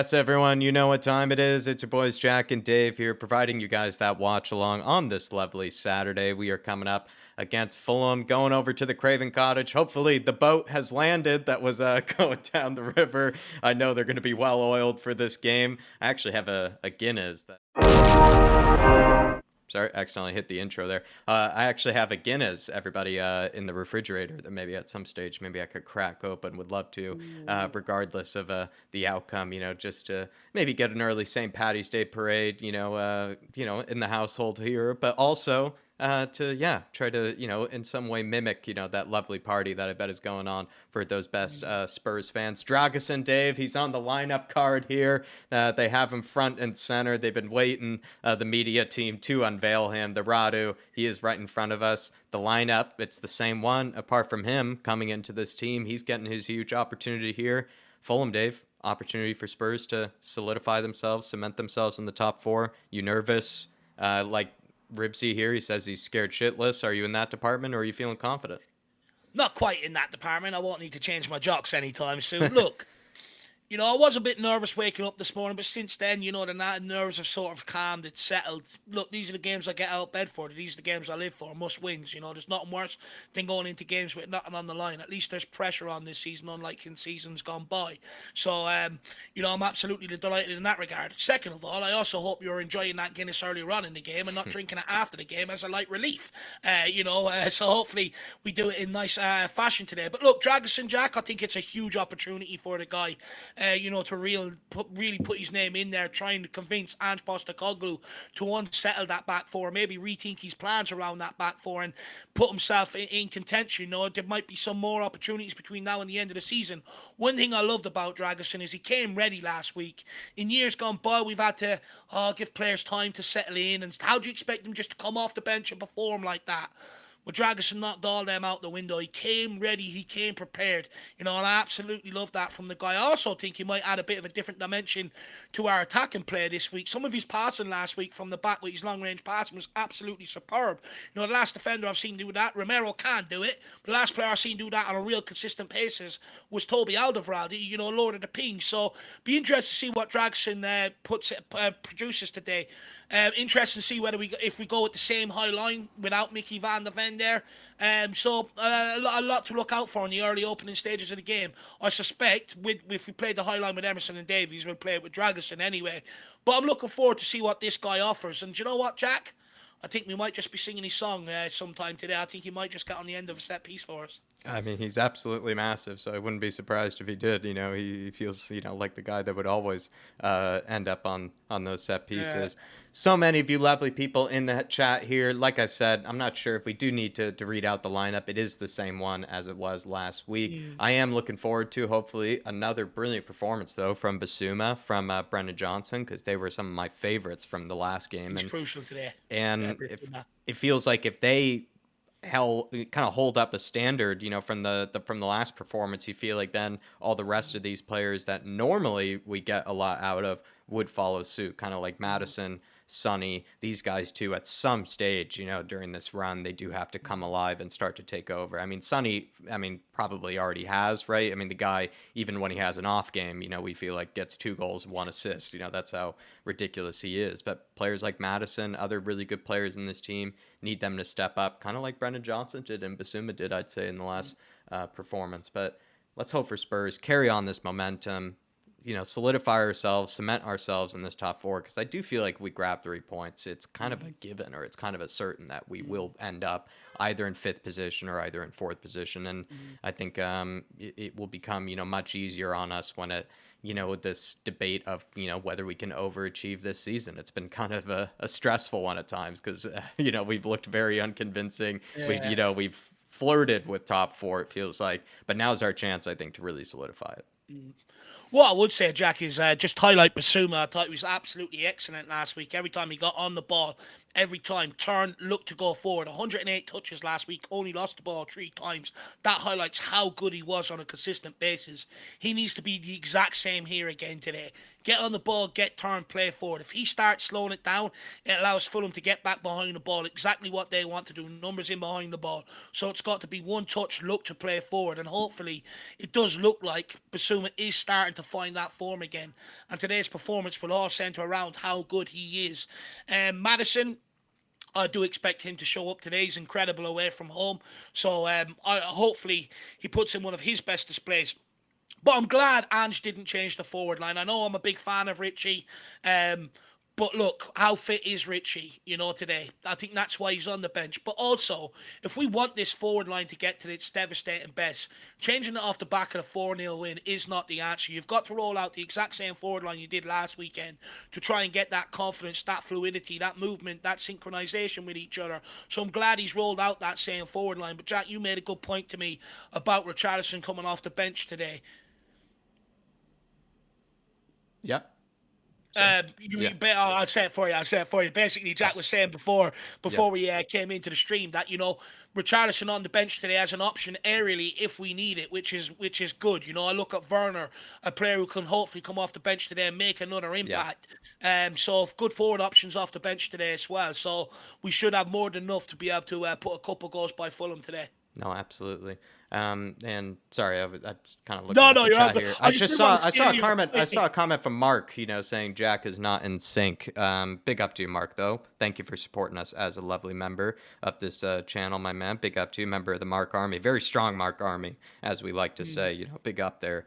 Yes, everyone, you know what time it is. It's your boys Jack and Dave here, providing you guys that watch along on this lovely Saturday. We are coming up against Fulham, going over to the Craven Cottage. Hopefully, the boat has landed that was going down the river. I know they're going to be well oiled for this game. I actually have a Guinness that. Sorry, accidentally hit the intro there. I actually have a Guinness, everybody, in the refrigerator that maybe at some stage maybe I could crack open. Would love to, regardless of the outcome. Just to maybe get an early St. Patty's Day parade. In the household here, but also to try to in some way mimic that lovely party that I bet is going on for those best Spurs fans. Dragusin Dave, he's on the lineup card here. They have him front and center. They've been waiting, the media team, to unveil him. The Radu, he is right in front of us. The lineup, it's the same one. Apart from him coming into this team, he's getting his huge opportunity here. Fulham, Dave, opportunity for Spurs to solidify themselves, cement themselves in the top four. You nervous? Like Ribsy here, he says he's scared shitless. Are you in that department, or are you feeling confident? Not quite in that department. I won't need to change my jocks anytime soon. Look, I was a bit nervous waking up this morning, but since then, the nerves have sort of calmed. It's settled. Look, these are the games I get out of bed for. These are the games I live for. Must wins. There's nothing worse than going into games with nothing on the line. At least there's pressure on this season, unlike in seasons gone by. So, I'm absolutely delighted in that regard. Second of all, I also hope you're enjoying that Guinness earlier on in the game and not drinking it after the game as a light relief. So hopefully we do it in nice fashion today. But look, Dragusin Jack, I think it's a huge opportunity for the guy. To really put his name in there, trying to convince Ange Postecoglou to unsettle that back four, maybe rethink his plans around that back four and put himself in contention. There might be some more opportunities between now and the end of the season. One thing I loved about Dragusin is he came ready last week. In years gone by, we've had to give players time to settle in, and how do you expect them just to come off the bench and perform like that? But Dragusin knocked all them out the window. He came ready. He came prepared. And I absolutely love that from the guy. I also think he might add a bit of a different dimension to our attacking play this week. Some of his passing last week from the back with his long-range passing was absolutely superb. The last defender I've seen do that, Romero can't do it. The last player I've seen do that on a real consistent basis was Toby Alderweireld, Lord of the Ping. So be interested to see what Dragusin produces today. Interesting to see if we go with the same high line without Mickey van der Ven there. So a lot to look out for in the early opening stages of the game. I suspect if we played the high line with Emerson and Davies, we'll play it with Dragusin anyway. But I'm looking forward to see what this guy offers. And do you know what, Jack? I think we might just be singing his song sometime today. I think he might just get on the end of a set piece for us. I mean, he's absolutely massive, so I wouldn't be surprised if he did. He feels, like the guy that would always end up on those set pieces. Yeah. So many of you lovely people in the chat here. Like I said, I'm not sure if we do need to read out the lineup. It is the same one as it was last week. Yeah. I am looking forward to, hopefully, another brilliant performance, though, from Basuma, from Brendan Johnson, because they were some of my favorites from the last game. It's crucial today. And it feels like if they kind of hold up a standard, from the last performance, you feel like then all the rest of these players that normally we get a lot out of would follow suit, kind of like Madison, Sonny, these guys too. At some stage, during this run, they do have to come alive and start to take over. I mean, Sonny, probably already has, right? The guy, even when he has an off game, we feel like gets 2 goals and 1 assist. That's how ridiculous he is. But players like Madison, other really good players in this team, need them to step up, kind of like Brendan Johnson did and Basuma did, I'd say, in the last performance. But let's hope for Spurs carry on this momentum, solidify ourselves, cement ourselves in this top 4, because I do feel like we grab 3 points, it's kind of a given, or it's kind of a certain that we will end up either in 5th position or either in 4th position. And I think it will become, much easier on us when it, this debate of, whether we can overachieve this season. It's been kind of a stressful one at times because, we've looked very unconvincing. Yeah. We've flirted with top 4, it feels like, but now's our chance, I think, to really solidify it. What I would say, Jack, is just highlight Basuma. I thought he was absolutely excellent last week. Every time he got on the ball, every time. Turn, look to go forward. 108 touches last week, only lost the ball 3 times. That highlights how good he was on a consistent basis. He needs to be the exact same here again today. Get on the ball, get turned, play forward. If he starts slowing it down, it allows Fulham to get back behind the ball, exactly what they want to do, numbers in behind the ball. So it's got to be one touch, look to play forward, and hopefully it does look like Basuma is starting to find that form again. And today's performance will all centre around how good he is. Maddison, I do expect him to show up today. He's incredible away from home. So hopefully he puts in one of his best displays. But I'm glad Ange didn't change the forward line. I know I'm a big fan of Richie. But look, how fit is Richie, today? I think that's why he's on the bench. But also, if we want this forward line to get to its devastating best, changing it off the back of a 4-0 win is not the answer. You've got to roll out the exact same forward line you did last weekend to try and get that confidence, that fluidity, that movement, that synchronization with each other. So I'm glad he's rolled out that same forward line. But Jack, you made a good point to me about Richarlison coming off the bench today. Yep. I'll say it for you. Basically, Jack was saying before we came into the stream that Richarlison on the bench today as an option aerially if we need it, which is good. I look at Werner, a player who can hopefully come off the bench today and make another impact. So good forward options off the bench today as well. So we should have more than enough to be able to put a couple goals by Fulham today. No, absolutely. And sorry, I was kind of looking No, at the you're chat all here. good. I saw a comment from Mark, saying Jack is not in sync. Big up to you, Mark, though. Thank you for supporting us as a lovely member of this channel, my man. Big up to you, member of the Mark Army. Very strong Mark Army, as we like to say. Big up there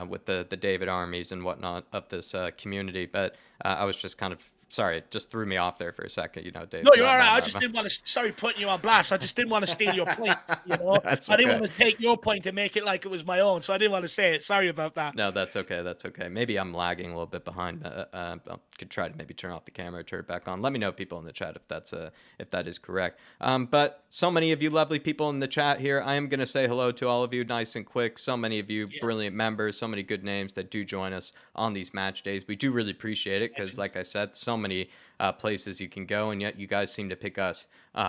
with the David armies and whatnot of this community. But I was just kind of sorry, it just threw me off there for a second, Dave. No, you're all right. I just didn't want to. Sorry, putting you on blast. I just didn't want to steal your point. That's I didn't want to take your point and make it like it was my own. So I didn't want to say it. Sorry about that. No, that's okay. That's okay. Maybe I'm lagging a little bit behind. I could try to maybe turn off the camera, turn it back on. Let me know, people in the chat, if that is correct. But so many of you lovely people in the chat here. I am gonna say hello to all of you, nice and quick. So many of you brilliant members. So many good names that do join us on these match days. We do really appreciate it because, like I said, so many places you can go, and yet you guys seem to pick us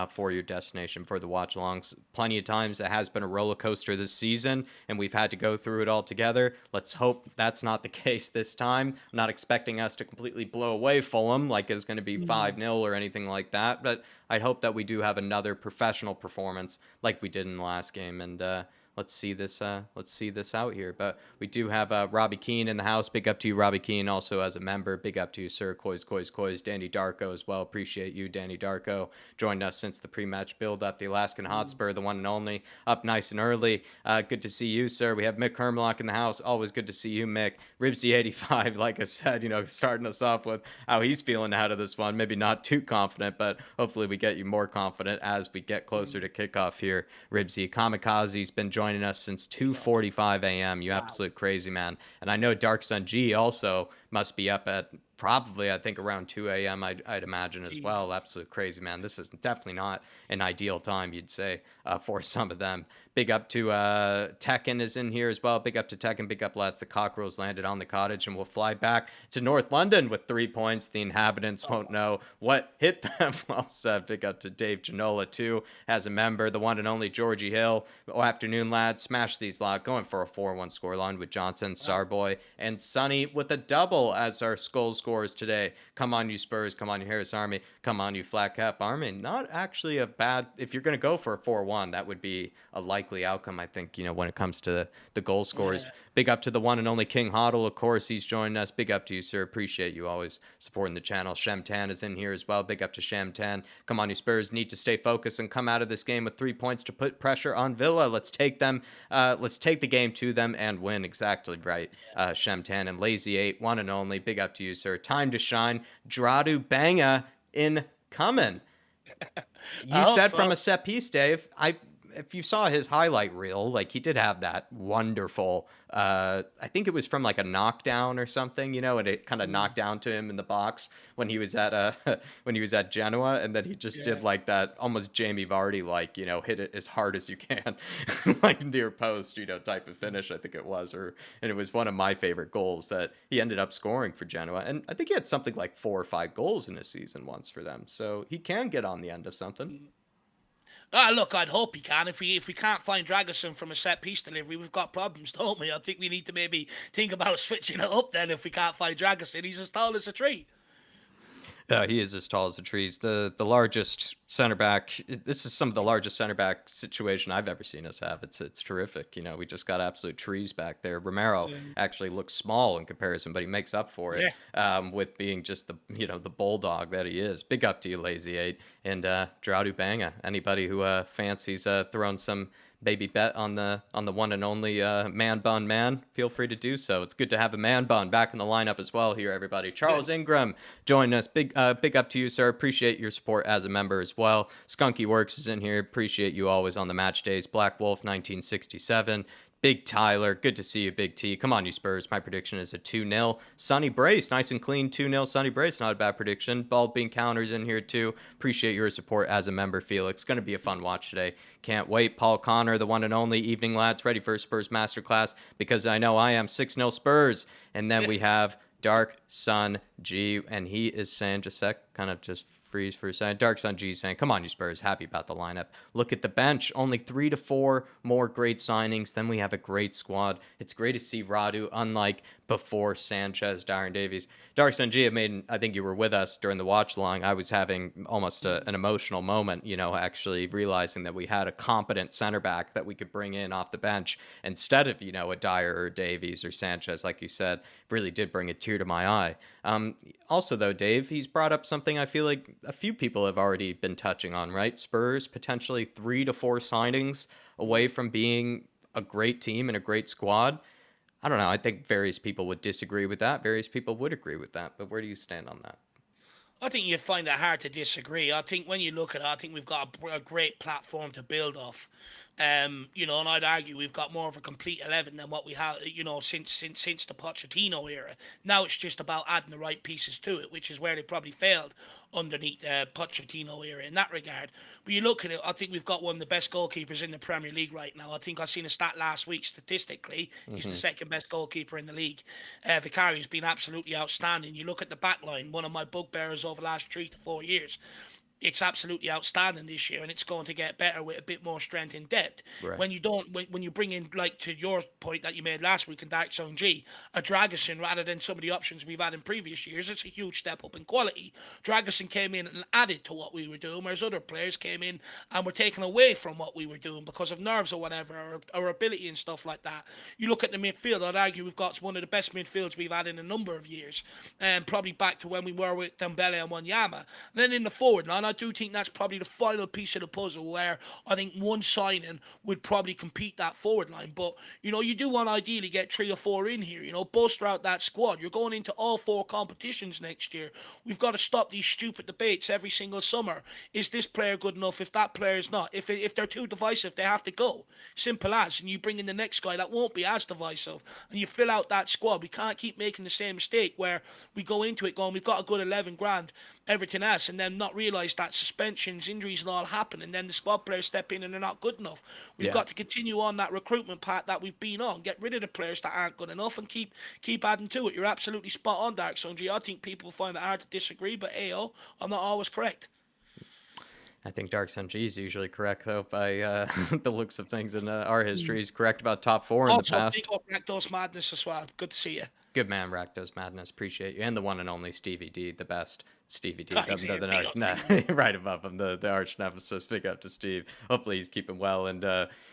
for your destination for the watch alongs. Plenty of times it has been a roller coaster this season, and we've had to go through it all together. Let's hope that's not the case this time. I'm not expecting us to completely blow away Fulham like it's going to be 5-0 or anything like that, but I'd hope that we do have another professional performance like we did in the last game, and let's see this out here. But we do have Robbie Keane in the house. Big up to you, Robbie Keane, also as a member. Big up to you, sir. Coys. Danny Darko as well. Appreciate you, Danny Darko. Joined us since the pre-match build-up. The Alaskan Hotspur, the one and only. Up nice and early. Good to see you, sir. We have Mick Hermlock in the house. Always good to see you, Mick. Ribsy85, like I said, starting us off with how he's feeling out of this one. Maybe not too confident, but hopefully we get you more confident as we get closer to kickoff here. Ribsy Kamikaze's been joining us since 2:45 a.m. You absolute crazy man. And I know Dark Sun G also must be up at probably, I think, around 2 a.m. I'd imagine as well. Absolute crazy man. This is definitely not an ideal time, you'd say, for some of them. Big up to Tekken is in here as well. Big up to Tekken. Big up, lads. The Cockerels landed on the cottage and will fly back to North London with 3 points. The inhabitants won't know what hit them. Well said. Big up to Dave Janola, too, as a member. The one and only Georgie Hill. Oh, afternoon, lads. Smash these lot. Going for a 4-1 scoreline with Johnson, Sarboy, and Sonny with a double as our skull scores today. Come on, you Spurs. Come on, you Harris Army. Come on, you Flat Cap Army. Not actually a bad... If you're going to go for a 4-1, that would be a likely outcome, I think, when it comes to the goal scores. Yeah. Big up to the one and only King Hoddle, of course. He's joined us. Big up to you, sir. Appreciate you always supporting the channel. Shem10 is in here as well. Big up to Shem10. Come on, you Spurs. Need to stay focused and come out of this game with 3 points to put pressure on Villa. Let's take them. Let's take the game to them and win. Exactly right. Shem10 and Lazy 8, one and only. Big up to you, sir. Time to shine. Dradu Banga in coming. You said from a set piece, Dave. if you saw his highlight reel, like he did have that wonderful, I think it was from like a knockdown or something, and it kind of knocked down to him in the box when he was at when he was at Genoa, and then he just Yeah. did like that almost Jamie Vardy like, hit it as hard as you can, like near post, type of finish, I think it was, and it was one of my favorite goals that he ended up scoring for Genoa, and I think he had something like 4 or 5 goals in a season once for them, so he can get on the end of something. Look, I'd hope he can. If we can't find Dragusin from a set piece delivery, we've got problems, don't we? I think we need to maybe think about switching it up then. If we can't find Dragusin, he's as tall as a tree. He is as tall as the trees. The largest center back. This is some of the largest center back situation I've ever seen us have. It's terrific. We just got absolute trees back there. Romero Yeah. actually looks small in comparison, but he makes up for it Yeah. with being just the bulldog that he is. Big up to you, Lazy Eight, and Draudu Banga. Anybody who fancies throwing some baby bet on the one and only man bun man, feel free to do so. It's good to have a man bun back in the lineup as well here, everybody. Charles Ingram join us. Big up to you, sir. Appreciate your support as a member as well. Skunky Works is in here. Appreciate you always on the match days. Black Wolf 1967. Big Tyler, good to see you, Big T. Come on, you Spurs. My prediction is a 2-0. Sonny Brace, nice and clean 2-0. Sonny Brace, not a bad prediction. Bald Bean Counters in here too. Appreciate your support as a member, Felix. Going to be a fun watch today. Can't wait. Paul Connor, the one and only. Evening, lads. Ready for a Spurs Masterclass? Because I know I am. 6-0 Spurs. And then we have Dark Sun G, and he is saying, just a sec, kind of just freeze for a second. Dark Sun G saying, come on, you Spurs, happy about the lineup. Look at the bench, only 3 to 4 more great signings. Then we have a great squad. It's great to see Radu, unlike before Sanchez, Darren Davies. Dark Sun G, I think you were with us during the watch along. I was having almost an emotional moment, actually realizing that we had a competent center back that we could bring in off the bench instead of, a Dyer or Davies or Sanchez, like you said. Really did bring a tear to my eye. Also, though, Dave, he's brought up something I feel like a few people have already been touching on, right? Spurs potentially 3 to 4 signings away from being a great team and a great squad. I don't know. I think various people would disagree with that. Various people would agree with that. But where do you stand on that? I think you'd find it hard to disagree. I think when you look at it, I think we've got a great platform to build off. And I'd argue we've got more of a complete 11 than what we have, since the Pochettino era. Now it's just about adding the right pieces to it, which is where they probably failed underneath the Pochettino era in that regard. But you look at it, I think we've got one of the best goalkeepers in the Premier League right now. I think I seen a stat last week. Statistically, he's the second best goalkeeper in the league. Vicari's been absolutely outstanding. You look at the back line, one of my bugbearers over the last 3 to 4 years. It's absolutely outstanding this year, and it's going to get better with a bit more strength in depth. Right. When you bring in, like to your point that you made last week in Dark Zone G, a Dragusin rather than some of the options we've had in previous years, it's a huge step up in quality. Dragusin came in and added to what we were doing, whereas other players came in and were taken away from what we were doing because of nerves or whatever, or ability and stuff like that. You look at the midfield, I'd argue we've got one of the best midfields we've had in a number of years, and probably back to when we were with Dembele and Wanyama. And then in the forward line, I do think that's probably the final piece of the puzzle where I think one signing would probably compete that forward line. But, you do want to ideally get 3 or 4 in here, bolster out that squad. You're going into all 4 competitions next year. We've got to stop these stupid debates every single summer. Is this player good enough? If that player is not, if they're too divisive, they have to go. Simple as. And you bring in the next guy that won't be as divisive. And you fill out that squad. We can't keep making the same mistake where we go into it going, we've got a good 11 grand, everything else, and then not realise that suspensions, injuries and all happen, and then the squad players step in and they're not good enough. We've got to continue on that recruitment path that we've been on, get rid of the players that aren't good enough and keep adding to it. You're absolutely spot on, Dark Sundry. I think people find it hard to disagree, but I'm not always correct. I think Dark Sun G is usually correct, though, by the looks of things in our history. He's correct about top 4 in the past. Also, big up Rakdos Madness as well. Good to see you. Good man, Rakdos Madness. Appreciate you. And the one and only Stevie D, the best Stevie D. Right above him, the arch nemesis. Big up to Steve. Hopefully he's keeping well. And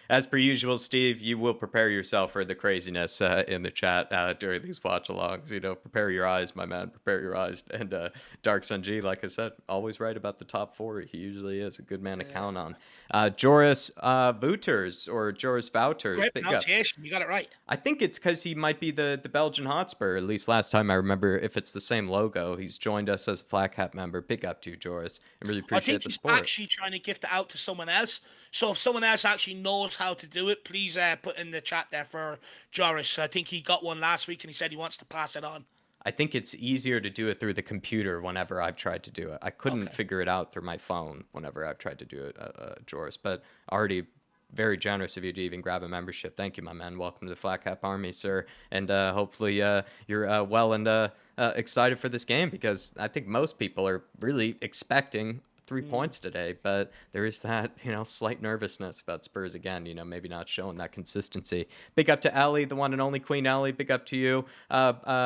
as per usual, Steve, you will prepare yourself for the craziness in the chat during these watch-alongs. Prepare your eyes, my man. Prepare your eyes. And Dark Sun G, like I said, always right about the top 4. He usually is a good man to count on. Joris Vouters, or Joris Vouters. Great pronunciation. You got it right. I think it's because he might be the Belgian hotspur. Hotspur. At least last time I remember, if it's the same logo, he's joined us as a Flat Cap member. Big up to you, Joris. I really I appreciate think the he's support. actually trying to gift it out to someone else. So if someone else actually knows how to do it, please put in the chat there for Joris. I think he got one last week and he said he wants to pass it on. I think it's easier to do it through the computer whenever I've tried to do it. I couldn't Okay. figure it out through my phone whenever I've tried to do it, Joris. But already very generous of you to even grab a membership. Thank you, my man. Welcome to the Flat Cap Army, sir. And hopefully you're well and excited for this game, because I think most people are really expecting 3 points today, but there is that, slight nervousness about Spurs again, maybe not showing that consistency. Big up to Ellie, the one and only Queen Ellie. Big up to you.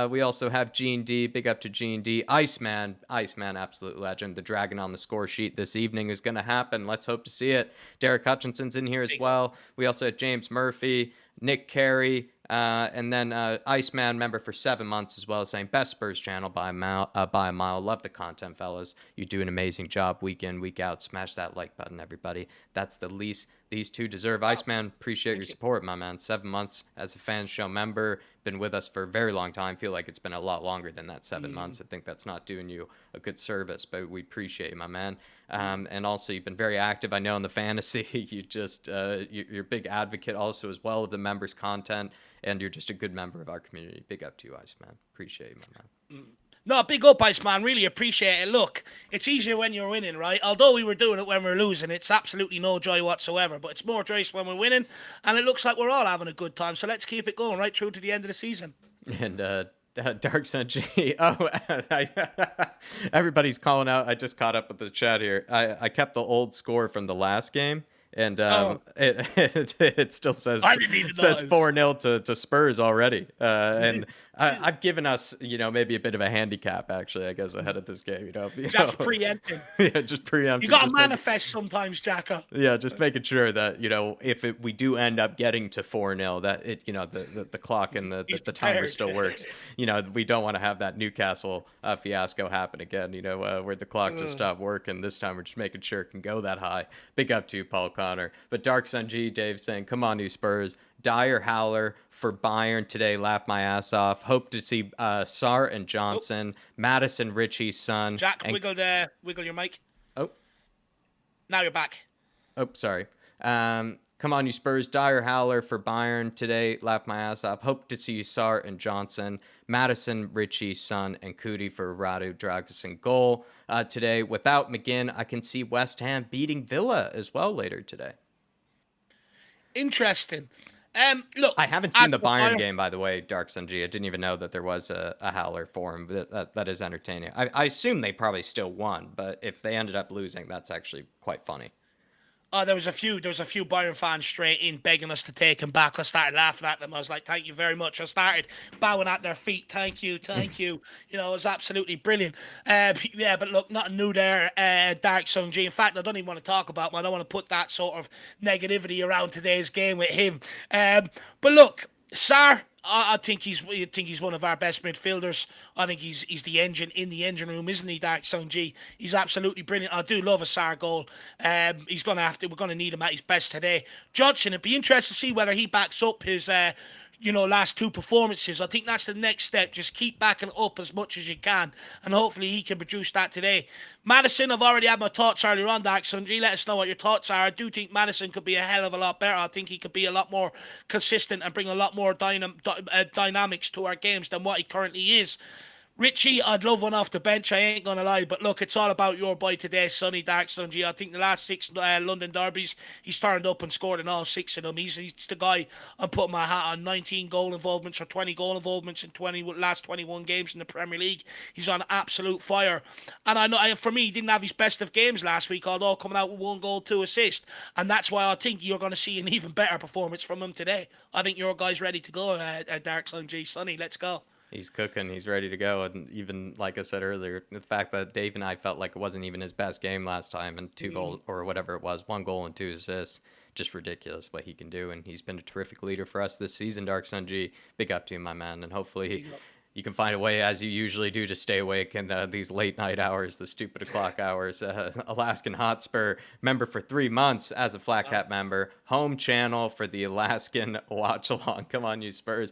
We also have G&D. Big up to G&D. Iceman, absolute legend. The dragon on the score sheet this evening is going to happen. Let's hope to see it. Derek Hutchinson's in here as well. We also have James Murphy, Nick Carey, and then Iceman, member for 7 months as well, saying best Spurs channel by a mile. Love the content, fellas. You do an amazing job week in, week out. Smash that like button, everybody. That's the least these two deserve. Iceman, appreciate your support, my man. 7 months as a fan show member. Been with us for a very long time. Feel like it's been a lot longer than that 7 months. I think that's not doing you a good service, but we appreciate you, my man. And also, you've been very active, I know, in the fantasy. You're a big advocate also as well of the members' content, and you're just a good member of our community. Big up to you, Iceman. Appreciate you, my man. No, big up, Iceman. Really appreciate it. Look, it's easier when you're winning, right? Although we were doing it when we're losing, it's absolutely no joy whatsoever. But it's more joyous when we're winning, and it looks like we're all having a good time. So let's keep it going right through to the end of the season. And Dark Sun G. Oh, everybody's calling out. I just caught up with the chat here. I kept the old score from the last game. And it still says 4-0 to Spurs already. And I've given us, maybe a bit of a handicap, actually, I guess, ahead of this game. Just preempting. Yeah, just preempting. You got to manifest sometimes, Jacko. Yeah, just making sure that, if we do end up getting to 4-0, that it, the clock and the timer still works. We don't want to have that Newcastle fiasco happen again, where the clock just stopped working. This time we're just making sure it can go that high. Big up to you, Paul Connor. But Dark Sun G, Dave saying, come on, you Spurs. Dyer Howler for Bayern today. Laugh my ass off. Hope to see Sar and Johnson. Madison Ritchie's son. Jack, wiggle your mic. Oh. Now you're back. Oh, sorry. Come on, you Spurs. Dyer Howler for Bayern today. Laugh my ass off. Hope to see Sar and Johnson. Madison Ritchie's son and Cootie for Radu Dragusin goal today. Without McGinn, I can see West Ham beating Villa as well later today. Interesting. Look, I haven't seen the Bayern game, by the way, Dark Sun G. I didn't even know that there was a howler for him. But that is entertaining. I assume they probably still won, but if they ended up losing, that's actually quite funny. There was a few Bayern fans straight in begging us to take him back. I started laughing at them. I was like, thank you very much. I started bowing at their feet. Thank you. It was absolutely brilliant. Yeah, but look, nothing new there, Dark Sun G. In fact, I don't even want to talk about him. I don't want to put that sort of negativity around today's game with him. But look, Sar, I think he's one of our best midfielders. I think he's the engine in the engine room, isn't he, Dark Zone G? He's absolutely brilliant. I do love a Sar goal. We're gonna need him at his best today. Johnson, it'd be interesting to see whether he backs up his last two performances. I think that's the next step. Just keep backing up as much as you can, and hopefully he can produce that today. Madison, I've already had my thoughts earlier on, Dark Sundry. Let us know what your thoughts are. I do think Madison could be a hell of a lot better. I think he could be a lot more consistent and bring a lot more dynamics to our games than what he currently is. Richie, I'd love one off the bench, I ain't going to lie. But look, it's all about your boy today, Sonny Dark Sunji. I think the last 6 London derbies, he's turned up and scored in all 6 of them. He's the guy I'm putting my hat on. 19 goal involvements or 20 goal involvements in last 21 games in the Premier League. He's on absolute fire. And I know, for me, he didn't have his best of games last week, although coming out with 1 goal, 2 assists. And that's why I think you're going to see an even better performance from him today. I think your guy's ready to go, Dark Sunji. Sonny, let's go. He's cooking. He's ready to go. And even, like I said earlier, the fact that Dave and I felt like it wasn't even his best game last time, and 2 goals or whatever it was, 1 goal and 2 assists, just ridiculous what he can do. And he's been a terrific leader for us this season, Dark Sun G. Big up to you, my man. And hopefully you can find a way, as you usually do, to stay awake in these late night hours, the stupid o'clock hours. Alaskan Hotspur, member for 3 months as a Flat Cap member. Home channel for the Alaskan Watch Along. Come on, you Spurs.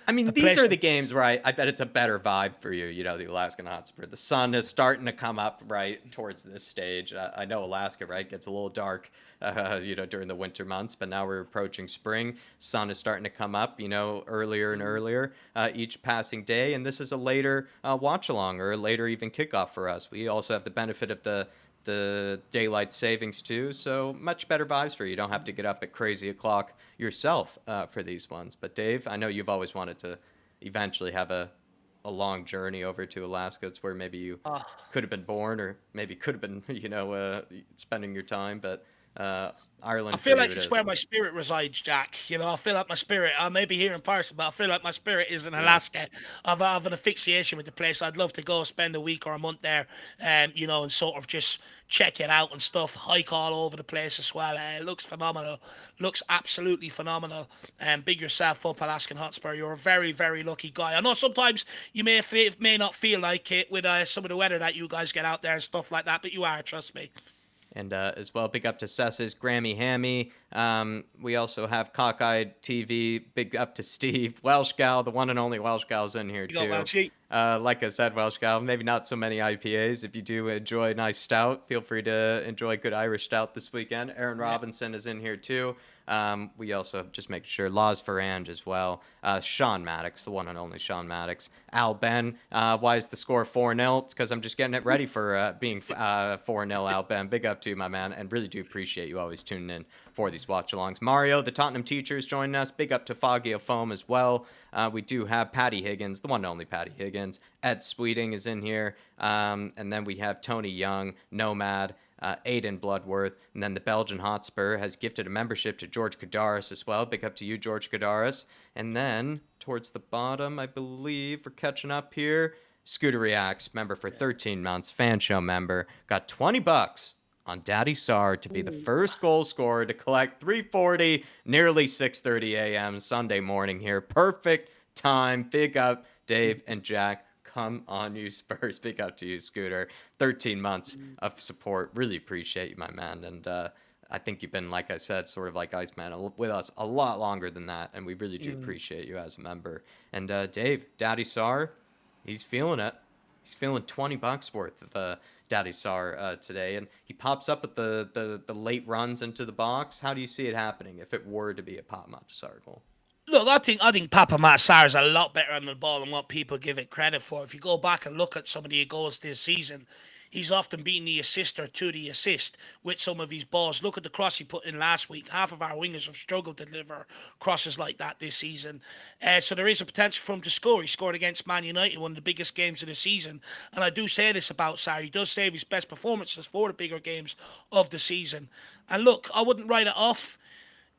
I mean, a these place. are the games where I bet it's a better vibe for you, the Alaskan Hotspur. The sun is starting to come up right towards this stage. I know Alaska, right, gets a little dark, during the winter months, but now we're approaching spring. Sun is starting to come up, earlier and earlier each passing day. And this is a later watch along or a later even kickoff for us. We also have the benefit of the daylight savings too, so much better vibes for you. You don't have to get up at crazy o'clock yourself for these ones. But Dave, I know you've always wanted to eventually have a long journey over to Alaska. It's where maybe you Uh, could have been born, or maybe could have been spending your time. But I Ireland for feel you like it it's is. where my spirit resides, Jack. I feel like my spirit. I may be here in person, but I feel like my spirit is in Yeah. Alaska. I've an asphyxiation with the place. I'd love to go spend a week or a month there, and sort of just check it out and stuff. Hike all over the place as well. It looks phenomenal. Looks absolutely phenomenal. And big yourself up, Alaskan Hotspur. You're a very, very lucky guy. I know sometimes you may not feel like it with some of the weather that you guys get out there and stuff like that, but you are. Trust me. And as well, big up to Sess's Grammy Hammy. We also have Cockeyed TV. Big up to Steve. Welsh Gal, the one and only Welsh Gal's in here You got too. Welchie. Like I said, Welsh Gal, maybe not so many IPAs. If you do enjoy a nice stout, feel free to enjoy a good Irish stout this weekend. Aaron Yeah. Robinson is in here too. We also just make sure Laws for Ange as well. Sean Maddox, the one and only Sean Maddox. Al Ben, why is the score 4-0? It's because I'm just getting it ready for being 4-0, Al Ben. Big up to you, my man, and really do appreciate you always tuning in for these watch-alongs. Mario, the Tottenham teacher, is joining us. Big up to Foggy of Foam as well. We do have Patty Higgins, the one and only Patty Higgins. Ed Sweeting is in here. And then we have Tony Young, Nomad, Aiden Bloodworth, and then the Belgian Hotspur has gifted a membership to George Kadaris as well. Big up to you, George Kadaris. And then towards the bottom, I believe we're catching up here. Scooter Reacts, member for 13 months, fan show member, got $20 on Daddy Sar to be the first goal scorer to collect 3:40, nearly 6:30 a.m. Sunday morning here. Perfect time. Big up, Dave and Jack. Come on, you Spurs. Big up to you, Scooter. 13 months of support. Really appreciate you, my man. And I think you've been, like I said, sort of like Iceman with us a lot longer than that. And we really do appreciate you as a member. And Dave, Daddy Sar, he's feeling it. He's feeling $20 worth of Daddy Sar today. And he pops up with the late runs into the box. How do you see it happening if it were to be a Pop Sar goal? Look, I think Papa Massar is a lot better on the ball than what people give it credit for. If you go back and look at some of the goals this season, he's often been the assister to the assist with some of his balls. Look at the cross he put in last week. Half of our wingers have struggled to deliver crosses like that this season. So there is a potential for him to score. He scored against Man United, one of the biggest games of the season. And I do say this about Sarr. He does save his best performances for the bigger games of the season. And look, I wouldn't write it off.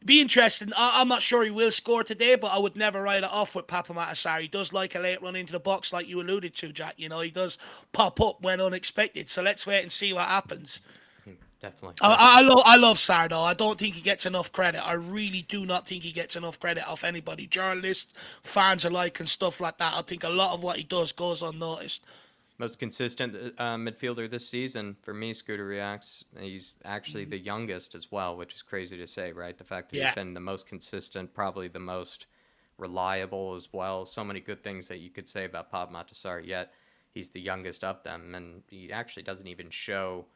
Be interesting. I'm not sure he will score today, but I would never write it off with Papa Matasar. He does like a late run into the box, like you alluded to, Jack. He does pop up when unexpected. So let's wait and see what happens. Definitely. I love Sarr, though. I don't think he gets enough credit. I really do not think he gets enough credit off anybody, journalists, fans alike, and stuff like that. I think a lot of what he does goes unnoticed. Most consistent midfielder this season for me, Scooter Reacts. He's actually the youngest as well, which is crazy to say, right? The fact that Yeah. he's been the most consistent, probably the most reliable as well. So many good things that you could say about Pab Matasar, yet he's the youngest of them, and he actually doesn't even show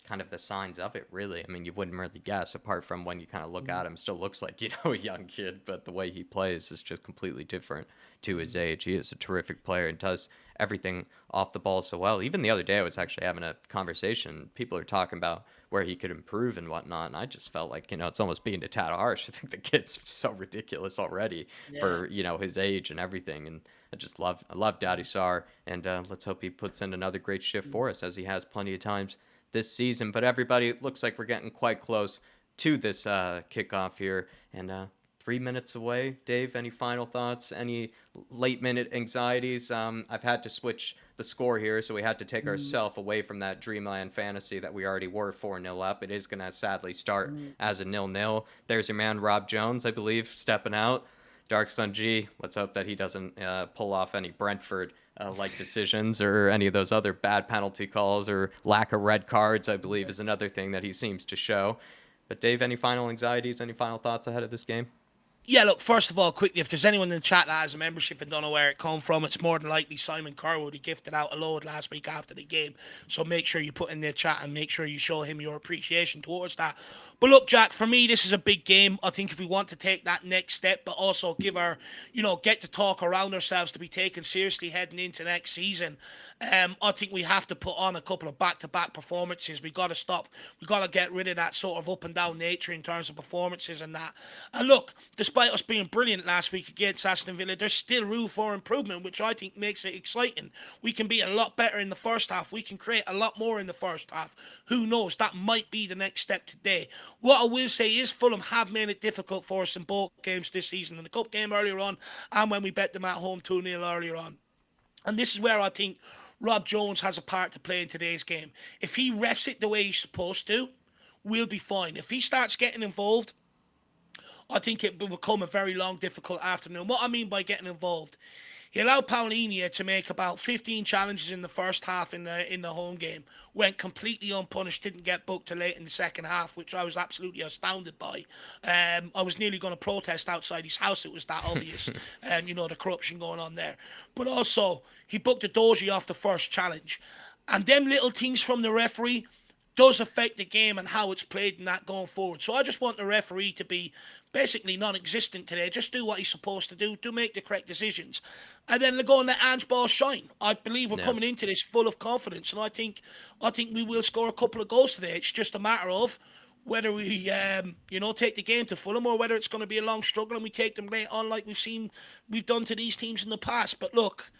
kind of the signs of it, really. I mean, you wouldn't really guess, apart from when you kind of look at him, still looks like, a young kid, but the way he plays is just completely different to his age. He is a terrific player and does everything off the ball so well. Even the other day, I was actually having a conversation. People are talking about where he could improve and whatnot, and I just felt like, it's almost being a tad harsh. I think the kid's so ridiculous already for, his age and everything, and I love Daddy Sar, and let's hope he puts in another great shift for us, as he has plenty of times this season. But everybody, it looks like we're getting quite close to this kickoff here, and 3 minutes away. Dave, any final thoughts? Any late minute anxieties? I've had to switch the score here, so we had to take ourselves away from that dreamland fantasy that we already were 4-0 up. It is going to sadly start as a 0-0. There's your man Rob Jones, I believe, stepping out. Dark Sun G, let's hope that he doesn't pull off any Brentford like decisions or any of those other bad penalty calls or lack of red cards, I believe, is another thing that he seems to show. But Dave, any final anxieties, any final thoughts ahead of this game? Yeah, look, first of all, quickly, if there's anyone in the chat that has a membership and don't know where it come from, it's more than likely Simon Curwood. He gifted out a load last week after the game. So make sure you put in the chat and make sure you show him your appreciation towards that. But look, Jack, for me, this is a big game. I think if we want to take that next step, but also give our, get to talk around ourselves to be taken seriously heading into next season, I think we have to put on a couple of back-to-back performances. We got to stop. We got to get rid of that sort of up and down nature in terms of performances and that. And look, despite us being brilliant last week against Aston Villa, there's still room for improvement, which I think makes it exciting. We can be a lot better in the first half. We can create a lot more in the first half. Who knows? That might be the next step today. What I will say is Fulham have made it difficult for us in both games this season. In the cup game earlier on and when we bet them at home 2-0 earlier on. And this is where I think Rob Jones has a part to play in today's game. If he refs it the way he's supposed to, we'll be fine. If he starts getting involved, I think it will become a very long, difficult afternoon. What I mean by getting involved, he allowed Paulinia to make about 15 challenges in the first half in the home game. Went completely unpunished, didn't get booked till late in the second half, which I was absolutely astounded by. I was nearly going to protest outside his house. It was that obvious, the corruption going on there. But also, he booked a doji off the first challenge. And them little things from the referee does affect the game and how it's played and that going forward. So I just want the referee to be basically non-existent today. Just do what he's supposed to do make the correct decisions. And then go and let Ange Ball shine. I believe we're coming into this full of confidence, and I think we will score a couple of goals today. It's just a matter of whether we, take the game to Fulham or whether it's going to be a long struggle and we take them late on like we've done to these teams in the past. But look,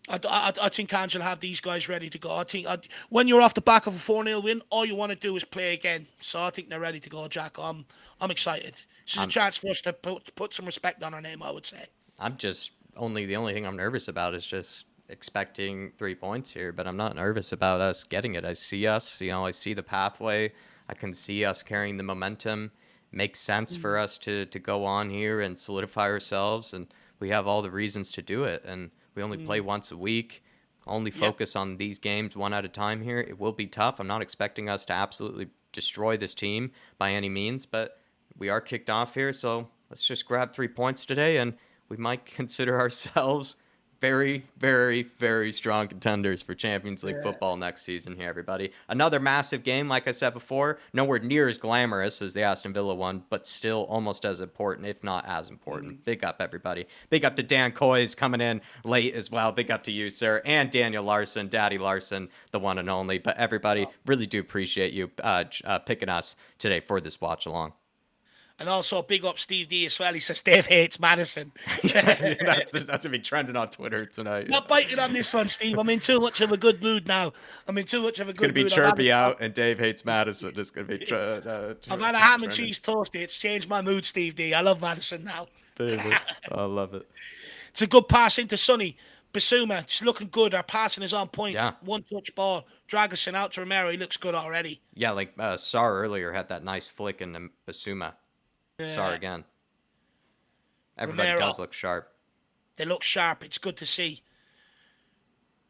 I think Ange will have these guys ready to go. I think when you're off the back of a 4-0 win, all you want to do is play again. So I think they're ready to go, Jack. I'm excited. This is a chance for us to put some respect on our name, I would say. The only thing I'm nervous about is just expecting 3 points here, but I'm not nervous about us getting it. I see us, I see the pathway. I can see us carrying the momentum. Makes sense for us to go on here and solidify ourselves, and we have all the reasons to do it. And we only play once a week. Only focus on these games one at a time here. It will be tough. I'm not expecting us to absolutely destroy this team by any means, but we are kicked off here, so let's just grab 3 points today, and we might consider ourselves very, very, very strong contenders for Champions League football next season here, everybody. Another massive game, like I said before, nowhere near as glamorous as the Aston Villa one, but still almost as important, if not as important. Big up, everybody. Big up to Dan Coy's coming in late as well. Big up to you, sir, and Daniel Larson, Daddy Larson, the one and only. But everybody, really do appreciate you picking us today for this watch along. And also, big up Steve D as well. He says Dave hates Madison. That's going to be trending on Twitter tonight. Not biting on this one, Steve. I'm in too much of a good mood now. It's going to be chirpy out, and Dave hates Madison. It's going to be... I've had a ham and cheese toasty. It's changed my mood, Steve D. I love Madison now. Baby. I love it. It's a good pass into Sonny. Basuma, it's looking good. Our passing is on point. Yeah. One-touch ball. Dragusin out to Romero. He looks good already. Yeah, like Sar earlier had that nice flick in Basuma. Sorry again. Everybody Romero. does look sharp. They look sharp. It's good to see.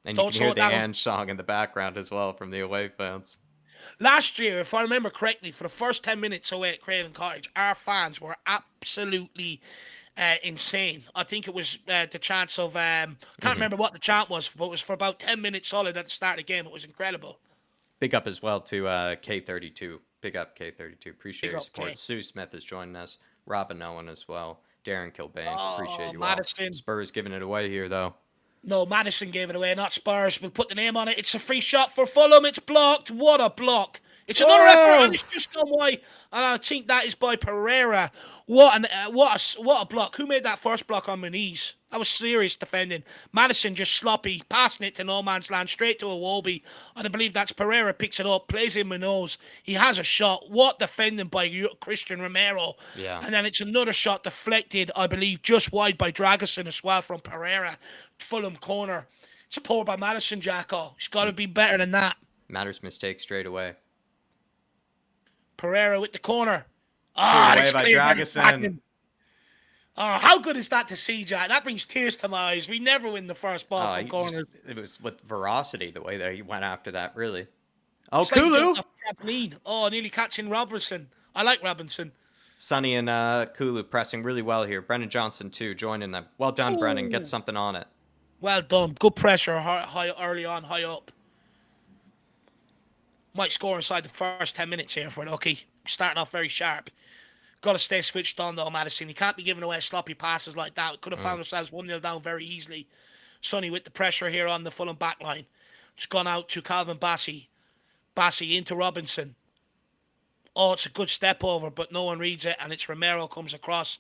And you can hear the Ange song in the background as well from the away fans. Last year, if I remember correctly, for the first 10 minutes away at Craven Cottage, our fans were absolutely insane. I think it was the chance of... can't remember what the chant was, but it was for about 10 minutes solid at the start of the game. It was incredible. Big up as well to K32. Big up, K32. Appreciate your support. K. Sue Smith is joining us. Robin Owen as well. Darren Kilbane. Appreciate you Madison. all. Spurs giving it away here, though. No, Madison gave it away, not Spurs. We'll put the name on it. It's a free shot for Fulham. It's blocked. What a block. It's another effort, and it's just gone wide. And I think that is by Pereira. What a block. Who made that first block on Muniz? That was serious defending. Madison just sloppy, passing it to no man's land, straight to Iwobi. And I believe that's Pereira picks it up, plays in Munoz. He has a shot. What defending by Christian Romero. Yeah. And then it's another shot deflected, I believe, just wide by Dragusin as well from Pereira. Fulham corner. It's poor by Madison, Jacko. He's got to be better than that. Matters mistake straight away. Pereira with the corner. Away by Dragusin. Oh, how good is that to see, Jack? That brings tears to my eyes. We never win the first ball from corner. It was with veracity the way that he went after that, really. Oh, Kulu! Nearly catching Robinson. I like Robinson. Sonny and Kulu pressing really well here. Brennan Johnson, too, joining them. Well done, Brennan. Get Ooh. something on it. Well done. Good pressure high early on, high up. Might score inside the first 10 minutes here for Lucky. Starting off very sharp. Got to stay switched on, though, Madison. You can't be giving away sloppy passes like that. We could have found ourselves 1-0 down very easily. Sonny with the pressure here on the Fulham back line. It's gone out to Calvin Bassey. Bassey into Robinson. Oh, it's a good step over, but no one reads it, and it's Romero comes across.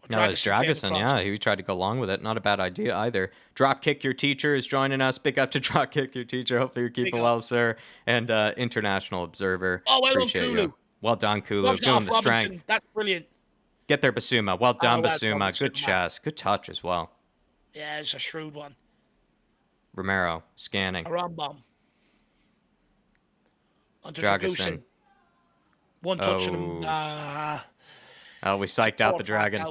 No, it's Dragusin, yeah. He tried to go along with it. Not a bad idea either. Drop Kick Your Teacher is joining us. Big up to Drop Kick Your Teacher. Hopefully you're keeping well, sir. And International Observer. Oh, well done, Appreciate Kulu. you. Well done, Kulu. Doing the strength. That's brilliant. Get there, Basuma. Well done, well Basuma. done, Good Basuma. chest. Good touch as well. Yeah, it's a shrewd one. Romero scanning. A Rambam. Onto Dragusin. Dragusin. One touch and him. Oh, we psyched out the dragon.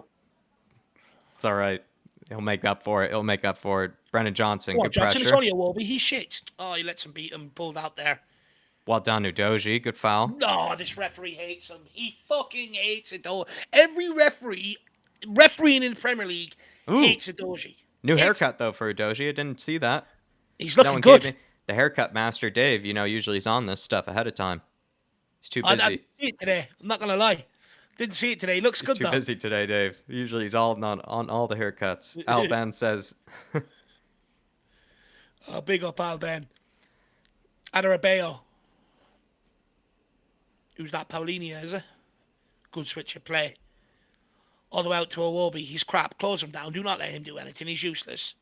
It's all right. He'll make up for it. He'll make up for it. Brennan Johnson, good Johnson, pressure. it's only a Wolby. He shits. Oh, he lets him beat him. Pulled out there. Well done, Udoji. Good foul. No, this referee hates him. He fucking hates it, though. Every refereeing in the Premier League hates Udoji. New haircut, though, for Udoji. I didn't see that. He's looking good. The haircut master, Dave, usually he's on this stuff ahead of time. He's too busy. I didn't see it today. I'm not going to lie. Didn't see it today. Looks good, though. He's too busy today, Dave. Usually he's all on all the haircuts. Al Ben says... Big up Al Ben. Adarabeo. Who's that? Paulinia, is it? Good switch of play. All the way out to Iwobi. He's crap. Close him down. Do not let him do anything. He's useless.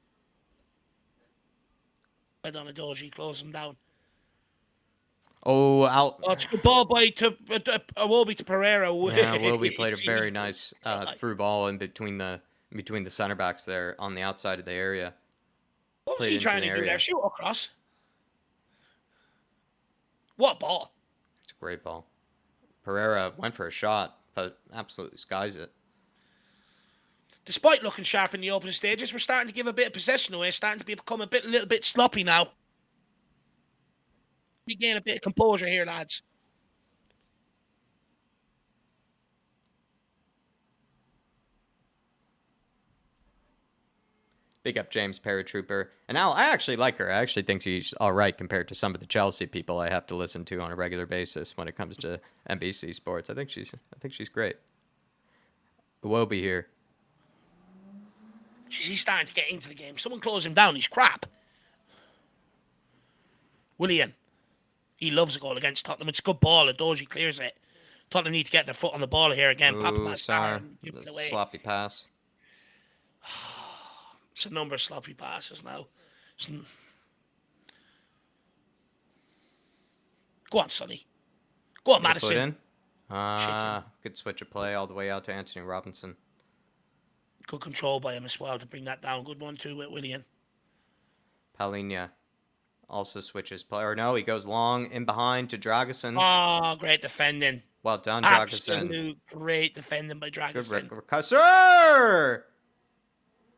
Head on a Doji. Close him down. Oh, out. Oh, it's a good ball by Iwobi to Pereira. Yeah, Iwobi played a very nice through ball in between the center backs there on the outside of the area. What was he trying to do there? Shoot across. What ball? It's a great ball. Pereira went for a shot, but absolutely skies it. Despite looking sharp in the opening stages, we're starting to give a bit of possession away, starting to become a little bit sloppy now. We gain a bit of composure here, lads. Big up James Paratrooper. And Al, I actually like her. I actually think she's all right compared to some of the Chelsea people I have to listen to on a regular basis when it comes to NBC Sports. I think she's great. Iwobi here. He's starting to get into the game. Someone close him down. He's crap. Willian. He loves a goal against Tottenham. It's a good ball. Adoji clears it. Tottenham need to get their foot on the ball here again. Ooh, sloppy pass. It's a number of sloppy passes now. Go on, Sonny. Go on, Madison. Good switch of play all the way out to Anthony Robinson. Good control by him as well to bring that down. Good one too with Willian. Paulinho also switches play. Or no, he goes long in behind to Dragusin. Oh, great defending. Well done, Dragusin. Absolute great defending by Dragusin. Good sir!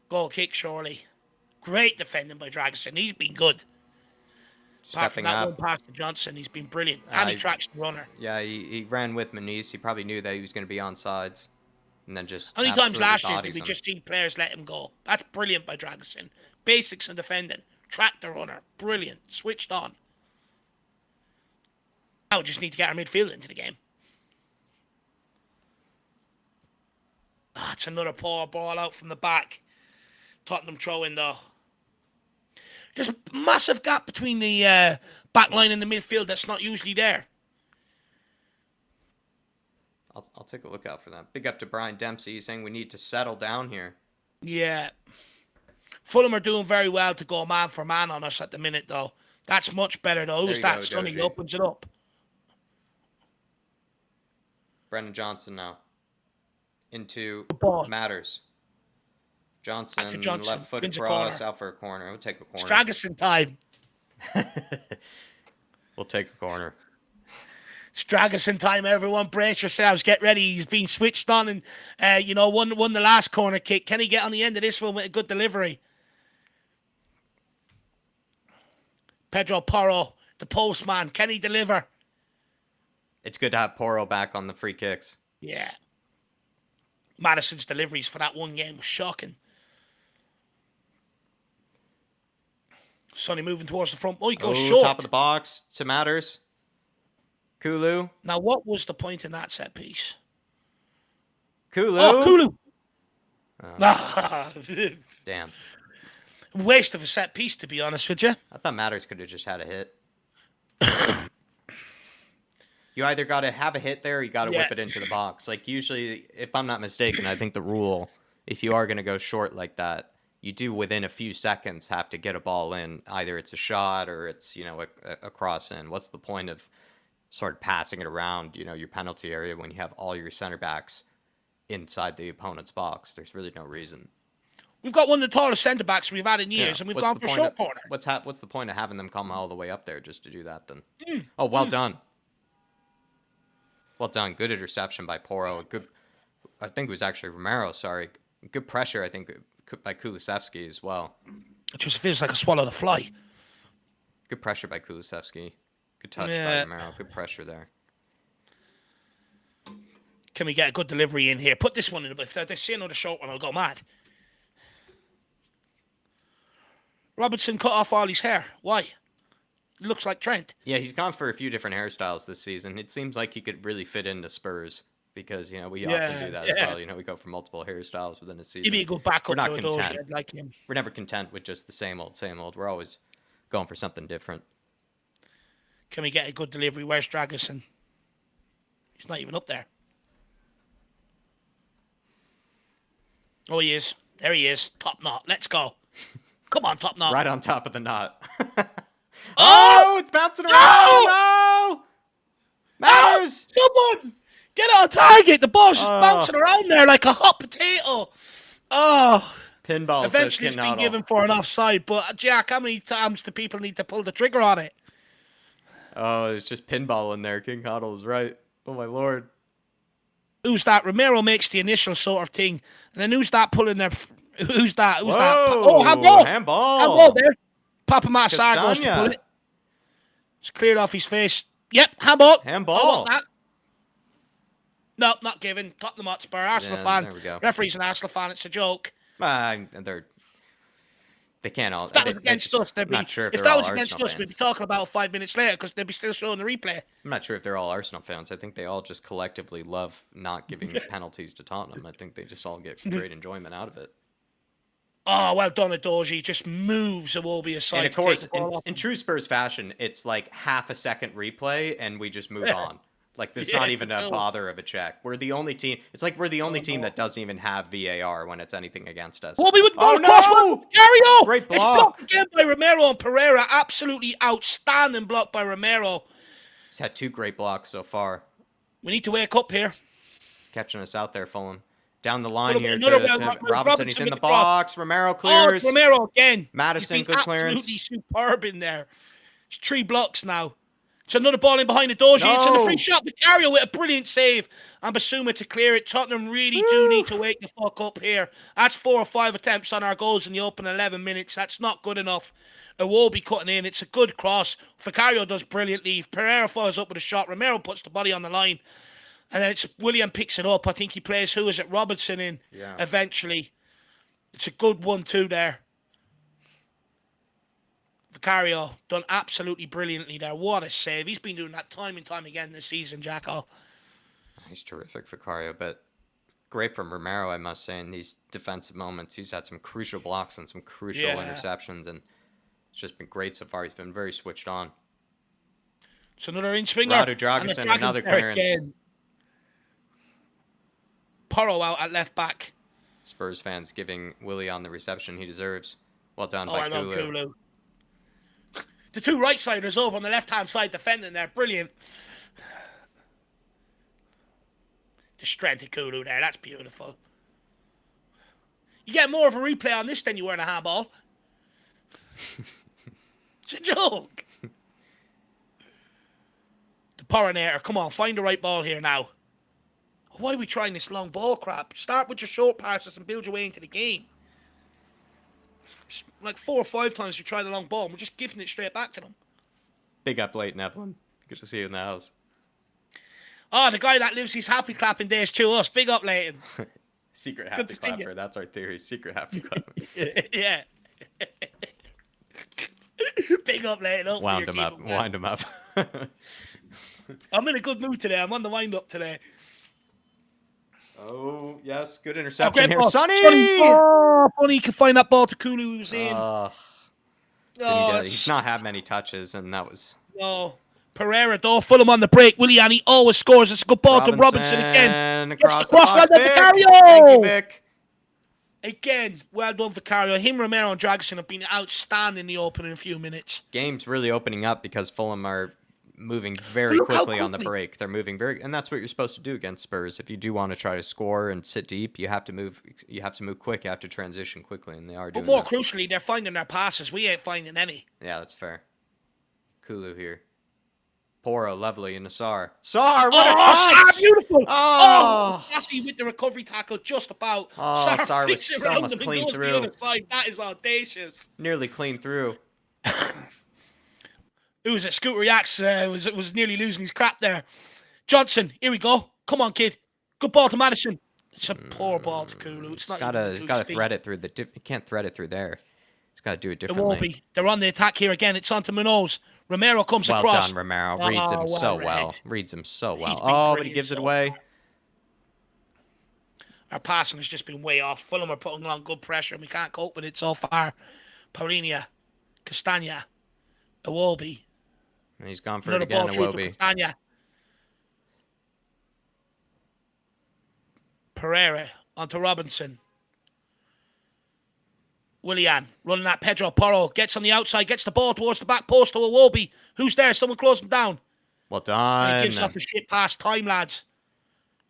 Goal kick, surely. Great defending by Dragusin. He's been good. Apart from that one pass to Johnson, he's been brilliant. And he tracks the runner. Yeah, he ran with Maniz. He probably knew that he was going to be on sides. And then just... How many times last year did we just see players let him go? That's brilliant by Dragusin. Basics and defending. Track the runner. Brilliant. Switched on. Now we just need to get our midfield into the game. It's another poor ball out from the back. Tottenham throw in though. There's a massive gap between the back line and the midfield that's not usually there. I'll take a look out for that. Big up to Brian Dempsey. He's saying we need to settle down here. Yeah. Fulham are doing very well to go man for man on us at the minute, though. That's much better, though. Who's that? Sonny opens it up. Brennan Johnson now. Into Matters. Johnson left foot across, out for a corner. We'll take a corner. Stragusin time. We'll take a corner. Stragusin time, everyone. Brace yourselves. Get ready. He's been switched on and, won the last corner kick. Can he get on the end of this one with a good delivery? Pedro Porro, the postman. Can he deliver? It's good to have Porro back on the free kicks. Yeah. Madison's deliveries for that one game was shocking. Sonny moving towards the front. Oh, he goes short. Top of the box to Matters. Kulu. Now, what was the point in that set piece? Kulu. Oh, Kulu. Damn. Waste of a set piece, to be honest with you. I thought Matters could have just had a hit. You either got to have a hit there or you got to whip it into the box. Like, usually, if I'm not mistaken, I think the rule, if you are going to go short like that, you do within a few seconds have to get a ball in. Either it's a shot or it's, a cross in. What's the point of sort of passing it around, your penalty area when you have all your center backs inside the opponent's box? There's really no reason. We've got one of the tallest centre backs we've had in years, and we've gone for a short corner. What's the point of having them come all the way up there just to do that then? Oh, well done. Well done. Good interception by Porro. I think it was actually Romero, sorry. Good pressure, I think, by Kulusevski as well. It just feels like a swallow to fly. Good pressure by Kulusevski. Good touch by Romero. Good pressure there. Can we get a good delivery in here? Put this one in. If they see another short one, I'll go mad. Robertson cut off all his hair. Why? He looks like Trent. Yeah, he's gone for a few different hairstyles this season. It seems like he could really fit into Spurs because, we often do that as well. We go for multiple hairstyles within a season. He'd be a good backup. We're not content. I'd like him. We're never content with just the same old, same old. We're always going for something different. Can we get a good delivery? Where's Dragusin? He's not even up there. Oh, he is. There he is. Top knot. Let's go. Come on, top knot. Right on top of the knot. It's bouncing around. No! Matters! Someone! Get on target. The ball's just bouncing around there like a hot potato. Oh. Pinball eventually it's been given for an offside, but Jack, how many times do people need to pull the trigger on it? Oh, it's just pinball in there. King Coddle's right. Oh, my Lord. Who's that? Romero makes the initial sort of thing. And then who's that pulling their... Who's that? Whoa, Oh, handball. Handball there. Papa Massar goes to pull it. It's cleared off his face. Yep, handball. Handball. No, not given. Tottenham Hotspur, Arsenal fan. There we go. Referee's an Arsenal fan. It's a joke. They can't all. If that was against us, they'd be. Not sure if that was against us, we'd be talking about 5 minutes later because they'd be still showing the replay. I'm not sure if they're all Arsenal fans. I think they all just collectively love not giving penalties to Tottenham. I think they just all get great enjoyment out of it. Oh, well done, Adoji. Just moves Iwobi aside. And of course, in true Spurs fashion, it's like half a second replay, and we just move on. Like, there's not even a bother of a check. We're the only team. It's like we're the only team that doesn't even have VAR when it's anything against us. Iwobi with the ball no! Gario! Great block. It's blocked again by Romero and Pereira. Absolutely outstanding block by Romero. He's had 2 great blocks so far. We need to wake up here. Catching us out there, Fulham. Down the line here to Robinson. He's in the box. Romero clears. Oh, Romero again. Madison, good clearance. Absolutely superb in there. It's 3 blocks now. It's another ball in behind the Doji. It's in the free shot. Vicario with a brilliant save. And Basuma to clear it. Tottenham really do need to wake the fuck up here. That's 4 or 5 attempts on our goals in the open 11 minutes. That's not good enough. Iwobi cutting in. It's a good cross. Vicario does brilliantly. Pereira follows up with a shot. Romero puts the body on the line. And then William picks it up. I think he plays, who is it, Robertson in eventually. It's a good 1-2 there. Vicario done absolutely brilliantly there. What a save. He's been doing that time and time again this season, Jacko. He's terrific, Vicario, but great from Romero, I must say, in these defensive moments. He's had some crucial blocks and some crucial interceptions, and it's just been great so far. He's been very switched on. It's another in-swinger. Radu Dragusin, another clearance. Again. Porro out at left back. Spurs fans giving Willie on the reception he deserves. Well done by Kulu. The 2 right-siders over on the left-hand side defending there. Brilliant. The strength of Kulu there. That's beautiful. You get more of a replay on this than you were in a handball. It's a joke. The Porronator. Come on, find the right ball here now. Why are we trying this long ball crap? Start with your short passes and build your way into the game. Like 4 or 5 times we tried the long ball and we're just giving it straight back to them. Big up late, Evelyn. Good to see you in the house. Oh, the guy that lives his happy clapping days to us. Big up, Leighton. Secret Good happy to see you. clapper. That's our theory. Secret happy clapper. Yeah. Big up, Leighton. Wound him up. Wind him up. I'm in a good mood today. I'm on the wind up today. Oh, yes. Good interception here. Ball. Sonny! Oh, funny. You can find that ball to Kulu who's in. He's not had many touches, and that was... No. Pereira, though. Fulham on the break. Willian, he always scores. It's a good ball to Robinson again. Across the box. Well done, Vicario. Thank you, Vic. Again, well done, Vicario. Him, Romero, and Dragosin have been outstanding the opening few minutes. Game's really opening up because Fulham are moving very quickly on the break. They're moving and that's what you're supposed to do against Spurs. If you do want to try to score and sit deep, you have to move. You have to move quick. You have to transition quickly, and they are doing. But more that. crucially, they're finding their passes. We ain't finding any. Yeah, that's fair. Kulu here. Pora, lovely, and Nassar. Sar, what a touch! Sar, beautiful! Oh, Sassy with the recovery tackle, just about. Oh, Sar was so much clean through. The other side. That is audacious. Nearly clean through. Who was it? Scooter Yaks was nearly losing his crap there. Johnson, here we go. Come on, kid. Good ball to Madison. It's a poor ball to Kulu. He's got to thread it through he can't thread it through there. He's got to do it differently. It won't be. They're on the attack here again. It's on to Munoz. Romero comes across. Well done, Romero. Reads him so well. Reads him so well. Oh, but he gives it away. Our passing has just been way off. Fulham are putting on good pressure, and we can't cope with it so far. Paulinho, Castagna, Iwobi. And he's gone for it again, Iwobi. Castagna. Pereira onto Robinson. Willian running at Pedro Porro. Gets on the outside, gets the ball towards the back post to Iwobi. Who's there? Someone close him down. Well done. And he gives off a shit pass. Time, lads.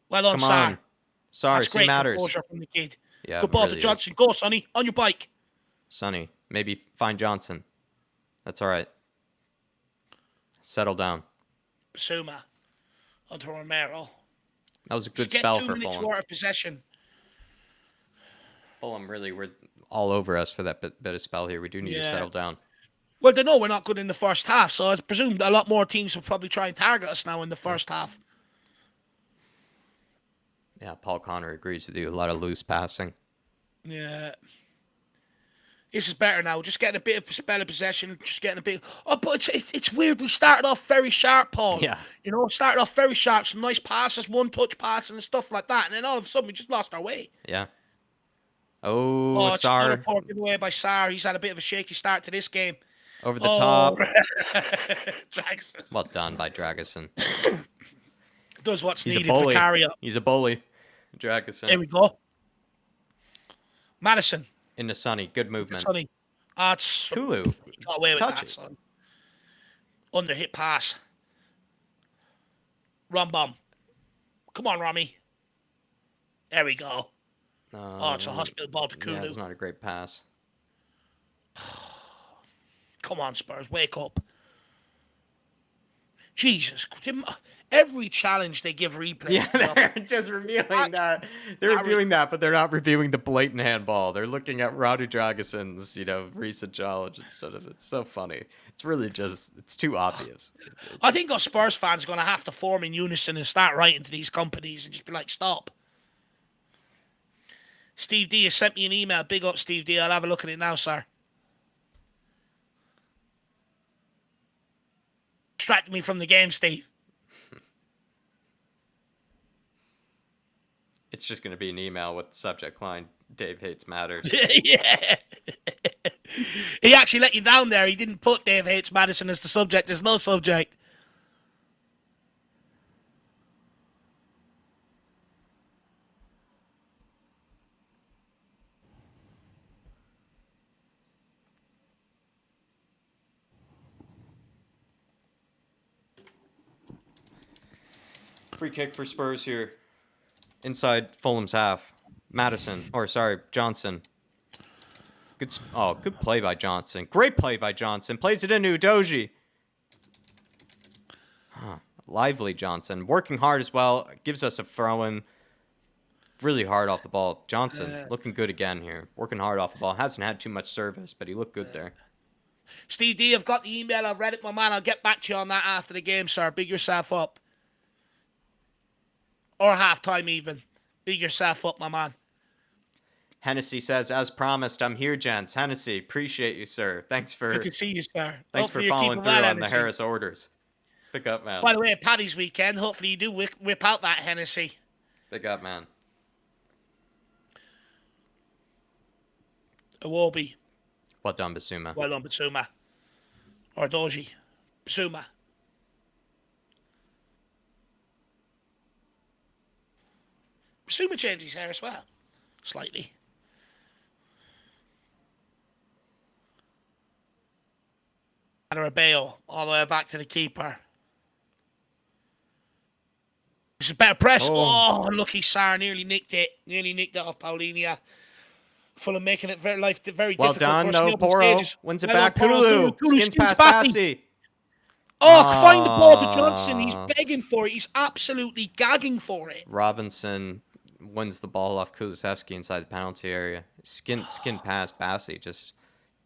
Well done, Come Sar. on. Sorry, he matters. From the kid. Yeah, good ball really to Johnson. Go, Sonny. On your bike. Sonny. Maybe find Johnson. That's all right. Settle down. Basuma. Onto Romero. That was a good spell for Fulham. 2 minutes worth of possession. Fulham really were all over us for that bit of spell here. We do need to settle down. Well, they know we're not good in the first half, so I presume a lot more teams will probably try and target us now in the first half. Yeah, Paul Connor agrees with you. A lot of loose passing. Yeah. This is better now. Just getting a bit of spell of possession. Just getting a bit. Oh, but it's weird. We started off very sharp, Paul. Yeah. You know, started off very sharp. Some nice passes, one-touch passes and stuff like that. And then all of a sudden, we just lost our way. Yeah. Oh, Sar. It's poor giveaway by Sar. He's had a bit of a shaky start to this game. Over the top. Dragosin. Well done by Dragosin. Does what's needed for carry up. He's a bully. Dragosin. There we go. Madison. Into Sonny. Good movement. Sonny. It's Kulu. Got away with that, son. Under hit pass. Rumbum. Come on, Rami. There we go. It's a hospital ball to Kulu. Yeah, it's not a great pass. Come on, Spurs. Wake up. Jesus. Every challenge they give replays. Yeah, they're just reviewing that. They're reviewing that, but they're not reviewing the blatant handball. They're looking at Radu Dragason's, recent challenge instead of it's so funny. It's really just, it's too obvious. I think us Spurs fans are going to have to form in unison and start writing to these companies and just be like, stop. Steve D has sent me an email. Big up, Steve D. I'll have a look at it now, sir. Distracted me from the game, Steve. It's just going to be an email with the subject line, Dave hates matters. Yeah. He actually let you down there. He didn't put Dave hates Madison as the subject. There's no subject. Free kick for Spurs here. Inside Fulham's half. Johnson. Good play by Johnson. Great play by Johnson. Plays it into Udoji. Lively Johnson. Working hard as well. Gives us a throw-in. Really hard off the ball. Johnson looking good again here. Working hard off the ball. Hasn't had too much service, but he looked good there. Steve D, I've got the email. I've read it, my man. I'll get back to you on that after the game, sir. Big yourself up. Or half-time even. Big yourself up, my man. Hennessy says, as promised, I'm here, gents. Hennessy, appreciate you, sir. Thanks Good for to see you, sir. thanks for Hopefully you're following keeping through well, on the Hennessy. Harris orders. Pick up, man. By the way, Paddy's weekend. Hopefully you do whip out that Hennessy. Pick up, man. Iwobi. Well done, Basuma. Well done, Basuma. Or Doji. Basuma. Basuma changed his hair as well. Slightly. Adarabeo all the way back to the keeper. It's a better press. Oh, lucky Sarr nearly nicked it. Nearly nicked it off Paulinia. Fulham making it very Well difficult done, for us in the no open Poro. stages. Wins it Well back. done, Poro. Kulu. Skins past Bassey. Bassey. Oh, find the ball to Johnson. He's begging for it. He's absolutely gagging for it. Robinson wins the ball off Kulusevski inside the penalty area. Skin past Bassey. Just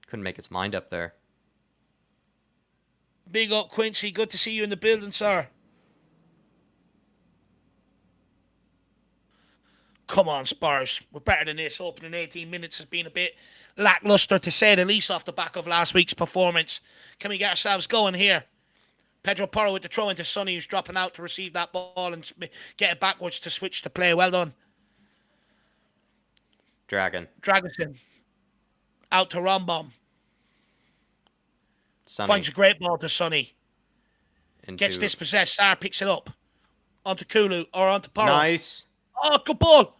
couldn't make his mind up there. Big up, Quincy. Good to see you in the building, sir. Come on, Spurs. We're better than this. Opening 18 minutes has been a bit lackluster, to say the least, off the back of last week's performance. Can we get ourselves going here? Pedro Porro with the throw into Sonny, who's dropping out to receive that ball and get it backwards to switch to play. Well done. Dragonson. Out to Rombom. Finds a great ball to Sonny. Gets dispossessed. Sarr picks it up. Onto Kulu or onto Porro. Nice. Oh, good ball.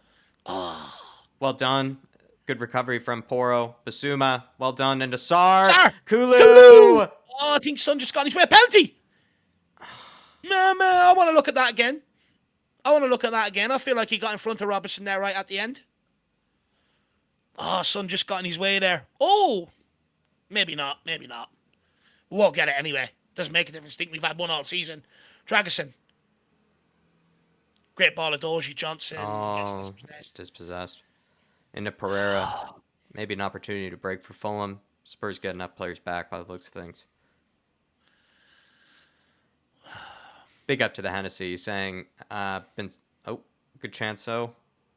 Oh. Well done. Good recovery from Poro. Basuma. Well done. Into Sarr. Kulu. Oh, I think Son just got his way. Penalty. Man, I want to look at that again. I feel like he got in front of Robertson there right at the end. Oh, Son just got in his way there. Oh. Maybe not. We won't get it anyway. Doesn't make a difference. I think we've had one all season. Dragerson. Great ball of Doji Johnson. Oh, dispossessed. Into Pereira. Maybe an opportunity to break for Fulham. Spurs get enough players back by the looks of things. Big up to the Hennessy saying, good chance so.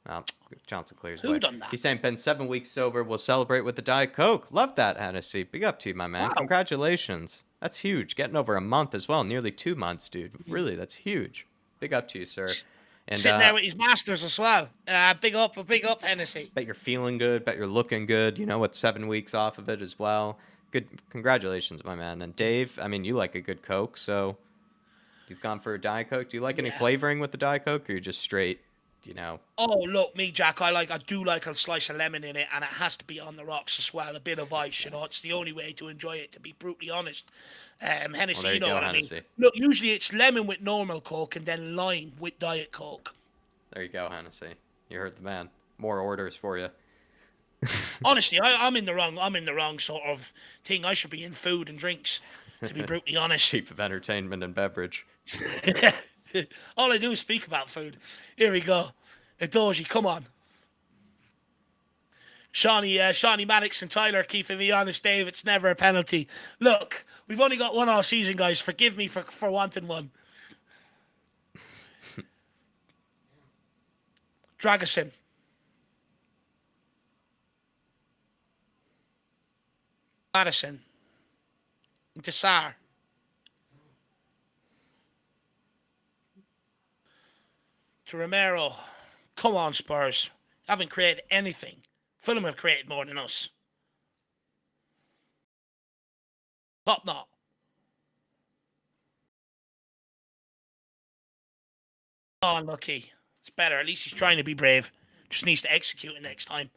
Oh, Johnson clears away. Done that? He's saying, been 7 weeks sober. We'll celebrate with the Diet Coke. Love that, Hennessy. Big up to you, my man. Wow. Congratulations. That's huge. Getting over a month as well. Nearly 2 months, dude. Really, that's huge. Big up to you, sir. And, sitting there with his masters as well. Big up, Hennessy. Bet you're feeling good. Bet you're looking good. You know what? 7 weeks off of it as well. Good. Congratulations, my man. And Dave, I mean, you like a good Coke, so he's gone for a Diet Coke. Do you like any flavoring with the Diet Coke, or you're just straight, you know? Oh, look, me, Jack, I do like a slice of lemon in it, and it has to be on the rocks as well. A bit of ice, you know. It's the only way to enjoy it, to be brutally honest. Hennessy, you know what I mean? Look, usually it's lemon with normal Coke and then lime with Diet Coke. There you go, Hennessy. You heard the man. More orders for you. Honestly, I'm in the wrong sort of thing. I should be in food and drinks, to be brutally honest. Cheap of entertainment and beverage. All I do is speak about food. Here we go. Doji, come on. Shawnee Maddox and Tyler keeping me honest, Dave. It's never a penalty. Look, we've only got one all season, guys. Forgive me for wanting one. Dragerson. Madison. Into Sarr. To Romero. Come on, Spurs. Haven't created anything. Fulham have created more than us. Top knot. Oh, unlucky. It's better. At least he's trying to be brave. Just needs to execute it next time.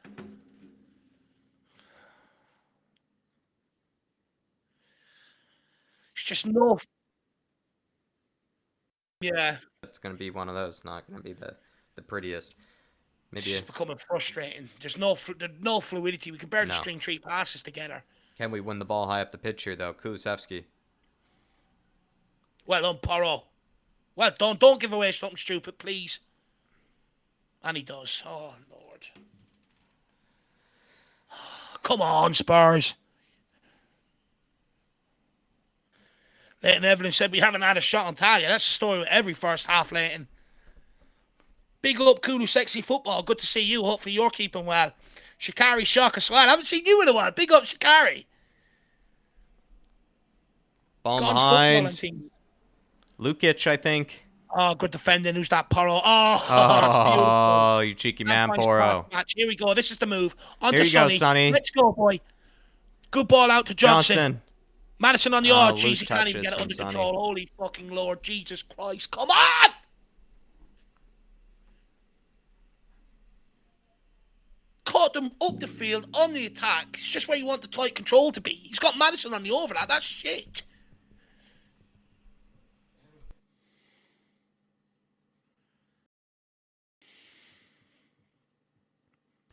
It's just no. Yeah. It's going to be one of those. Not going to be the prettiest. Maybe it's becoming frustrating. There's no fluidity. We can barely string 3 passes together. Can we win the ball high up the pitch here, though? Kulusevski. Well done, Porro. Well done. Don't give away something stupid, please. And he does. Oh, Lord. Come on, Spurs. Leighton Evelyn said we haven't had a shot on target. That's the story with every first half, Leighton. Big up, Kulu Sexy Football. Good to see you. Hopefully you're keeping well. Shikari Shock as well. I haven't seen you in a while. Big up, Shikari. Ball God's behind. Lukic, I think. Oh, good defending. Who's that, Poro? Oh, Oh, you cheeky man, Poro. Here we go. This is the move. On Here to you go, Sonny. Let's go, boy. Good ball out to Johnson. Madison on the yard. Jeez, he can't even get it under control. Holy fucking Lord. Jesus Christ. Come on! Caught them up the field on the attack. It's just where you want the tight control to be. He's got Madison on the overlap. That's shit.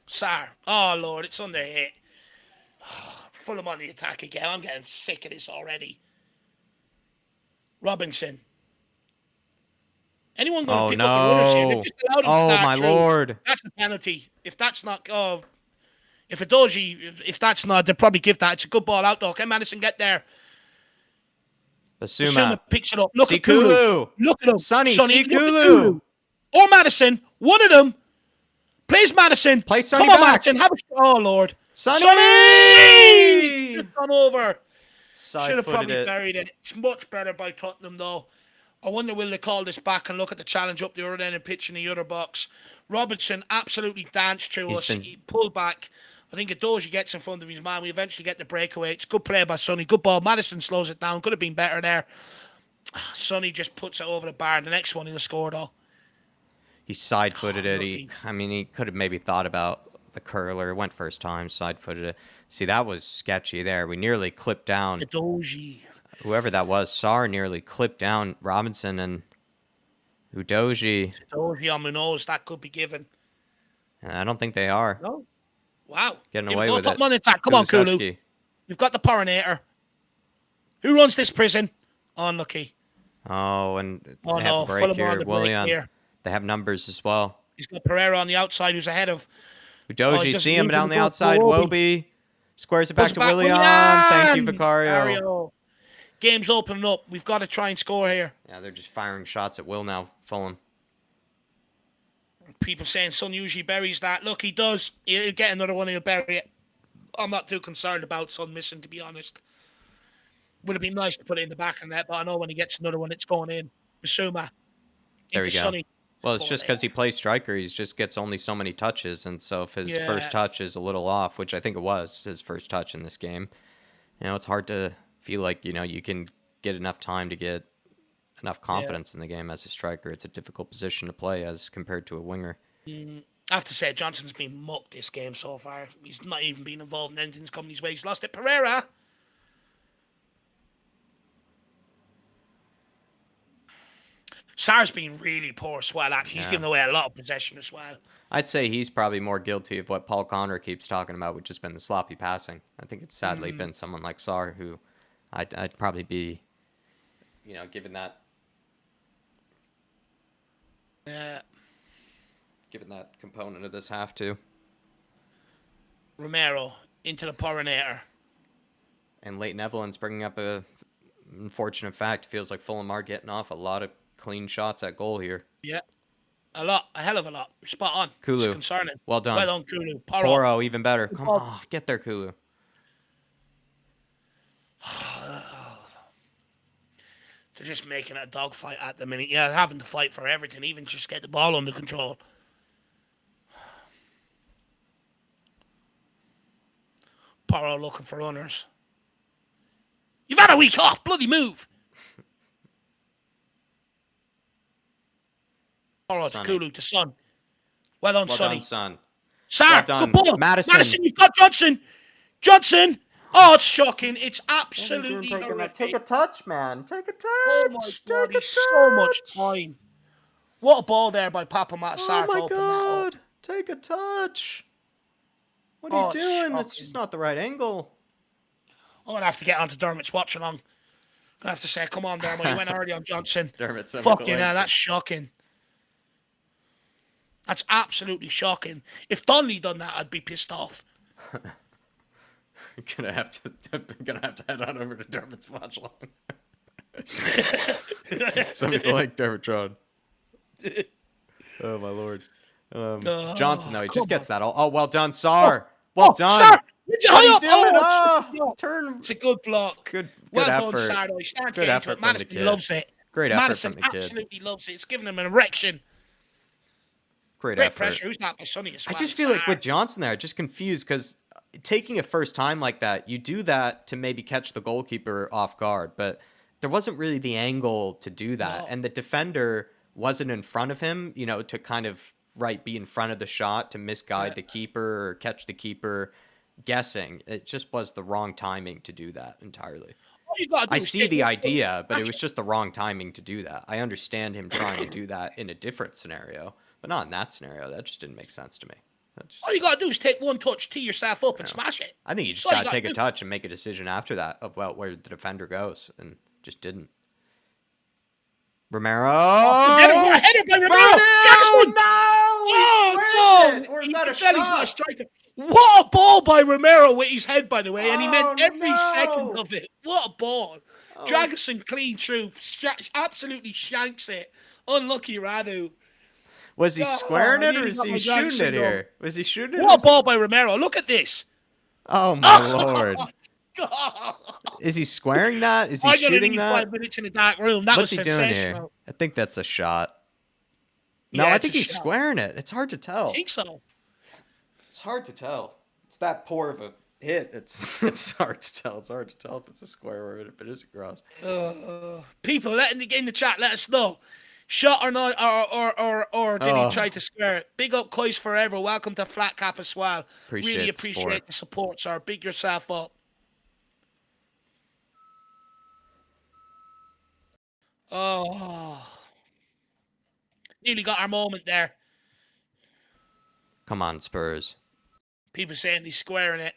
Sar. Oh, Lord. It's under hit. Fulham on the attack again. I'm getting sick of this already. Robinson. Anyone going to pick up the runners here? They've just allowed him to start through. Lord. That's the penalty. If that's not... if a Doji... If that's not... They'll probably give that. It's a good ball out, though. Can Madison get there? Basuma picks it up. Look at Kulu. Kulu. Look at him. Sonny Kulu. Or Madison. One of them. Plays Madison. Play Sonny Come on, back. Madison. Oh, Lord. Sonny! Just gone over. Should have probably buried it. It's much better by Tottenham, though. I wonder will they call this back and look at the challenge up the other end and pitch in the other box. Robinson absolutely danced through us. He pulled back. I think Adoji gets in front of his man. We eventually get the breakaway. It's good play by Sonny. Good ball. Madison slows it down. Could have been better there. Sonny just puts it over the bar. The next one he'll score, though. He side-footed it. He could have maybe thought about the curler. Went first time, side-footed it. See, that was sketchy there. We nearly clipped down. Udoji. Whoever that was, Sar nearly clipped down Robinson and Udoji. Udoji on Munoz, that could be given. I don't think they are. No. Wow. Getting away with it. On attack. Come on, Kulu. You've got the Porinator. Who runs this prison? Unlucky. Oh, and they have a break here. Willian. They have numbers as well. He's got Pereira on the outside who's ahead of... Udoji, see him down the outside. Wobie squares it back to Willian. Thank you, Vicario. Game's opening up. We've got to try and score here. Yeah, they're just firing shots at will now, Fulham. People saying Son usually buries that. Look, he does. He'll get another one, he'll bury it. I'm not too concerned about Son missing, to be honest. Would have been nice to put it in the back of the net, but I know when he gets another one, it's going in. Basuma. There we go. Sonny. Well, it's just because he plays striker, he just gets only so many touches, and so if his first touch is a little off, which I think it was his first touch in this game, it's hard to feel like, you can get enough time to get enough confidence in the game as a striker. It's a difficult position to play as compared to a winger. I have to say, Johnson's been mucked this game so far. He's not even been involved in anything that's coming his way. He's lost it. Pereira. Sar's been really poor as well, actually. He's given away a lot of possession as well. I'd say he's probably more guilty of what Paul Connor keeps talking about, which has been the sloppy passing. I think it's sadly been someone like Sar who I'd probably be, given that. Given that component of this half too. Romero into the Porinator. And Leighton Evelyn's bringing up a unfortunate fact. Feels like Fulham are getting off a lot of clean shots at goal here. Yeah. A hell of a lot. Spot on. Kulu. It's concerning. Well done. Well done, Kulu. Poro, even better. Come on, get there, Kulu. They're just making it a dogfight at the minute. Yeah, having to fight for everything, even just get the ball under control. Poro looking for runners. You've had a week off. Bloody move. Poro to Kulu to Son. Well done, Sonny. Well done, Son. Sar, well good ball. Madison, you've got Johnson. Johnson. Oh, it's shocking. It's absolutely horrific. Take a touch, man. Take a touch. Oh, my God. He's so much time. What a ball there by Papa Matasar to open that up. Take a touch. What are you doing? That's just not the right angle. I'm going to have to get onto Dermot's watch along. I'm going to have to say, come on, Dermot. You went early on Johnson. Dermot's fucking hell, that's shocking. That's absolutely shocking. If Donnelly done that, I'd be pissed off. gonna have to head on over to Dermot's watch along. Some people like Dermot Tron. Oh my lord. Johnson though, he just Come on. gets that. Oh, well done, Oh, Sar. Well done. Sir, would you What are hurry you up? doing? It's a Oh, block. turn. It's a good block. Good Well done, effort. Sardo. He started Good getting into effort it. from the Madison kid. loves it. Great effort from Madison the kid. absolutely loves it. It's giving him an erection. Great Great effort. pressure. Who's not my sonny as I well? just feel like with Johnson there, just confused because taking a first time like that, you do that to maybe catch the goalkeeper off guard, but there wasn't really the angle to do that. No. And the defender wasn't in front of him, to kind of be in front of the shot to misguide the keeper or catch the keeper guessing. It just was the wrong timing to do that entirely. All you gotta do I is see take the one idea, but it touch. was just the wrong timing to do that. I understand him trying to do that in a different scenario, but not in that scenario. That just didn't make sense to me. All you gotta do is take one touch, tee yourself up, and smash it. I think you just got to take a touch and make a decision after that about where the defender goes, and just didn't. Romero! Header by Romero! Jackson! No! He or is that a shot? He's not a striker. What a ball by Romero with his head, by the way, and he meant every second of it. What a ball. Dragerson clean through, absolutely shanks it. Unlucky Radu. Was he squaring it or was he shooting it here? Was he shooting it? What a ball by Romero. Look at this. Oh, my Lord. God. Is he squaring that? Is he shooting that? 5 minutes in a dark room. That What's was he doing here? I think that's a shot. No, I think he's squaring it. It's hard to tell. I think so. It's hard to tell. It's that poor of a hit. It's hard to tell. It's hard to tell if it's a square or if it is a cross. People, in the chat, let us know. Shot or not, or did he try to square it? Big up, Coys Forever. Welcome to Flat Cap as well. Really appreciate the support, sir. Big yourself up. Oh. Nearly got our moment there. Come on, Spurs. People saying he's squaring it.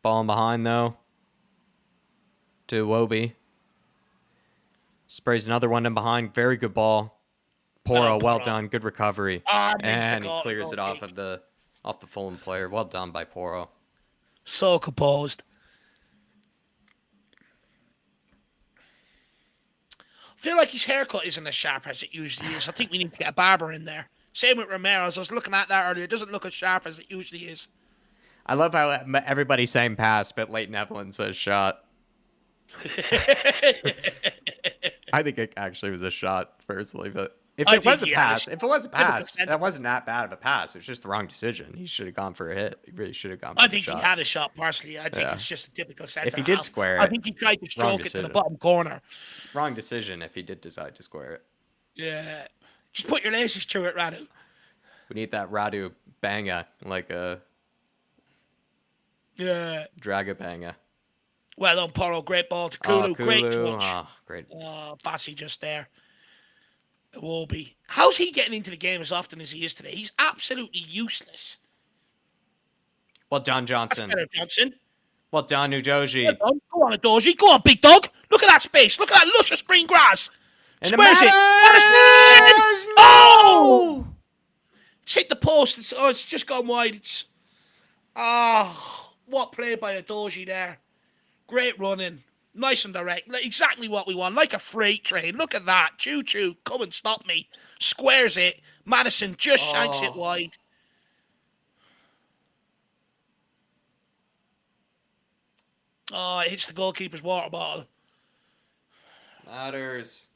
Ball behind, though. To Wobie. Sprays another one in behind. Very good ball. Poro, well done. Good recovery. And he clears it off the Fulham player. Well done by Poro. So composed. I feel like his haircut isn't as sharp as it usually is. I think we need to get a barber in there. Same with Ramirez. I was looking at that earlier. It doesn't look as sharp as it usually is. I love how everybody's saying pass, but Leighton Evelyn says shot. I think it actually was a shot, personally, but if it was a pass, that wasn't that bad of a pass. It was just the wrong decision. He should have gone for a hit. He really should have gone for a shot. I think he had a shot, personally. I think it's just a typical center. If he did square it, I think he tried to stroke it to the bottom corner. Wrong decision if he did decide to square it. Yeah. Just put your laces through it, Radu. We need that Radu banga, like a Draga banga. Well done, Poro. Great ball to Kulu. Great touch. Oh, great. Bassi just there. It will be. How's he getting into the game as often as he is today? He's absolutely useless. Well done, Johnson. That's better, Johnson. Well done, Udoji. Well done. Go on, Udoji. Go on, big dog. Look at that space. Look at that luscious green grass. And Squares it. No! Oh! It's hit the post. It's just gone wide. What play by Udoji there. Great running. Nice and direct. Exactly what we want. Like a freight train. Look at that. Choo-choo. Come and stop me. Squares it. Madison just shanks it wide. Oh, it hits the goalkeeper's water bottle. Matters.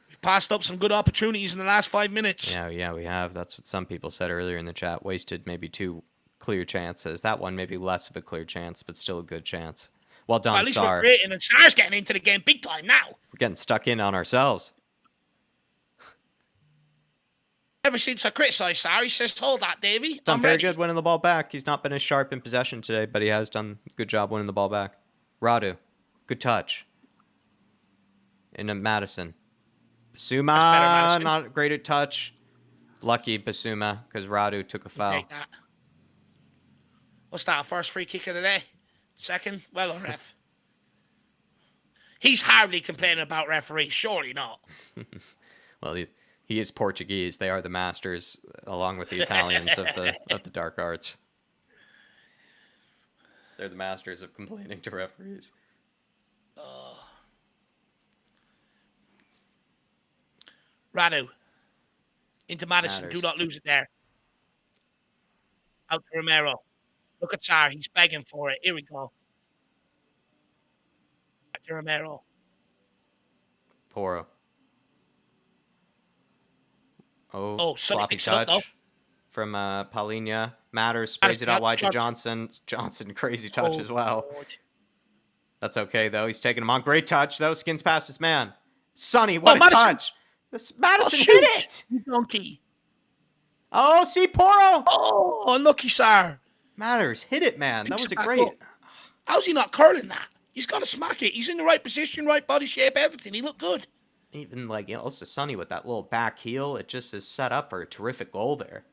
We've passed up some good opportunities in the last 5 minutes. Yeah, we have. That's what some people said earlier in the chat. Wasted maybe 2 clear chances. That one maybe less of a clear chance, but still a good chance. Well done, at least Sar. we're creating, and Sar's getting into the game big time now. We're getting stuck in on ourselves. Ever since I criticised Sar, he says, hold that, Davey. He's done very good winning the ball back. He's not been as sharp in possession today, but he has done a good job winning the ball back. Radu, good touch. Into Madison. Basuma, not great at touch. Lucky Basuma, because Radu took a foul. What's that, first free kick of the day? Second? Well done, ref. He's hardly complaining about referees. Surely not. Well, he is Portuguese. They are the masters, along with the Italians of the dark arts. They're the masters of complaining to referees. Radu. Into Madison. Do Matters. not lose it there. Out to Romero. Look at Tsar. He's begging for it. Here we go. Back to Romero. Poro. Oh, Oh, Sonny sloppy picks it up, though. touch from Paulinho. Matters sprays it out wide to Johnson. Johnson, crazy touch as well. Lord. That's okay, though. He's taking him on. Great touch, though. Skins past his man. Sonny, what a Madison. touch. Madison shoot. hit it. You donkey. Oh, see, Poro. Oh, unlucky, Tsar. Matters, hit it, man. That Picks was it a back great. up. How's he not curling that? He's got to smack it. He's in the right position, right body shape, everything. He looked good. Even like also Sonny with that little back heel, it just is set up for a terrific goal there.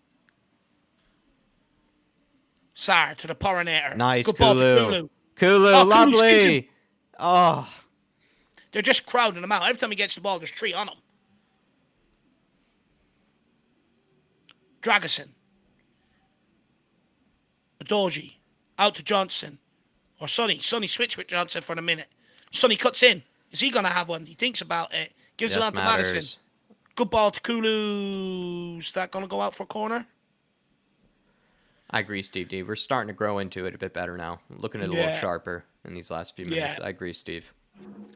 Tsar to the Porinator. Nice, Good ball to Kulu. Kulu. Oh, Lovely. Oh, they're just crowding him out. Every time he gets the ball, there's 3 on him. Dragosin. Adoji. Out to Johnson. Or Sonny. Sonny switch with Johnson for a minute. Sonny cuts in. Is he going to have one? He thinks about it. Gives it on to Madison. Good ball to Kulu. Is that going to go out for a corner? I agree, Steve D. We're starting to grow into it a bit better now. Looking at it a little sharper in these last few minutes. I agree, Steve.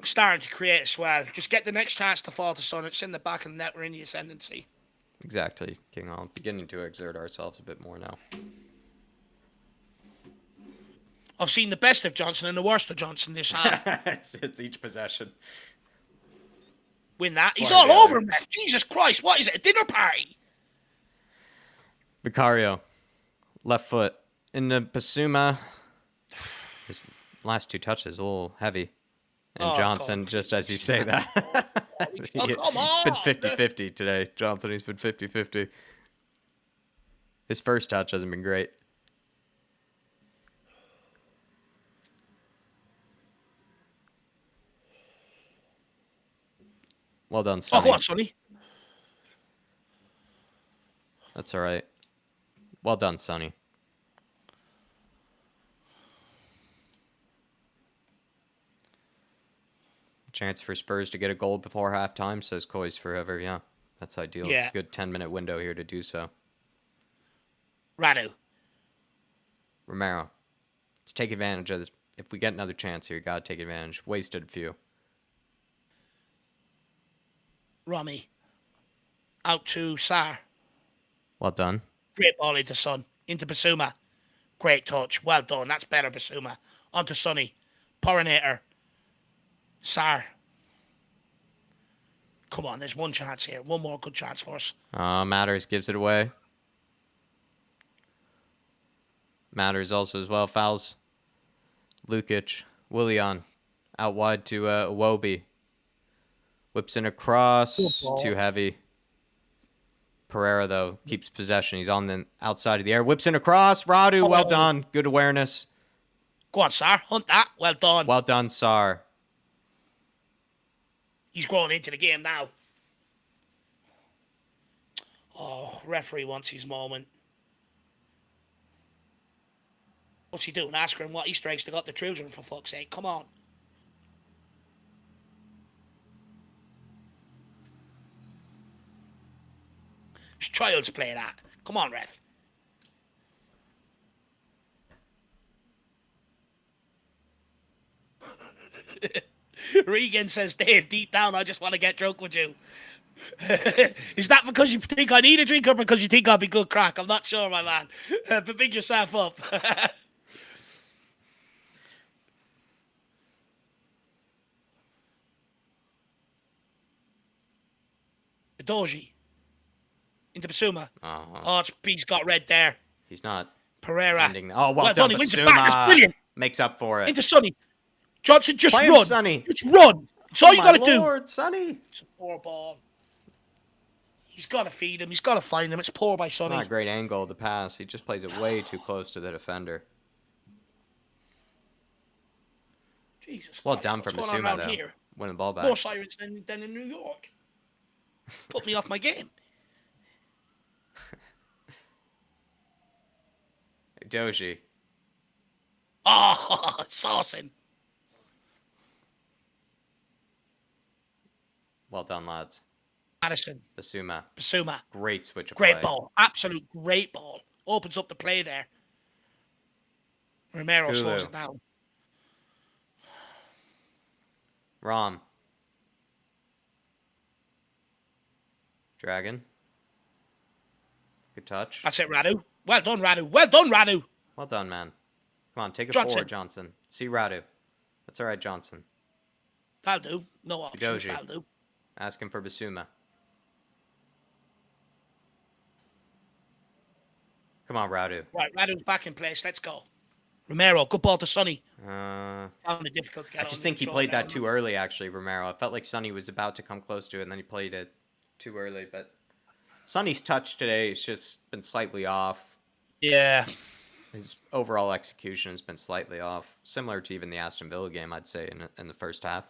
Starting to create as well. Just get the next chance to fall to Son. It's in the back of the net. We're in the ascendancy. Exactly, King Hall. Beginning to exert ourselves a bit more now. I've seen the best of Johnson and the worst of Johnson this half. it's each possession. Win that. He's all over him, Ref. Jesus Christ, what is it? A dinner party? Vicario. Left foot. Into Basuma. His last 2 touches a little heavy. And Johnson, just as you say that. Come on. He's been 50-50 today. Johnson, he's been 50-50. His first touch hasn't been great. Well done, Sonny. Oh, go on, Sonny. That's all right. Well done, Sonny. Chance for Spurs to get a goal before halftime, says Coy's Forever. Yeah, that's ideal. Yeah. It's a good 10-minute window here to do so. Radu. Romero. Let's take advantage of this. If we get another chance here, you got to take advantage. Wasted a few. Romy. Out to Tsar. Well done. Great ball into Son. Into Basuma. Great touch. Well done. That's better, Basuma. On to Sonny. Porinator. Tsar. Come on, there's one chance here. One more good chance for us. Matters gives it away. Matters also as well. Fouls. Lukic. Willian. Out wide to Iwobi. Whips in across. Too heavy. Pereira, though, keeps possession. He's on the outside of the air. Whips in across. Radu, well done. Good awareness. Go on, Tsar. Hunt that. Well done. Well done, Tsar. He's growing into the game now. Oh, referee wants his moment. What's he doing? Ask him what Easter eggs they got the children, for fuck's sake. Come on. It's child's play that. Come on, ref. Regan says, Dave, deep down, I just want to get drunk with you. Is that because you think I need a drink or because you think I'll be good crack? I'm not sure, my man. But big yourself up. Doji. Into Basuma. Oh, he's got red there. He's not. Pereira. Oh, well done, He wins it back. That's brilliant. Makes up for it. Into Sonny. Johnson, just Play him, run. Sonny. Just run. That's all you got to do. Lord, Sonny. It's a poor ball. He's got to feed him. He's got to find him. It's poor by Sonny. Not a great angle of the pass. He just plays it way too close to the defender. Jesus Well Christ, done from Basuma, though. Here? Winning the ball back. More sirens than in New York. Put me off my game. Doji. Oh, saucing. Well done, lads. Madison. Basuma. Basuma. Great switch of Great play. ball. Absolute great ball. Opens up the play there. Romero slows Kulu. it down. Rom. Dragon. Good touch. That's it, Radu. Well done, Radu. Well done, Radu. Well done, man. Come on, take it Johnson. forward, Johnson. See Radu. That's all right, Johnson. That'll do. No options. Udoji. That'll do. Asking for Basuma. Come on, Radu. Right, Radu's back in place. Let's go. Romero, good ball to Sonny. I Found it difficult to get just on think the he played shoulder. that too early, actually, Romero. It felt like Sonny was about to come close to it, and then he played it too early. But Sonny's touch today has just been slightly off. Yeah. His overall execution has been slightly off, similar to even the Aston Villa game, I'd say, in the first half.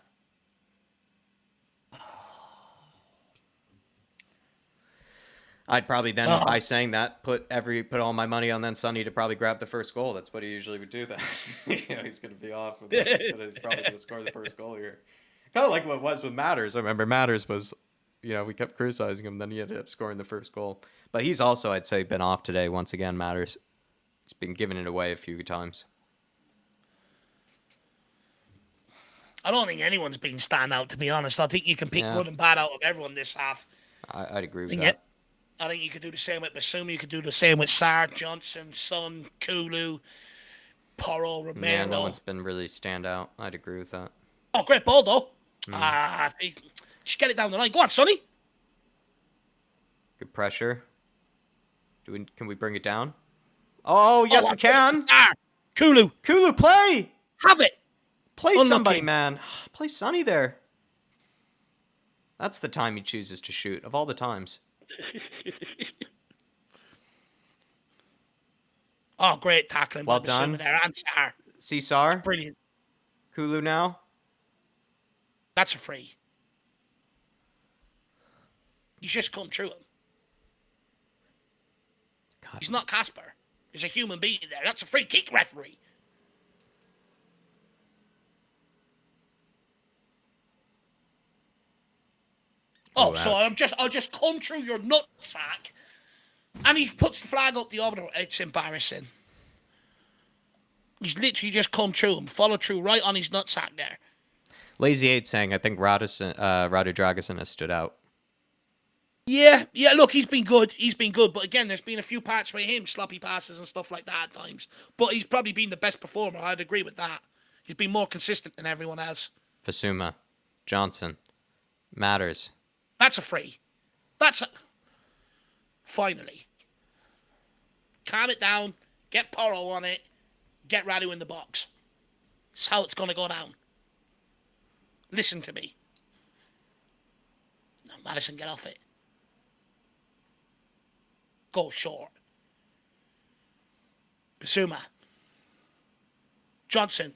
I'd probably then, by saying that, put all my money on then Sonny to probably grab the first goal. That's what he usually would do. Then he's going to be off. He's probably going to score the first goal here. Kind of like what it was with Matters. I remember Matters was, we kept criticizing him, then he ended up scoring the first goal. But he's also, I'd say, been off today once again. Matters. He's been giving it away a few times. I don't think anyone's been standout, to be honest. I think you can pick good and bad out of everyone this half. I'd agree with that. I think you could do the same with Basuma. You could do the same with Sarr, Johnson, Son, Kulu, Porro, Romero. Yeah, no one's been really standout. I'd agree with that. Oh, great ball, though. Just get it down the line. Go on, Sonny. Good pressure. Can we bring it down? Oh, yes, we can. Kulu, play. Have it. Play somebody, man. Play Sonny there. That's the time he chooses to shoot, of all the times. Oh, great tackling. Well done. There. And Sarr. Cesar. Brilliant. Kulu now. That's a free. He's just come through him. God. He's not Casper. There's a human being there. That's a free kick, referee. Oh, so I'll just come through your nutsack, and he puts the flag up the other. It's embarrassing. He's literally just come through and followed through right on his nutsack there. Lazy 8 saying, I think Radu Dragusin has stood out. Yeah, look, he's been good. But again, there's been a few parts with him, sloppy passes and stuff like that at times. But he's probably been the best performer. I'd agree with that. He's been more consistent than everyone else. Basuma, Johnson, Matters. That's a free. Finally. Calm it down. Get Porro on it. Get Radu in the box. That's how it's going to go down. Listen to me. No, Madison, get off it. Go short. Basuma. Johnson.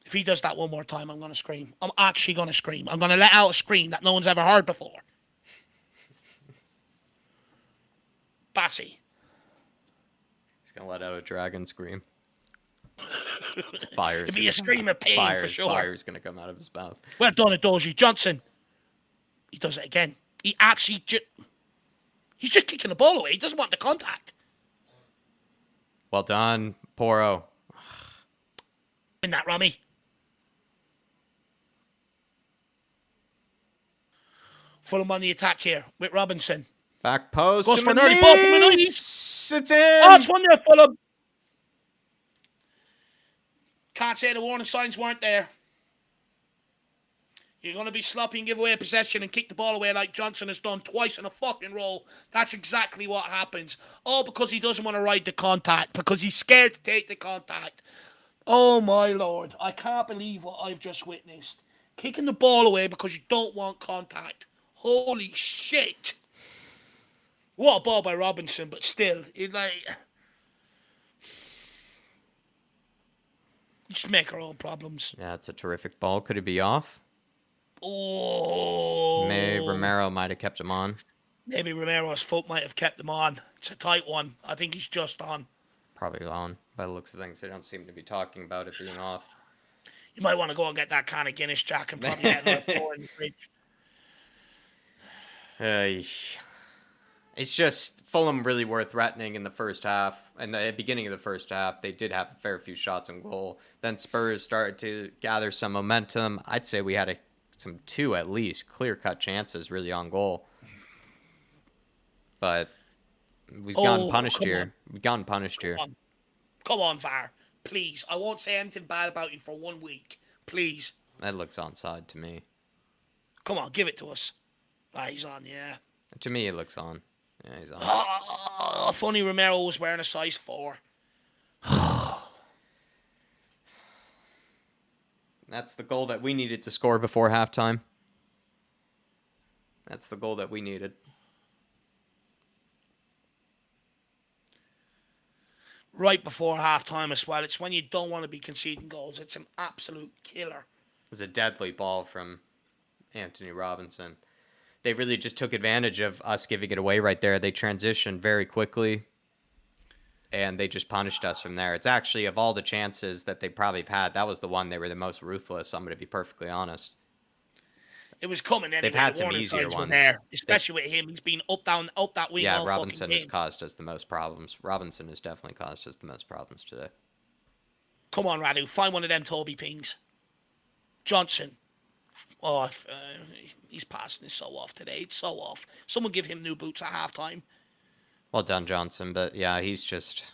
If he does that one more time, I'm going to scream. I'm actually going to scream. I'm going to let out a scream that no one's ever heard before. Bassi. He's going to let out a dragon scream. Fire's It'd be a scream of pain for sure. Fire's going to come out of his mouth. Well done, Udoji. Johnson. He does it again. He actually he's just kicking the ball away. He doesn't want the contact. Well done, Porro. In that, Rummy. Fulham on the attack here with Robinson. Back post. Goes for an early ball from Manise. It's in. Oh, it's 1-0 Fulham. Can't say the warning signs weren't there. You're going to be sloppy and give away possession and kick the ball away like Johnson has done twice in a fucking row. That's exactly what happens. All because he doesn't want to ride the contact. Because he's scared to take the contact. Oh, my Lord. I can't believe what I've just witnessed. Kicking the ball away because you don't want contact. Holy shit. What a ball by Robinson, but still, you just make our own problems. Yeah, it's a terrific ball. Could it be off? Oh. Maybe Romero might have kept him on. Maybe Romero's foot might have kept him on. It's a tight one. I think he's just on. Probably on. By the looks of things, they don't seem to be talking about it being off. You might want to go and get that can of Guinness, Jack, and probably get another pour in the fridge. Uh, it's just Fulham really were threatening in the first half. In the beginning of the first half, they did have a fair few shots on goal. Then Spurs started to gather some momentum. I'd say we had some two at least clear-cut chances really on goal. But we've gotten Oh, punished come on. here. We've gotten punished Come here. on. Come on, VAR. Please. I won't say anything bad about you for 1 week. Please. That looks onside to me. Come on, give it to us. Ah, he's on, yeah. To me, it looks on. Yeah, he's on. Oh, funny Romero was wearing a size 4. That's the goal that we needed to score before halftime. That's the goal that we needed. Right before halftime as well. It's when you don't want to be conceding goals. It's an absolute killer. It was a deadly ball from Anthony Robinson. They really just took advantage of us giving it away right there. They transitioned very quickly, and they just punished us from there. It's actually, of all the chances that they probably have had, that was the one they were the most ruthless. I'm going to be perfectly honest. It was coming anyway. They've had The some warning easier signs were ones. there, especially with him. He's been up that wing Yeah, all Robinson fucking has game. caused us the most problems. Robinson has definitely caused us the most problems today. Come on, Radu. Find one of them Toby pings. Johnson. Oh, he's passing this so off today. It's so off. Someone give him new boots at halftime. Well done, Johnson. But yeah, he's just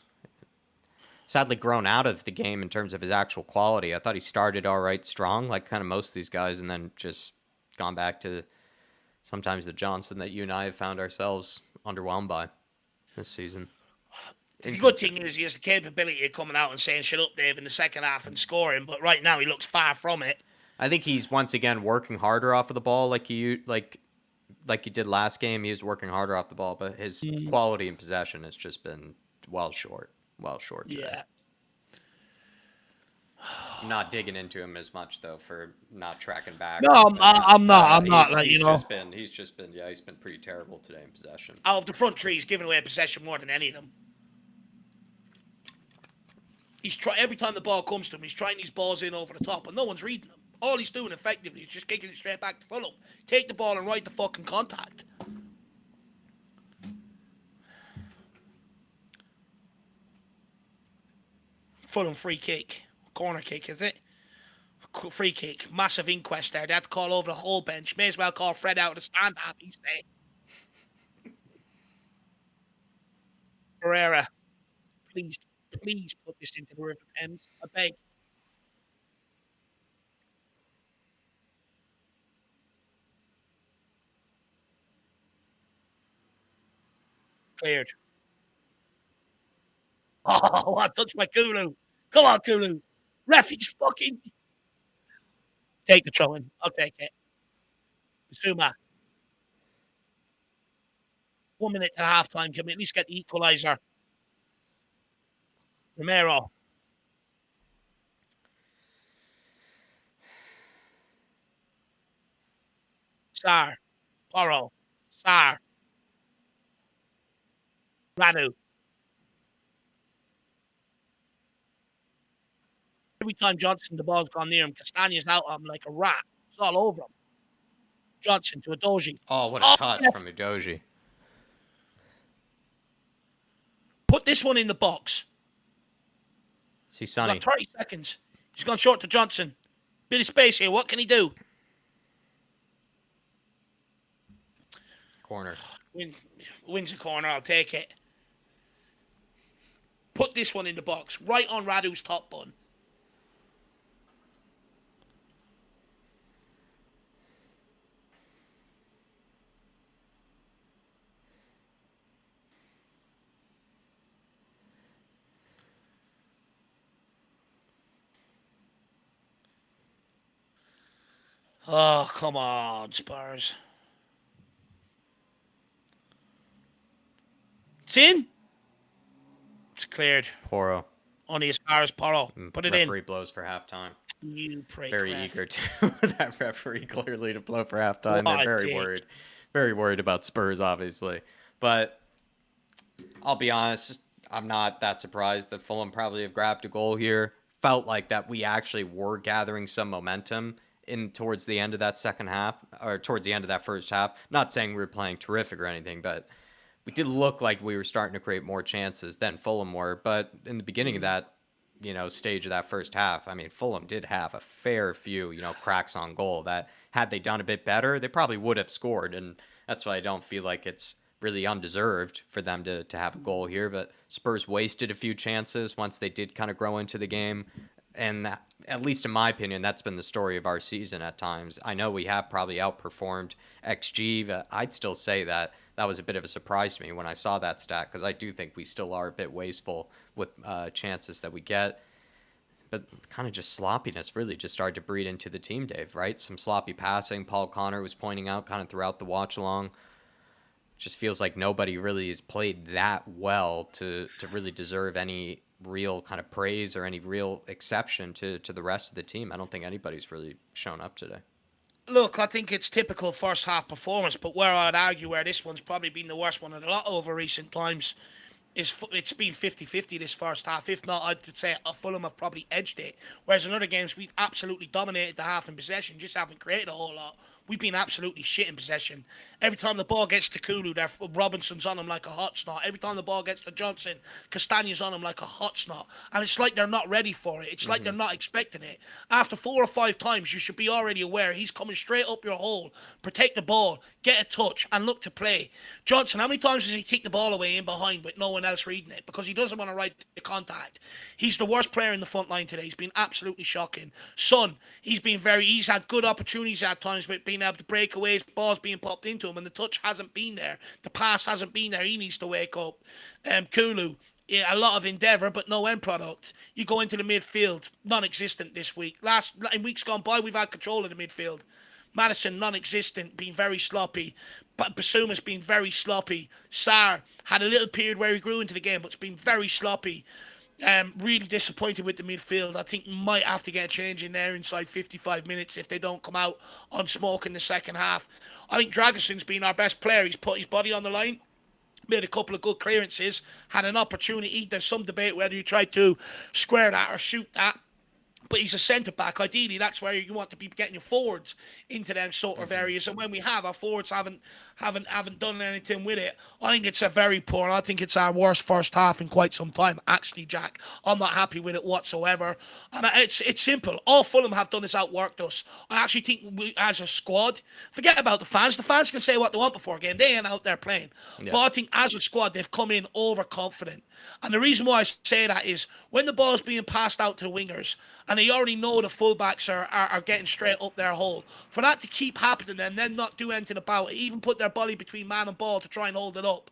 sadly grown out of the game in terms of his actual quality. I thought he started all right, strong, like kind of most of these guys, and then just gone back to sometimes the Johnson that you and I have found ourselves underwhelmed by this season. The good thing is he has the capability of coming out and saying, "Shut up, Dave," in the second half and scoring. But right now he looks far from it. I think he's once again working harder off of the ball, like he did last game. He was working harder off the ball, but his quality in possession has just been well short today. Yeah. I'm not digging into him as much though for not tracking back. No, I'm not. Like, He's been pretty terrible today in possession. Out of the front three, he's giving away possession more than any of them. Every time the ball comes to him, he's trying these balls in over the top, and no one's reading them. All he's doing effectively is just kicking it straight back to Fulham. Take the ball and ride the fucking contact. Fulham free kick. Corner kick, is it? Free kick. Massive inquest there. They had to call over the whole bench. May as well call Fred out of the stand up, he said. Pereira. Please put this into the River Thames. I beg. Cleared. Oh, I touched my Kulu. Come on, Kulu. Ref, he's fucking... Take the throw in. I'll take it. Suma. 1 minute to halftime. Can we at least get the equaliser? Romero. Sar. Porro. Sar. Ranu. Every time Johnson, the ball's gone near him, Castagna's out on him like a rat. It's all over him. Johnson to Udogie. Oh, what a touch from Udogie. Put this one in the box. See, Sonny. Got 30 seconds. He's gone short to Johnson. Bit of space here. What can he do? Corner. Wins a corner. I'll take it. Put this one in the box. Right on Radu's top bun. Oh, come on, Spurs. It's in. It's cleared. Porro. Only as far as Porro. Put it in. Referee blows for halftime. You pray. Very Clef. eager to that referee clearly to blow for halftime. What They're very worried about Spurs, obviously. But I'll be honest, I'm not that surprised that Fulham probably have grabbed a goal here. Felt like that we actually were gathering some momentum, in towards the end of that second half, or towards the end of that first half. Not saying we were playing terrific or anything, but we did look like we were starting to create more chances than Fulham were. But in the beginning of that, stage of that first half, I mean, Fulham did have a fair few, cracks on goal that had they done a bit better, they probably would have scored. And that's why I don't feel like it's really undeserved for them to have a goal here. But Spurs wasted a few chances once they did kind of grow into the game. And that, at least in my opinion, that's been the story of our season at times. I know we have probably outperformed XG, but I'd still say that that was a bit of a surprise to me when I saw that stat, because I do think we still are a bit wasteful with chances that we get. But kind of just sloppiness really just started to breed into the team, Dave, right? Some sloppy passing. Paul Connor was pointing out kind of throughout the watch along. Just feels like nobody really has played that well to really deserve any real kind of praise or any real exception to the rest of the team. I don't think anybody's really shown up today. Look, I think it's typical first half performance, but where I'd argue where this one's probably been the worst one in a lot over recent times is it's been 50-50 this first half. If not, I'd say Fulham have probably edged it. Whereas in other games, we've absolutely dominated the half in possession, just haven't created a whole lot. We've been absolutely shit in possession. Every time the ball gets to Kulu, Robinson's on him like a hot snot. Every time the ball gets to Johnson, Castagne's on him like a hot snot. And it's like they're not ready for it. It's like they're not expecting it. After 4 or 5 times, you should be already aware he's coming straight up your hole. Protect the ball, get a touch, and look to play. Johnson, how many times does he kick the ball away in behind with no one else reading it? Because he doesn't want to ride the contact. He's the worst player in the front line today. He's been absolutely shocking. Son, he's had good opportunities at times with being able to break away, his balls being popped into him, and the touch hasn't been there. The pass hasn't been there. He needs to wake up. Kulu, yeah, a lot of endeavour, but no end product. You go into the midfield, non-existent this week. In weeks gone by, we've had control of the midfield. Madison, non-existent, been very sloppy. But Basuma's been very sloppy. Sarr had a little period where he grew into the game, but it's been very sloppy. Really disappointed with the midfield. I think might have to get a change in there inside 55 minutes if they don't come out on smoke in the second half. I think Dragoson's been our best player. He's put his body on the line, made a couple of good clearances, had an opportunity. There's some debate whether you try to square that or shoot that. But he's a centre back. Ideally, that's where you want to be getting your forwards into them sort of areas. And when we have, our forwards haven't done anything with it. I think it's a very poor. I think it's our worst first half in quite some time. Actually, Jack, I'm not happy with it whatsoever. And it's simple. All Fulham have done is outworked us. I actually think we, as a squad, forget about the fans. The fans can say what they want before a game. They ain't out there playing. Yeah. But I think as a squad, they've come in overconfident. And the reason why I say that is when the ball's being passed out to the wingers, and they already know the fullbacks are getting straight up their hole. For that to keep happening and then not do anything about it, even put their body between man and ball to try and hold it up,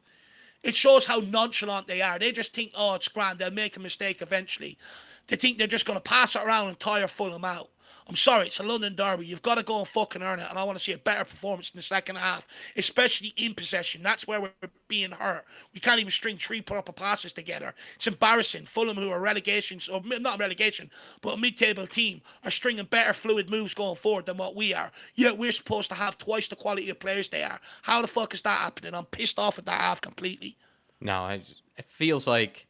it shows how nonchalant they are. They just think, oh, it's grand, they'll make a mistake eventually. They think they're just going to pass it around and tire Fulham out. I'm sorry, it's a London derby. You've got to go and fucking earn it. And I want to see a better performance in the second half, especially in possession. That's where we're being hurt. We can't even string 3 proper passes together. It's embarrassing. Fulham, who are relegations, or not relegation, but a mid-table team, are stringing better fluid moves going forward than what we are. Yet we're supposed to have twice the quality of players they are. How the fuck is that happening? I'm pissed off at that half completely. No, it feels like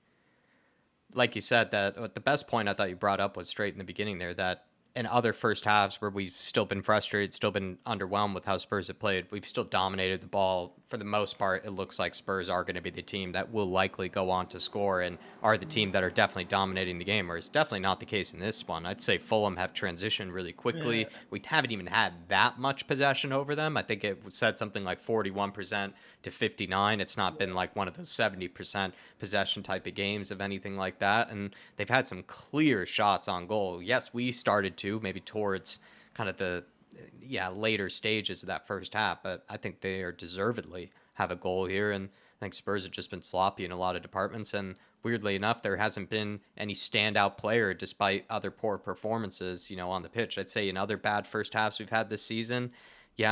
you said, that the best point I thought you brought up was straight in the beginning there, that in other first halves where we've still been frustrated, still been underwhelmed with how Spurs have played, we've still dominated the ball. For the most part, it looks like Spurs are going to be the team that will likely go on to score and are the team that are definitely dominating the game, whereas definitely not the case in this one. I'd say Fulham have transitioned really quickly. We haven't even had that much possession over them. I think it said something like 41% to 59%. It's not been like one of those 70% possession type of games of anything like that, and they've had some clear shots on goal. Yes, we started to, maybe towards kind of the later stages of that first half, but I think they are deservedly have a goal here, and I think Spurs have just been sloppy in a lot of departments, and weirdly enough, there hasn't been any standout player despite other poor performances, on the pitch. I'd say in other bad first halves we've had this season,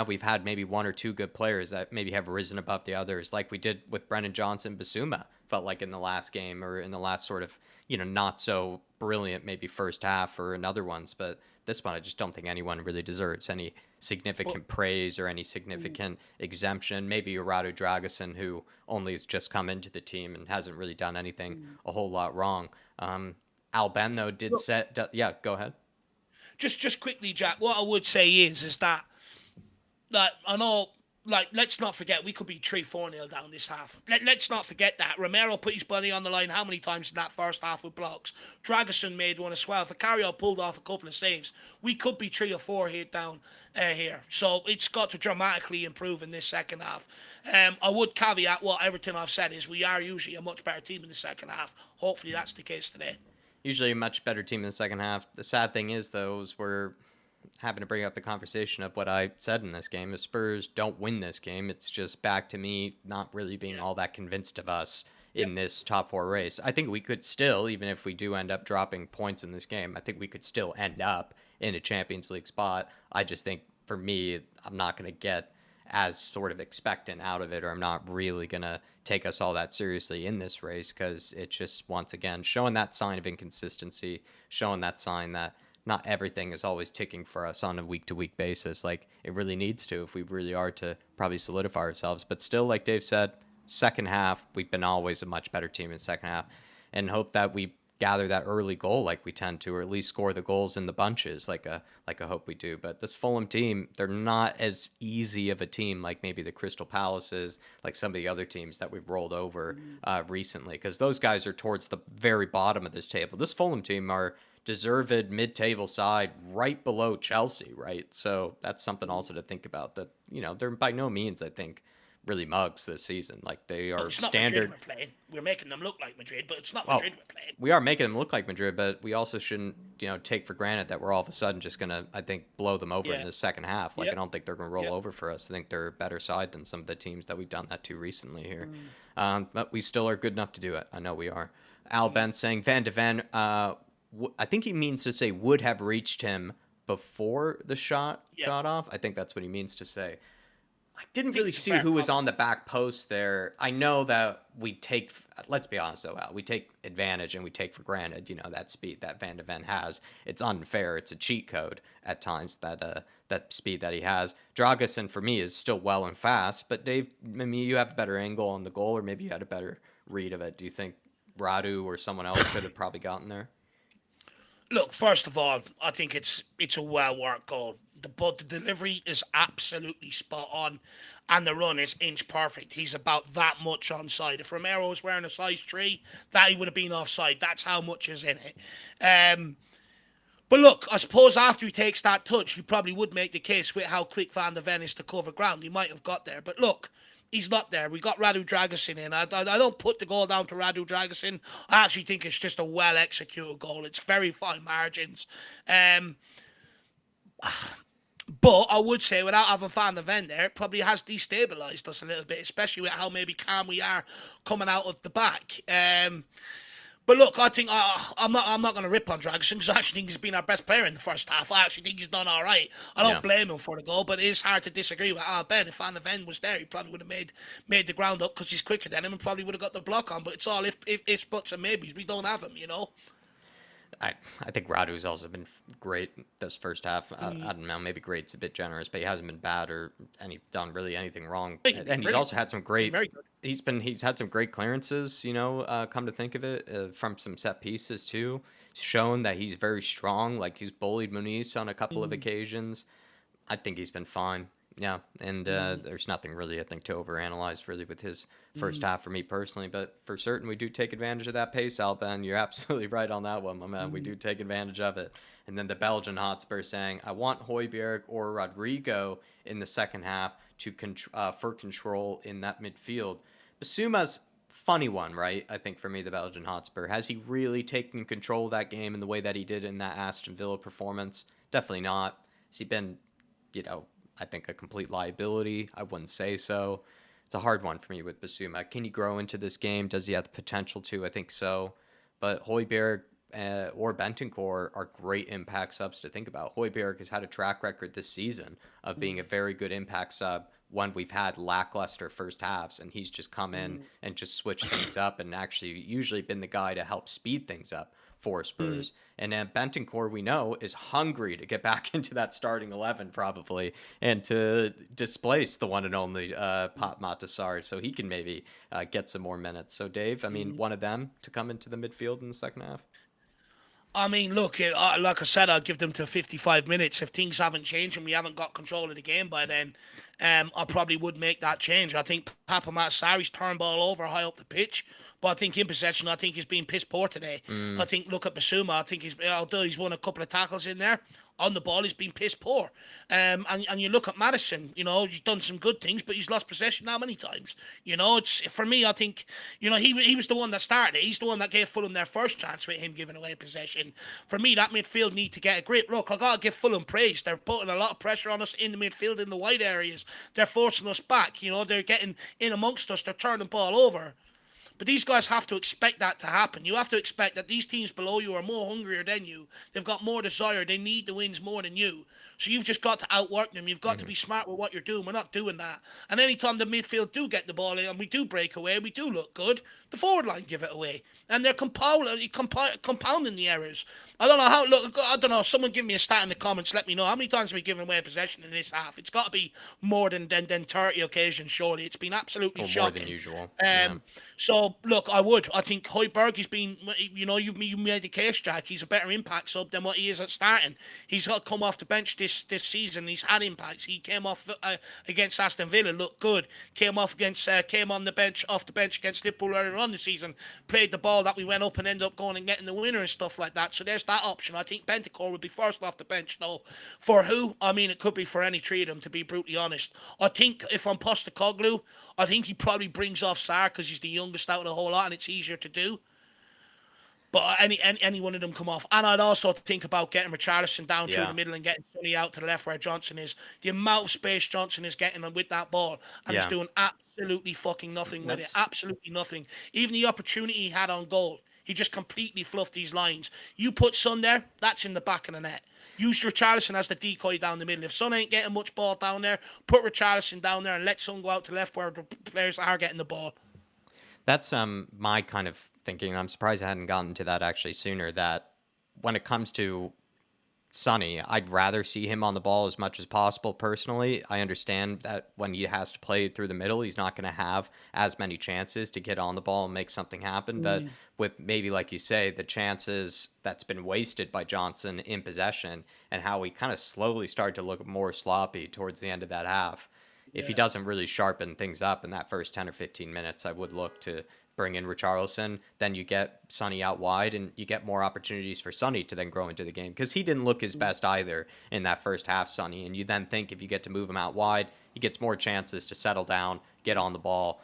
we've had maybe 1 or 2 good players that maybe have risen above the others, like we did with Brennan Johnson, Basuma, felt like in the last game or in the last sort of, not so brilliant maybe first half or in other ones, but this one I just don't think anyone really deserves any significant praise or any significant exemption. Maybe Uradu Dragosin, who only has just come into the team and hasn't really done anything a whole lot wrong. Al Ben, though, did go ahead. just quickly, Jack. What I would say is that I know, like, let's not forget we could be 3-4 nil down this half. Let's not forget that. Romero put his body on the line how many times in that first half with blocks? Dragerson made one as well. Vicario pulled off a couple of saves. We could be 3 or 4 here down here. So it's got to dramatically improve in this second half. I would caveat what everything I've said is we are usually a much better team in the second half. Hopefully that's the case today. Usually a much better team in the second half. The sad thing is, though, is we're having to bring up the conversation of what I said in this game. If Spurs don't win this game, it's just back to me not really being all that convinced of us in this top four race. I think we could still, even if we do end up dropping points in this game, I think we could still end up in a Champions League spot. I just think, for me, I'm not going to get as sort of expectant out of it, or I'm not really going to take us all that seriously in this race, because it's just, once again, showing that sign of inconsistency, showing that sign that not everything is always ticking for us on a week-to-week basis. Like, it really needs to if we really are to probably solidify ourselves. But still, like Dave said, second half, we've been always a much better team in the second half, and hope that we gather that early goal like we tend to, or at least score the goals in the bunches like I hope we do. But this Fulham team, they're not as easy of a team like maybe the Crystal Palaces, like some of the other teams that we've rolled over recently, because those guys are towards the very bottom of this table. This Fulham team are deserved mid-table side right below Chelsea, right? So that's something also to think about, that, you know, they're by no means, I think, really mugs this season. Like, they are It's not standard. Madrid we're playing. We're making them look like Madrid, but it's not Madrid we're playing. We are making them look like Madrid, but we also shouldn't, take for granted that we're all of a sudden just going to, I think, blow them over in the second half. Like, I don't think they're going to roll over for us. I think they're a better side than some of the teams that we've done that to recently here. But we still are good enough to do it. I know we are. Al Ben saying Van de Ven, I think he means to say would have reached him before the shot got off. I think that's what he means to say. I didn't really see who was on the back post there. I know that let's be honest though, Al, we take advantage and we take for granted, that speed that Van de Ven has. It's unfair. It's a cheat code at times, that speed that he has. Dragusin, for me, is still well and fast, but Dave, maybe you have a better angle on the goal, or maybe you had a better read of it. Do you think Radu or someone else could have probably gotten there? Look, first of all, I think it's a well-worked goal. The delivery is absolutely spot on, and the run is inch perfect. He's about that much onside. If Romero was wearing a size 3, that he would have been offside. That's how much is in it. But look, I suppose after he takes that touch, you probably would make the case with how quick Van de Ven is to cover ground. He might have got there. But look, he's not there. We got Radu Dragusin in. I don't put the goal down to Radu Dragusin. I actually think it's just a well-executed goal. It's very fine margins. But I would say, without having Van de Ven there, it probably has destabilised us a little bit, especially with how maybe calm we are coming out of the back. But look, I think I'm not going to rip on Dragusin, because I actually think he's been our best player in the first half. I actually think he's done all right. I don't blame him for the goal, but it is hard to disagree with Al Ben. If Van de Ven was there, he probably would have made the ground up, because he's quicker than him, and probably would have got the block on. But it's all ifs, buts, and maybes. We don't have him, I think Radu's also been great this first half. I don't know, maybe great's a bit generous, but he hasn't been bad or done really anything wrong. And he's also had some great. He's had some great clearances. Come to think of it, from some set pieces too. Shown that he's very strong. Like, he's bullied Muniz on a couple of occasions. I think he's been fine. Yeah, and there's nothing really, I think, to overanalyze really with his first half for me personally. But for certain, we do take advantage of that pace, Alban. You're absolutely right on that one, my man. We do take advantage of it. And then the Belgian Hotspur saying, I want Højbjerg or Rodrigo in the second half for control in that midfield. Basuma's funny one, right? I think for me, the Belgian Hotspur. Has he really taken control of that game in the way that he did in that Aston Villa performance? Definitely not. Has he been, I think, a complete liability? I wouldn't say so. It's a hard one for me with Basuma. Can he grow into this game? Does he have the potential to? I think so. But Højbjerg or Bentancur are great impact subs to think about. Højbjerg has had a track record this season of being a very good impact sub when we've had lackluster first halves, and he's just come in and just switched things up, and actually usually been the guy to help speed things up for Spurs. And then Bentancur, we know, is hungry to get back into that starting 11 probably, and to displace the one and only Pat Matasar, so he can maybe get some more minutes. So Dave, I mean, one of them to come into the midfield in the second half? I mean, look, like I said, I'll give them to 55 minutes. If things haven't changed and we haven't got control of the game by then, I probably would make that change. I think Papa Matsari's turned ball over high up the pitch, but I think in possession, I think he's been piss poor today. I Mm, think, look at Basuma, I think although he's won a couple of tackles in there, on the ball, he's been piss poor. And you look at Madison, he's done some good things, but he's lost possession how many times? It's for me, I think, he was the one that started it. He's the one that gave Fulham their first chance with him giving away possession. For me, that midfield need to get a grip. Look, I gotta give Fulham praise. They're putting a lot of pressure on us in the midfield in the wide areas. They're forcing us back. They're getting in amongst us. They're turning the ball over. But these guys have to expect that to happen. You have to expect that these teams below you are more hungrier than you. They've got more desire. They need the wins more than you. So you've just got to outwork them. You've got to mhm. be smart with what you're doing. We're not doing that. And anytime the midfield do get the ball in and we do break away, we do look good, the forward line give it away. And they're compounding the errors. I don't know how. Look, I don't know. Someone give me a stat in the comments. Let me know how many times have we given away possession in this half. It's got to be more than 30 occasions. Surely it's been absolutely Or more than shocking. usual. Yeah. So look, I would. I think Højbjerg has been. You made the case, Jack. He's a better impact sub than what he is at starting. He's got to come off the bench this season. He's had impacts. He came off against Aston Villa, looked good. Came on the bench off the bench against Liverpool earlier on the season. Played the ball that we went up and ended up going and getting the winner and stuff like that. So there's that option. I think Bentancur would be first off the bench though. For who? I mean, it could be for any three of them. To be brutally honest, I think if I'm Postecoglou, I think he probably brings off Sarr because he's the youngest out of the whole lot and it's easier to do. But any one of them come off. And I'd also think about getting Richarlison down through Yeah. the middle and getting Sonny out to the left where Johnson is. The amount of space Johnson is getting with that ball and he's Yeah. doing absolutely fucking nothing with it. That's Absolutely nothing. Even the opportunity he had on goal, he just completely fluffed these lines. You put Son there, that's in the back of the net. Use Richarlison as the decoy down the middle. If Son ain't getting much ball down there, put Richarlison down there and let Son go out to left where the players are getting the ball. That's my kind of thinking. I'm surprised I hadn't gotten to that actually sooner. That when it comes to Sonny, I'd rather see him on the ball as much as possible personally. I understand that when he has to play through the middle, he's not going to have as many chances to get on the ball and make something happen. But with maybe, like you say, the chances that's been wasted by Johnson in possession and how he kind of slowly started to look more sloppy towards the end of that half. If he Yeah. doesn't really sharpen things up in that first 10 or 15 minutes, I would look to bring in Richarlison. Then you get Sonny out wide and you get more opportunities for Sonny to then grow into the game because he didn't look his best either in that first half, Sonny. And you then think if you get to move him out wide, he gets more chances to settle down, get on the ball,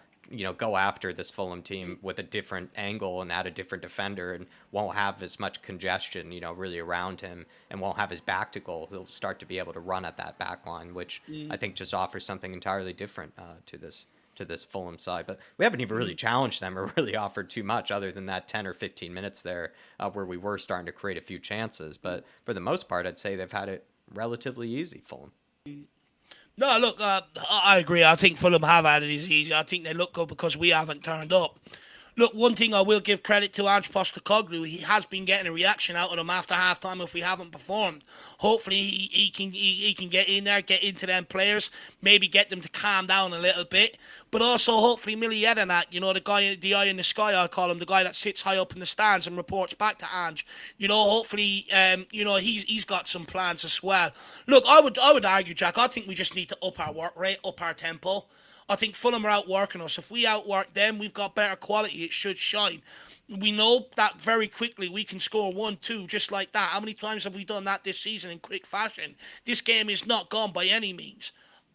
go after this Fulham team with a different angle and add a different defender and won't have as much congestion, really around him and won't have his back to goal. He'll start to be able to run at that back line, which I think just offers something entirely different to this Fulham side. But we haven't even really challenged them or really offered too much other than that 10 or 15 minutes there where we were starting to create a few chances. But for the most part, I'd say they've had it relatively easy, Fulham. No, look, I agree. I think Fulham have had it easy. I think they look good because we haven't turned up. Look, one thing I will give credit to Ange Postecoglou, he has been getting a reaction out of them after half-time if we haven't performed. Hopefully he can get in there, get into them players, maybe get them to calm down a little bit. But also hopefully Millie Edenat, the eye in the sky, I call him, the guy that sits high up in the stands and reports back to Ange. Hopefully, he's got some plans as well. Look, I would argue, Jack, I think we just need to up our work rate, up our tempo. I think Fulham are outworking us. If we outwork them, we've got better quality. It should shine. We know that very quickly we can score 1-2 just like that. How many times have we done that this season in quick fashion? This game is not gone by any means.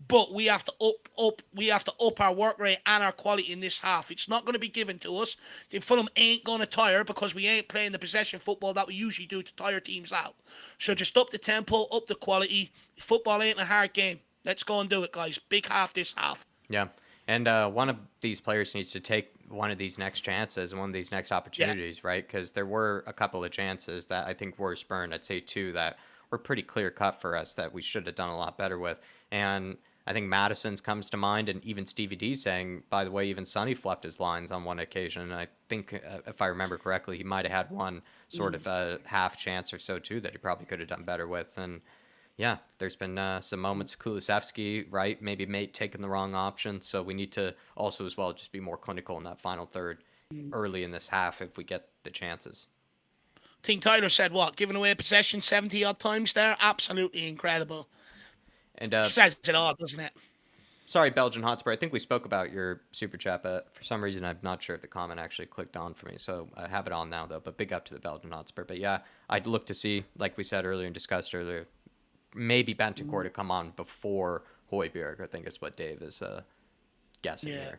But we have to up our work rate and our quality in this half. It's not going to be given to us. The Fulham ain't going to tire because we ain't playing the possession football that we usually do to tire teams out. So just up the tempo, up the quality. Football ain't a hard game. Let's go and do it, guys. Big half this half. Yeah. And one of these players needs to take one of these next chances, one of these next Yeah. opportunities, right? Because there were a couple of chances that I think were spurned. I'd say two that were pretty clear cut for us that we should have done a lot better with. And I think Madison's comes to mind, and even Stevie D saying, by the way, even Sonny fluffed his lines on one occasion. And I think, if I remember correctly, he might have had one sort of half chance or so, too, that he probably could have done better with. And yeah, there's been some moments. Kulusevski, right? Maybe mate taking the wrong option. So we need to also as well just be more clinical in that final third early in this half if we get the chances. I think Tyler said what? Giving away possession 70 odd times there? Absolutely incredible. And Says it all, doesn't it? sorry, Belgian Hotspur. I think we spoke about your super chat, but for some reason I'm not sure if the comment actually clicked on for me. So I have it on now though. But big up to the Belgian Hotspur. But yeah, I'd look to see, like we said earlier and discussed earlier, maybe Bentancur to come on before Højbjerg. I think is what Dave is guessing here.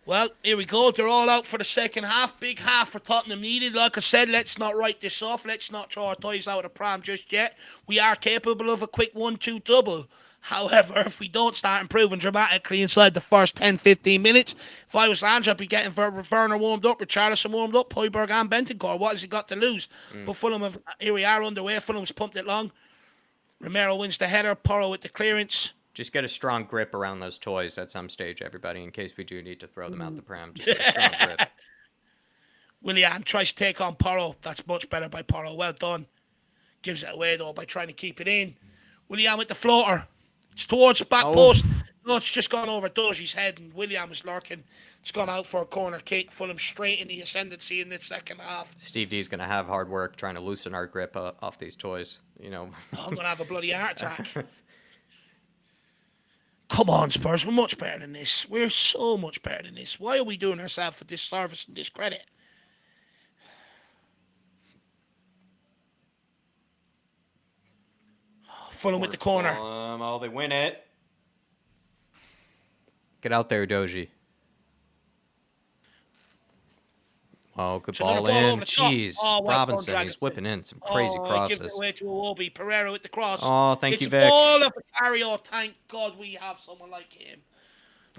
Well, here we go. They're all out for the second half. Big half for Tottenham needed. Like I said, let's not write this off. Let's not throw our toys out of the pram just yet. We are capable of a quick 1-2 double. However, if we don't start improving dramatically inside the first 10-15 minutes, if I was Ange, I'd be getting Werner warmed up, Richarlison warmed up, Højbjerg and Bentancur. What has he got to lose? But Fulham, here we are underway. Fulham's pumped it long. Romero wins the header. Porro with the clearance. Just get a strong grip around those toys at some stage, everybody, in case we do need to throw them out the pram. Just get a strong grip. Willian tries to take on Porro. That's much better by Porro. Well done. Gives it away, though, by trying to keep it in. Willian with the floater. It's towards the back post. No, it's just gone over Dozi's head, and Willian was lurking. It's gone out for a corner kick. Fulham straight in the ascendancy in this second half. Steve D's going to have hard work trying to loosen our grip off these toys. You know. I'm going to have a bloody heart attack. Come on, Spurs. We're much better than this. We're so much better than this. Why are we doing ourselves a disservice and discredit? Fulham with the corner. Oh, they win it. Get out there, Doji. Oh, good ball in. Jeez. Robinson, he's whipping in some crazy crosses. Give it away to Iwobi. Pereira with the cross. Oh, thank you, Vic. All up a carry. Oh, thank God we have someone like him.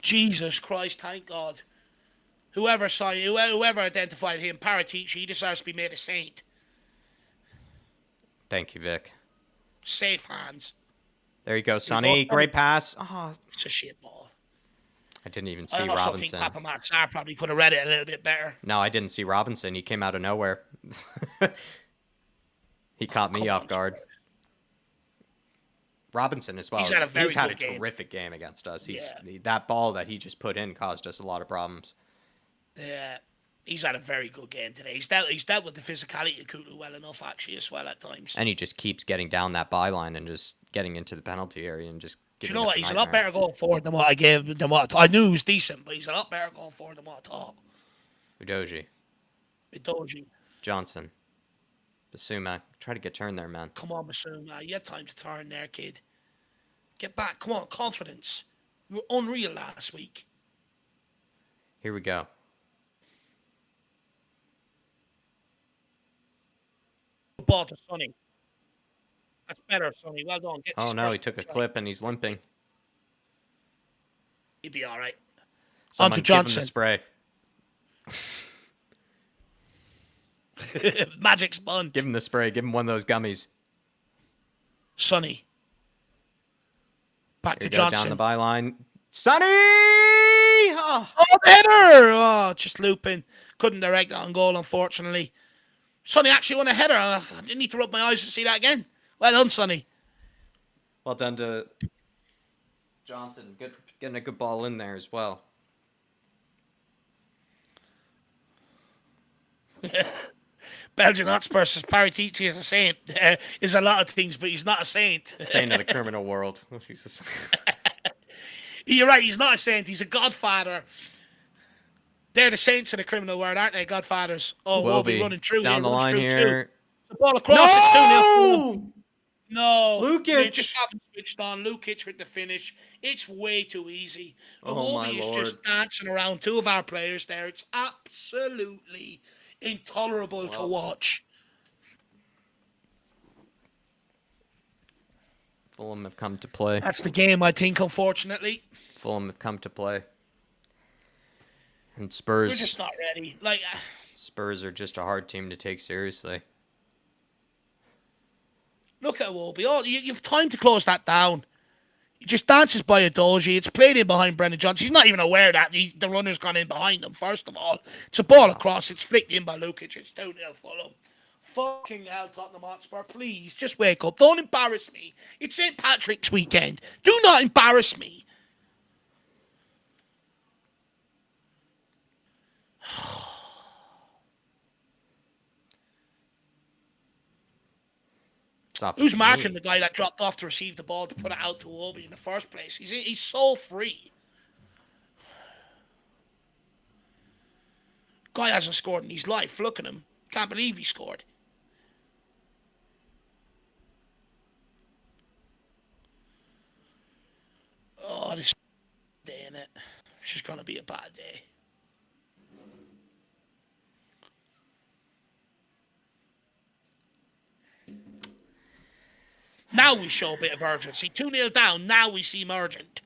Jesus Christ, thank God. Whoever identified him, Paratici, he deserves to be made a saint. Thank you, Vic. Safe hands. There you go, Sonny. Great pass. Oh, it's a shit ball. I didn't even see I also Robinson. think Papa Matsar probably could have read it a little bit better. No, I didn't see Robinson. He came out of nowhere. He caught me off guard. Robinson as well. He's had a terrific game against us. That ball that he just put in caused us a lot of problems. Yeah. He's had a very good game today. He's dealt with the physicality of Kulu well enough, actually, as well at times. And he just keeps getting down that byline and just getting into the penalty area and just. Do you know what? He's a lot better going forward than what I gave him. I knew he was decent, but he's a lot better going forward than what I thought. Udoji. Johnson. Basuma. Try to get turned there, man. Come on, Basuma. You had time to turn there, kid. Get back. Come on, confidence. You were unreal last week. Here we go. Ball to Sonny. That's better, Sonny. Well done. Oh, no, he took a clip and he's limping. He'd be all right. On to Johnson. Give him the spray. Magic spun. Give him the spray. Give him one of those gummies. Sonny. Back to Johnson. Down the byline. Sonny! Oh, header! Oh, just looping. Couldn't direct that on goal, unfortunately. Sonny actually won a header. I didn't need to rub my eyes to see that again. Well done, Sonny. Well done to Johnson. Getting a good ball in there as well. Belgian Hotspur says Paratici is a saint. Is a lot of things, but he's not a saint. Saint of the criminal world. You're right, he's not a saint. He's a godfather. They're the saints of the criminal world, aren't they? Godfathers. Oh, we'll be running through down the line here. The ball across. No! No. Lukic. They just haven't switched on. Lukic with the finish. It's way too easy. Iwobi is just dancing around two of our players there. It's absolutely intolerable to watch. Fulham have come to play. That's the game, I think, unfortunately. Fulham have come to play. And Spurs. We're just not ready. Spurs are just a hard team to take seriously. Look at Iwobi. You've time to close that down. He just dances by a doji. It's played in behind Brendan Johnson. He's not even aware that the runner's gone in behind him, first of all. It's a ball across. It's flicked in by Lukic. It's 2-0 Fulham. Fucking hell, Tottenham Hotspur. Please, just wake up. Don't embarrass me. It's St. Patrick's weekend. Do not embarrass me. off Who's his marking knee. the guy that dropped off to receive the ball to put it out to Obi in the first place? He's so free. Guy hasn't scored in his life. Look at him. Can't believe he scored. Oh, this day, innit? It's just going to be a bad day. Now we show a bit of urgency. 2-0 down, now we seem urgent.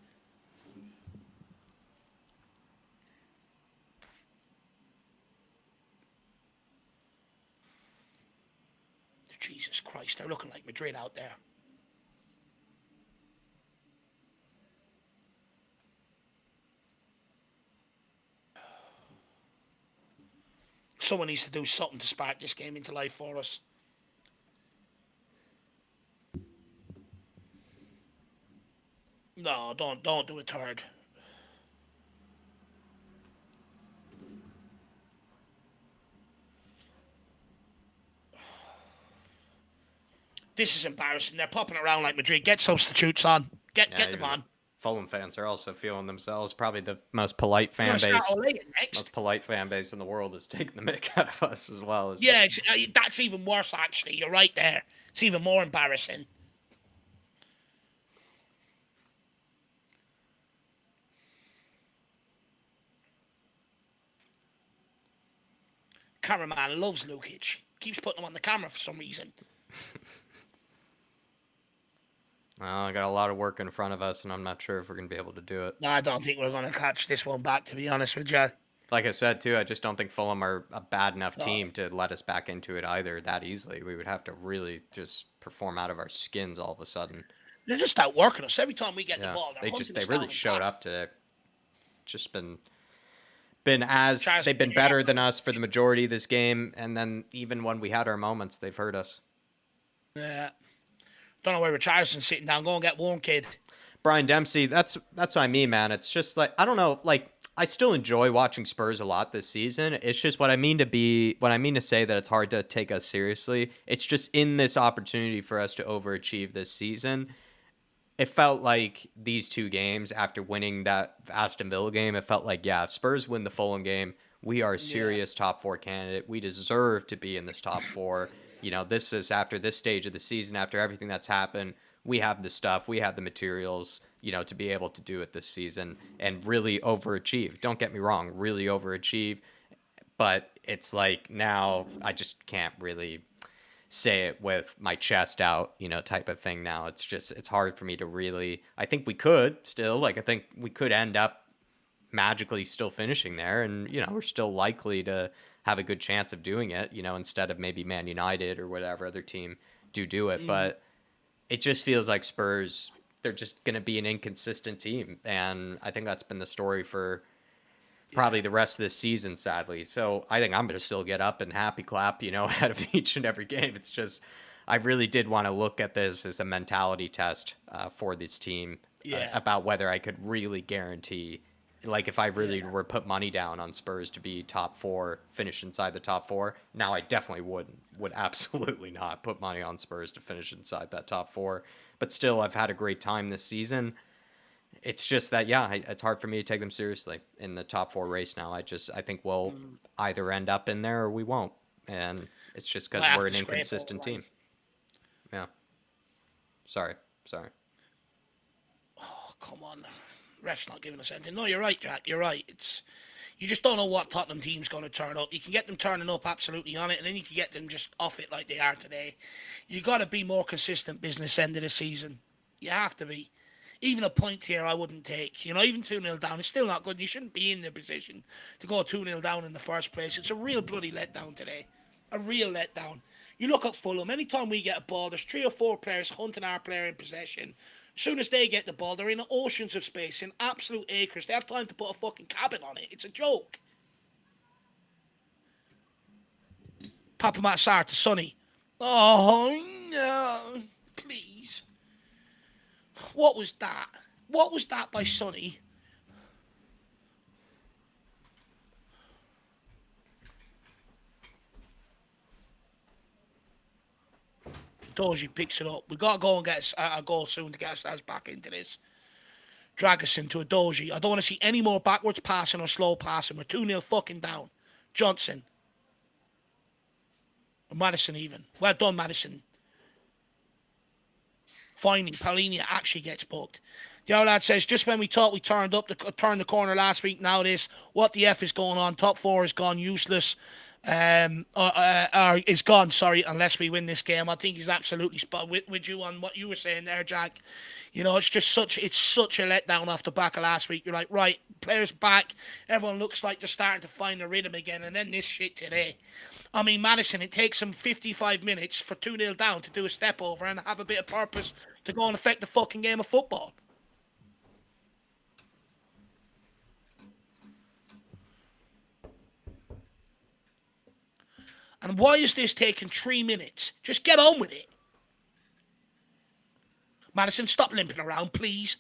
Jesus Christ, they're looking like Madrid out there. Someone needs to do something to spark this game into life for us. No, don't do a third. This is embarrassing. They're popping around like Madrid. Get substitutes on. Get them on. Fulham fans are also feeling themselves. Probably the most polite fan base. Most polite fan base in the world is taking the mick out of us as well. Yeah, that's even worse, actually. You're right there. It's even more embarrassing. Cameraman loves Lukic. Keeps putting him on the camera for some reason. Well, I got a lot of work in front of us, and I'm not sure if we're going to be able to do it. No, I don't think we're going to catch this one back, to be honest with you. Like I said, too, I just don't think Fulham are a bad enough team to let us back into it either that easily. We would have to really just perform out of our skins all of a sudden. They're just outworking us. Every time we get the ball, they really showed up today. Just been they've been better than us for the majority of this game, and then even when we had our moments, they've hurt us. Yeah. Don't know where Richardson's sitting down. Go and get one, kid. Brian Dempsey, that's what I mean, man. It's just like, I don't know, like, I still enjoy watching Spurs a lot this season. It's just what I mean to say that it's hard to take us seriously. It's just in this opportunity for us to overachieve this season. It felt like these two games after winning that Aston Villa game, it felt like, yeah, if Spurs win the Fulham game, we are a serious top 4 candidate. We deserve to be in this top 4. You know, this is after this stage of the season, after everything that's happened, we have the stuff, we have the materials, you know, to be able to do it this season and really overachieve. Don't get me wrong, really overachieve. But it's like now I just can't really say it with my chest out, you know, type of thing now. It's hard for me to really, I think we could still, like, I think we could end up magically still finishing there, and, you know, we're still likely to have a good chance of doing it, you know, instead of maybe Man United or whatever other team do it. But it just feels like Spurs, they're just going to be an inconsistent team. And I think that's been the story for probably the rest of this season, sadly. So I think I'm going to still get up and happy clap, you know, ahead of each and every game. It's just, I really did want to look at this as a mentality test for this team about whether I could really guarantee, like, if I really were put money down on Spurs to be top 4, finish inside the top 4. Now I definitely would absolutely not put money on Spurs to finish inside that top 4. But still, I've had a great time this season. It's just that, it's hard for me to take them seriously in the top 4 race now. I think we'll either end up in there or we won't. And it's just because we're an inconsistent team. Yeah. Sorry. Oh, come on. Ref's not giving us anything. No, you're right, Jack. You're right. You just don't know what Tottenham team's going to turn up. You can get them turning up absolutely on it, and then you can get them just off it like they are today. You got to be more consistent business end of the season. You have to be. Even a point here I wouldn't take. You know, even 2-0 down, it's still not good. You shouldn't be in the position to go 2-0 down in the first place. It's a real bloody letdown today. A real letdown. You look at Fulham, anytime we get a ball, there's 3 or 4 players hunting our player in possession. As soon as they get the ball, they're in oceans of space, in absolute acres. They have time to put a fucking cabin on it. It's a joke. Papa Matsar to Sonny. Oh, no. Please. What was that? What was that by Sonny? Doji picks it up. We got to go and get a goal soon to get ourselves back into this. Drag us into a Doji. I don't want to see any more backwards passing or slow passing. We're 2-0 fucking down. Johnson. Or Madison even. Well done, Madison. Finally, Paulinia actually gets booked. The other lad says, just when we thought we turned the corner last week, now this, what the F is going on? Top four is gone useless. Is gone, sorry, unless we win this game. I think he's absolutely spot with you on what you were saying there, Jack. You know, it's such a letdown off the back of last week. You're like, right, players back. Everyone looks like they're starting to find the rhythm again. And then this shit today. I mean, Madison, it takes him 55 minutes for 2-0 down to do a step over and have a bit of purpose to go and affect the fucking game of football. And why is this taking 3 minutes? Just get on with it. Madison, stop limping around, please.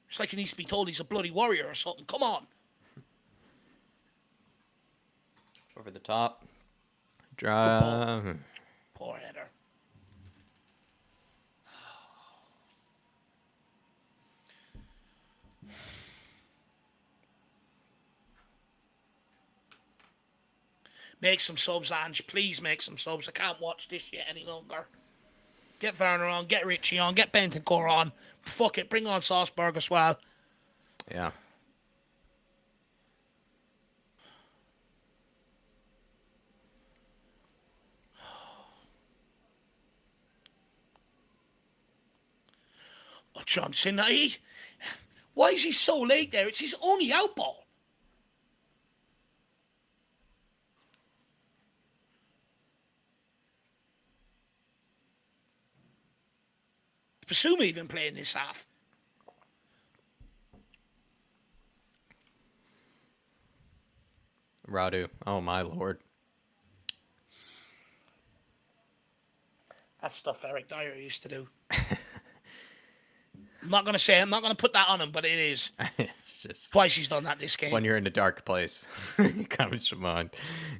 It's like he needs to be told he's a bloody warrior or something. Come on. Over the top. Drive. Poor header. Make some subs, Ange. Please make some subs. I can't watch this yet any longer. Get Werner on. Get Richie on. Get Bentancur on. Fuck it. Bring on Salzburg as well. Yeah. Oh, Johnson, why is he so late there? It's his only out ball. Basuma even playing this half. Radu. Oh, my lord. That's stuff Eric Dyer used to do. I'm not going to put that on him, but it is. It's just... Twice he's done that this game. When you're in a dark place, it comes to mind.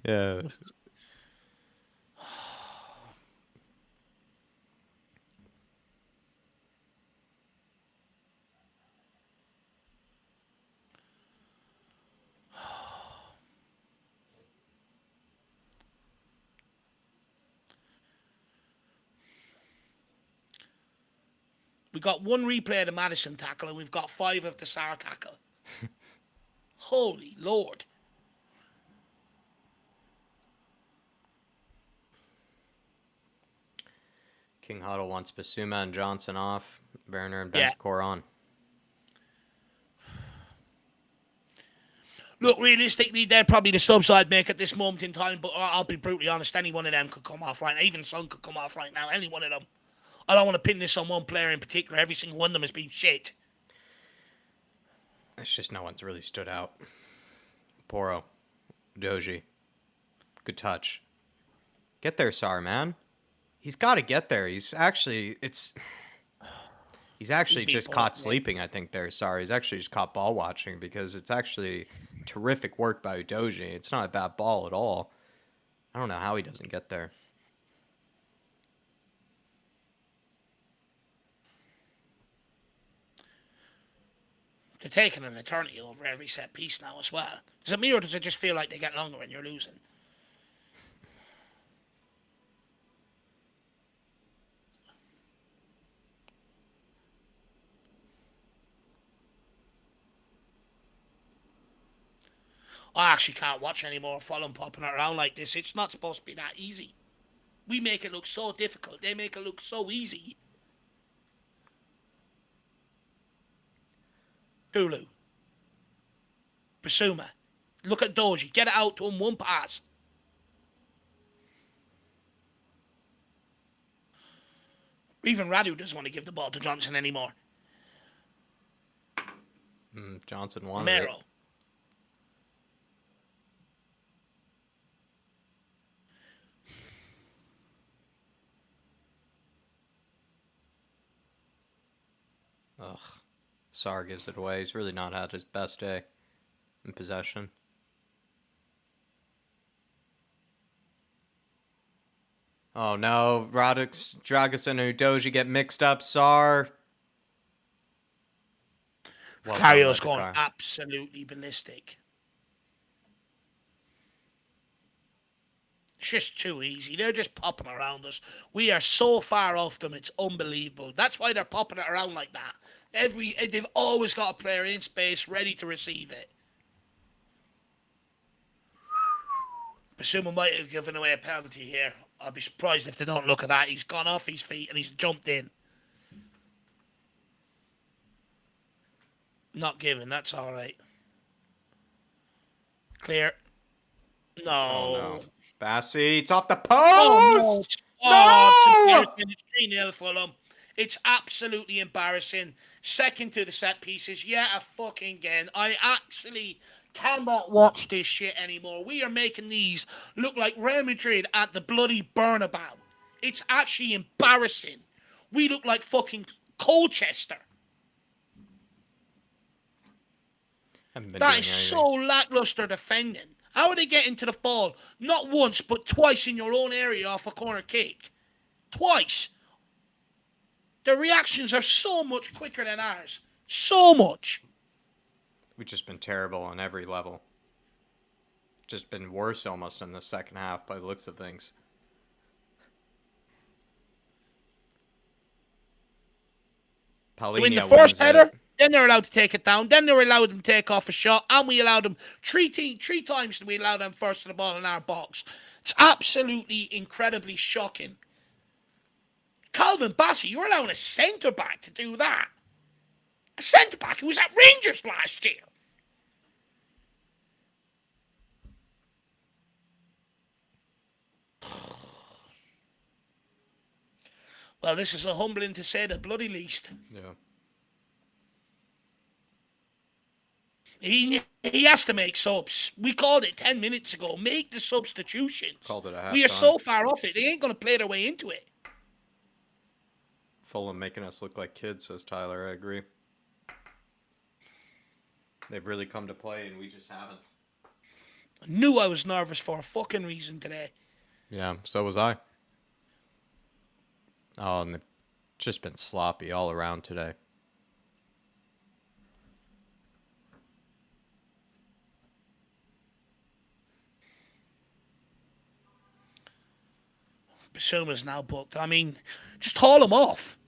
Yeah. We got one replay of the Madison tackle, and we've got 5 of the Sarr tackle. Holy Lord. King Huddle wants Basuma and Johnson off. Werner and Bentancur on. Look, realistically, they're probably the subs I'd make at this moment in time, but I'll be brutally honest, any one of them could come off right now. Even Son could come off right now, any one of them. I don't want to pin this on one player in particular. Every single one of them has been shit. It's just no one's really stood out. Poro. Doji. Good touch. Get there, Sarr, man. He's got to get there. He's actually just caught sleeping, I think, there, Sarr. He's actually just caught ball watching because it's actually terrific work by Doji. It's not a bad ball at all. I don't know how he doesn't get there. They're taking an eternity over every set piece now as well. Does it me or does it just feel like they get longer when you're losing? I actually can't watch any more Fulham popping around like this. It's not supposed to be that easy. We make it look so difficult. They make it look so easy. Hulu. Basuma. Look at Doji. Get it out to him. One pass. Even Radu doesn't want to give the ball to Johnson anymore. Johnson wanted it. Sarr gives it away. He's really not had his best day in possession. Oh no, Radix, Dragusin, and Udoji get mixed up. Sarr. Well done, Cario's going Ledekar. absolutely ballistic. It's just too easy. They're just popping around us. We are so far off them, it's unbelievable. That's why they're popping it around like that. They've always got a player in space ready to receive it. Basuma might have given away a penalty here. I'd be surprised if they don't look at that. He's gone off his feet and he's jumped in. Not given. That's all right. Clear. No. Oh, no. Bassey, it's off the post! Oh, no. No! It's 3-0 Fulham. It's absolutely embarrassing. Second to the set pieces. Yeah, fucking again. I actually cannot watch this shit anymore. We are making these look like Real Madrid at the bloody Bernabeu. It's actually embarrassing. We look like fucking Colchester. That is so lackluster defending. How are they getting to the ball? Not once, but twice in your own area off a corner kick. Twice. Their reactions are so much quicker than ours. So much. We've just been terrible on every level. Just been worse almost in the second half by the looks of things. They win the first header, then they're allowed to take it down, then they're allowed them to take off a shot, and we allowed them three times we allowed them first to the ball in our box. It's absolutely incredibly shocking. Calvin Bassey, you're allowing a centre-back to do that. A centre-back who was at Rangers last year. Well, this is a humbling to say the bloody least. Yeah. He has to make subs. We called it 10 minutes ago. Make the substitutions. Called it a half We are time. so far off it. They ain't going to play their way into it. Fulham making us look like kids, says Tyler. I agree. They've really come to play, and we just haven't. I knew I was nervous for a fucking reason today. Yeah, so was I. Oh, and they've just been sloppy all around today. Basuma's now booked. I mean, just haul him off.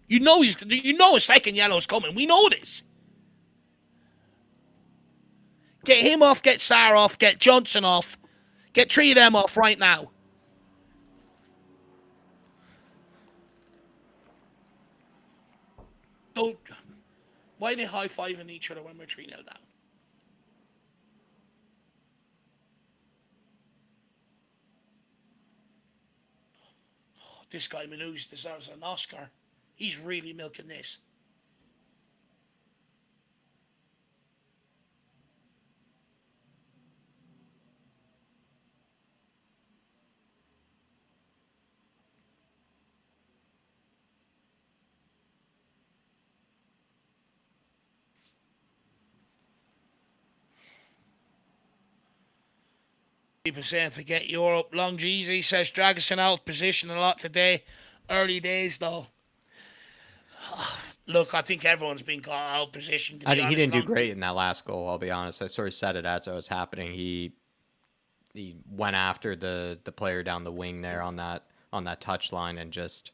You know a second yellow's coming. We know this. Get him off, get Sarr off, get Johnson off. Get three of them off right now. Don't. Why are they high-fiving each other when we're 3-0 down? Oh, this guy Manous deserves an Oscar. He's really milking this. People saying forget Europe. Long Jeezy says Dragusin out of position a lot today. Early days though. Look, I think everyone's been caught out of position. He didn't do great in that last goal, I'll be honest. I sort of said it as it was happening. He went after the player down the wing there on that touch line and just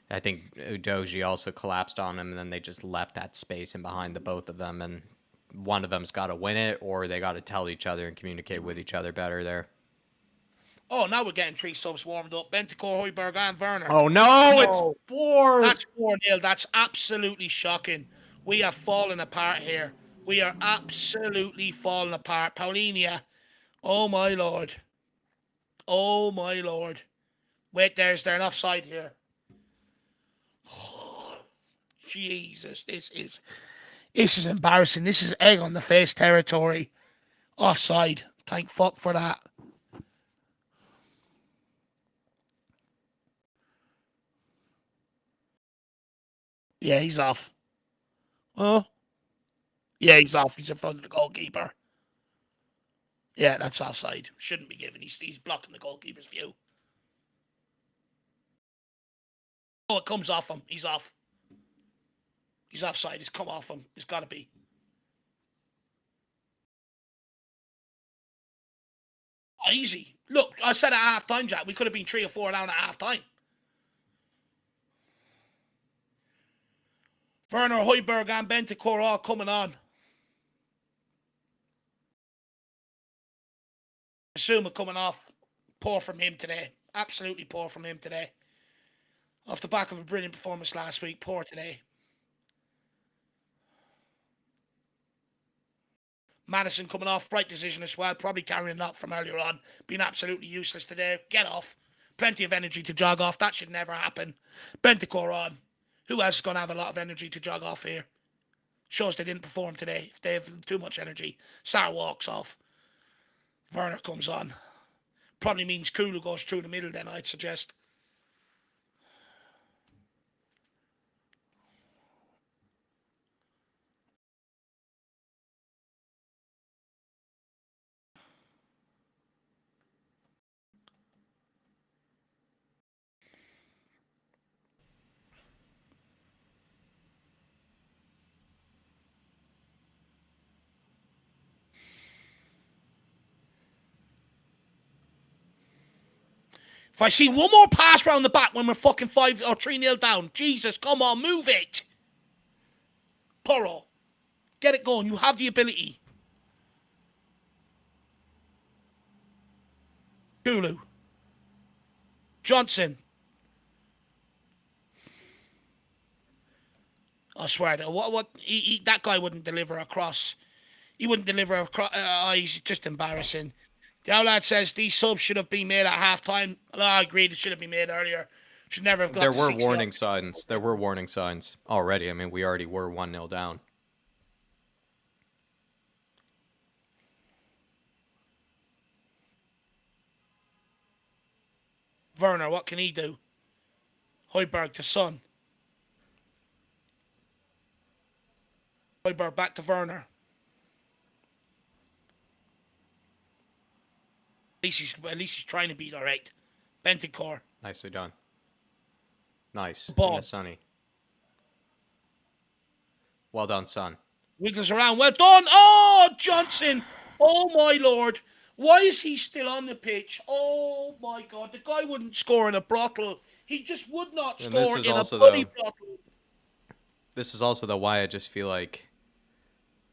I think Udoji also collapsed on him and then they just left that space in behind the both of them and one of them's got to win it or they got to tell each other and communicate with each other better there. Oh, now we're getting three subs warmed up. Bentancur, Højbjerg, and Werner. Oh, no, it's 4. That's 4-0. That's absolutely shocking. We are falling apart here. We are absolutely falling apart. Paulinia. Oh, my Lord. Oh, my Lord. Wait, there's an offside here. Oh, Jesus, this is embarrassing. This is egg on the face territory. Offside. Thank fuck for that. Yeah, he's off. Huh? Yeah, he's off. He's in front of the goalkeeper. Yeah, that's offside. Shouldn't be given. He's blocking the goalkeeper's view. Oh, it comes off him. He's off. He's offside. It's come off him. It's got to be. Oh, easy. Look, I said at half time, Jack, we could have been 3 or 4 down at half time. Werner, Højbjerg, and Bentancur all coming on. Asuma coming off. Poor from him today. Absolutely poor from him today. Off the back of a brilliant performance last week. Poor today. Madison coming off. Bright decision as well. Probably carrying that from earlier on. Being absolutely useless today. Get off. Plenty of energy to jog off. That should never happen. Bentancur on. Who else is going to have a lot of energy to jog off here? Shows they didn't perform today. They have too much energy. Sarr walks off. Werner comes on. Probably means Kulu goes through the middle then, I'd suggest. If I see one more pass round the back when we're fucking 5 or 3-0 down, Jesus, come on, move it. Porro, get it going. You have the ability. Kulu. Johnson. I swear to what that guy wouldn't deliver across. He wouldn't deliver across. He's just embarrassing. The Outlet says these subs should have been made at halftime. I agree, it should have been made earlier. Should never have got There to were 6-0. warning signs. There were warning signs already. I mean, we already were 1-0 down. Werner, what can he do? Højbjerg to Son. Højbjerg back to Werner. At least he's trying to be direct. Bentancur. Nicely done. Nice. Ball. Sonny. Well done, son. Wiggles around. Well done. Oh, Johnson. Oh, my Lord. Why is he still on the pitch? Oh, my God. The guy wouldn't score in a brothel. He just would not score in a bloody brothel. This is also why I just feel like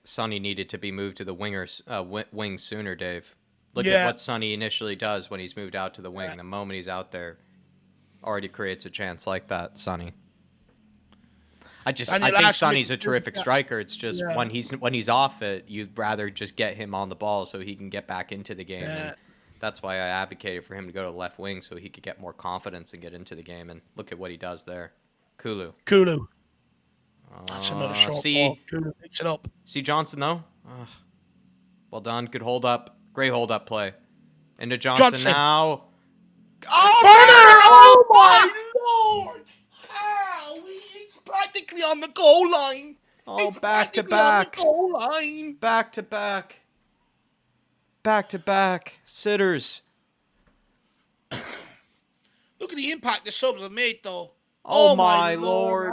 Sonny needed to be moved to the wing sooner, Dave. Look at what Sonny initially does when he's moved out to the wing. Yeah. The moment he's out there, already creates a chance like that, Sonny. I think Sonny's a terrific striker. It's just when he's off it, you'd rather just get him on the ball so he can get back into the game. And that's why I advocated for him to go to the left wing so he could get more confidence and get into the game. And look at what he does there. Kulu. That's another short ball. Kulu picks it up. See Johnson, though? Well done. Good hold up. Great hold-up play. Into Johnson now. Oh, Werner! Oh, my Lord! How? He's practically on the goal line. Oh, back-to-back. Goal line. Back-to-back. Back-to-back. Sitters. Look at the impact the subs have made, though. Oh my Lord.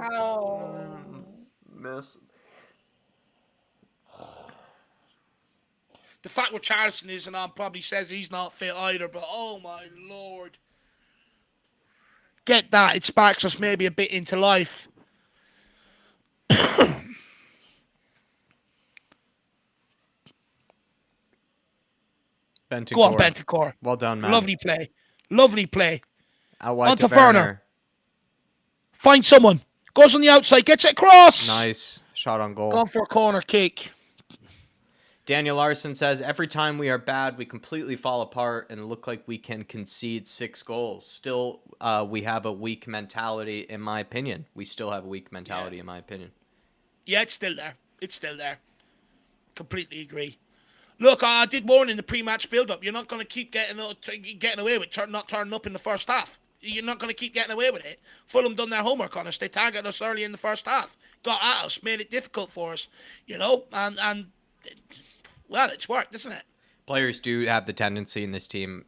Miss. The fact with Charleston isn't on probably says he's not fit either, but oh my Lord. Get that. It sparks us maybe a bit into life. Bentancur. Go on, Bentancur. Well done, man. Lovely play. Lovely play. Out wide onto to Werner. Werner. Find someone. Goes on the outside. Gets it across. Nice. Shot on goal. Gone for a corner kick. Daniel Larson says, every time we are bad, we completely fall apart and look like we can concede 6 goals. Still, we have a weak mentality, in my opinion. We still have a weak mentality, in my opinion. Yeah, it's still there. It's still there. Completely agree. Look, I did warn in the pre-match build-up. You're not going to keep getting away with not turning up in the first half. You're not going to keep getting away with it. Fulham done their homework on us. They targeted us early in the first half, got at us, made it difficult for us, and well, it's worked, isn't it? Players do have the tendency in this team,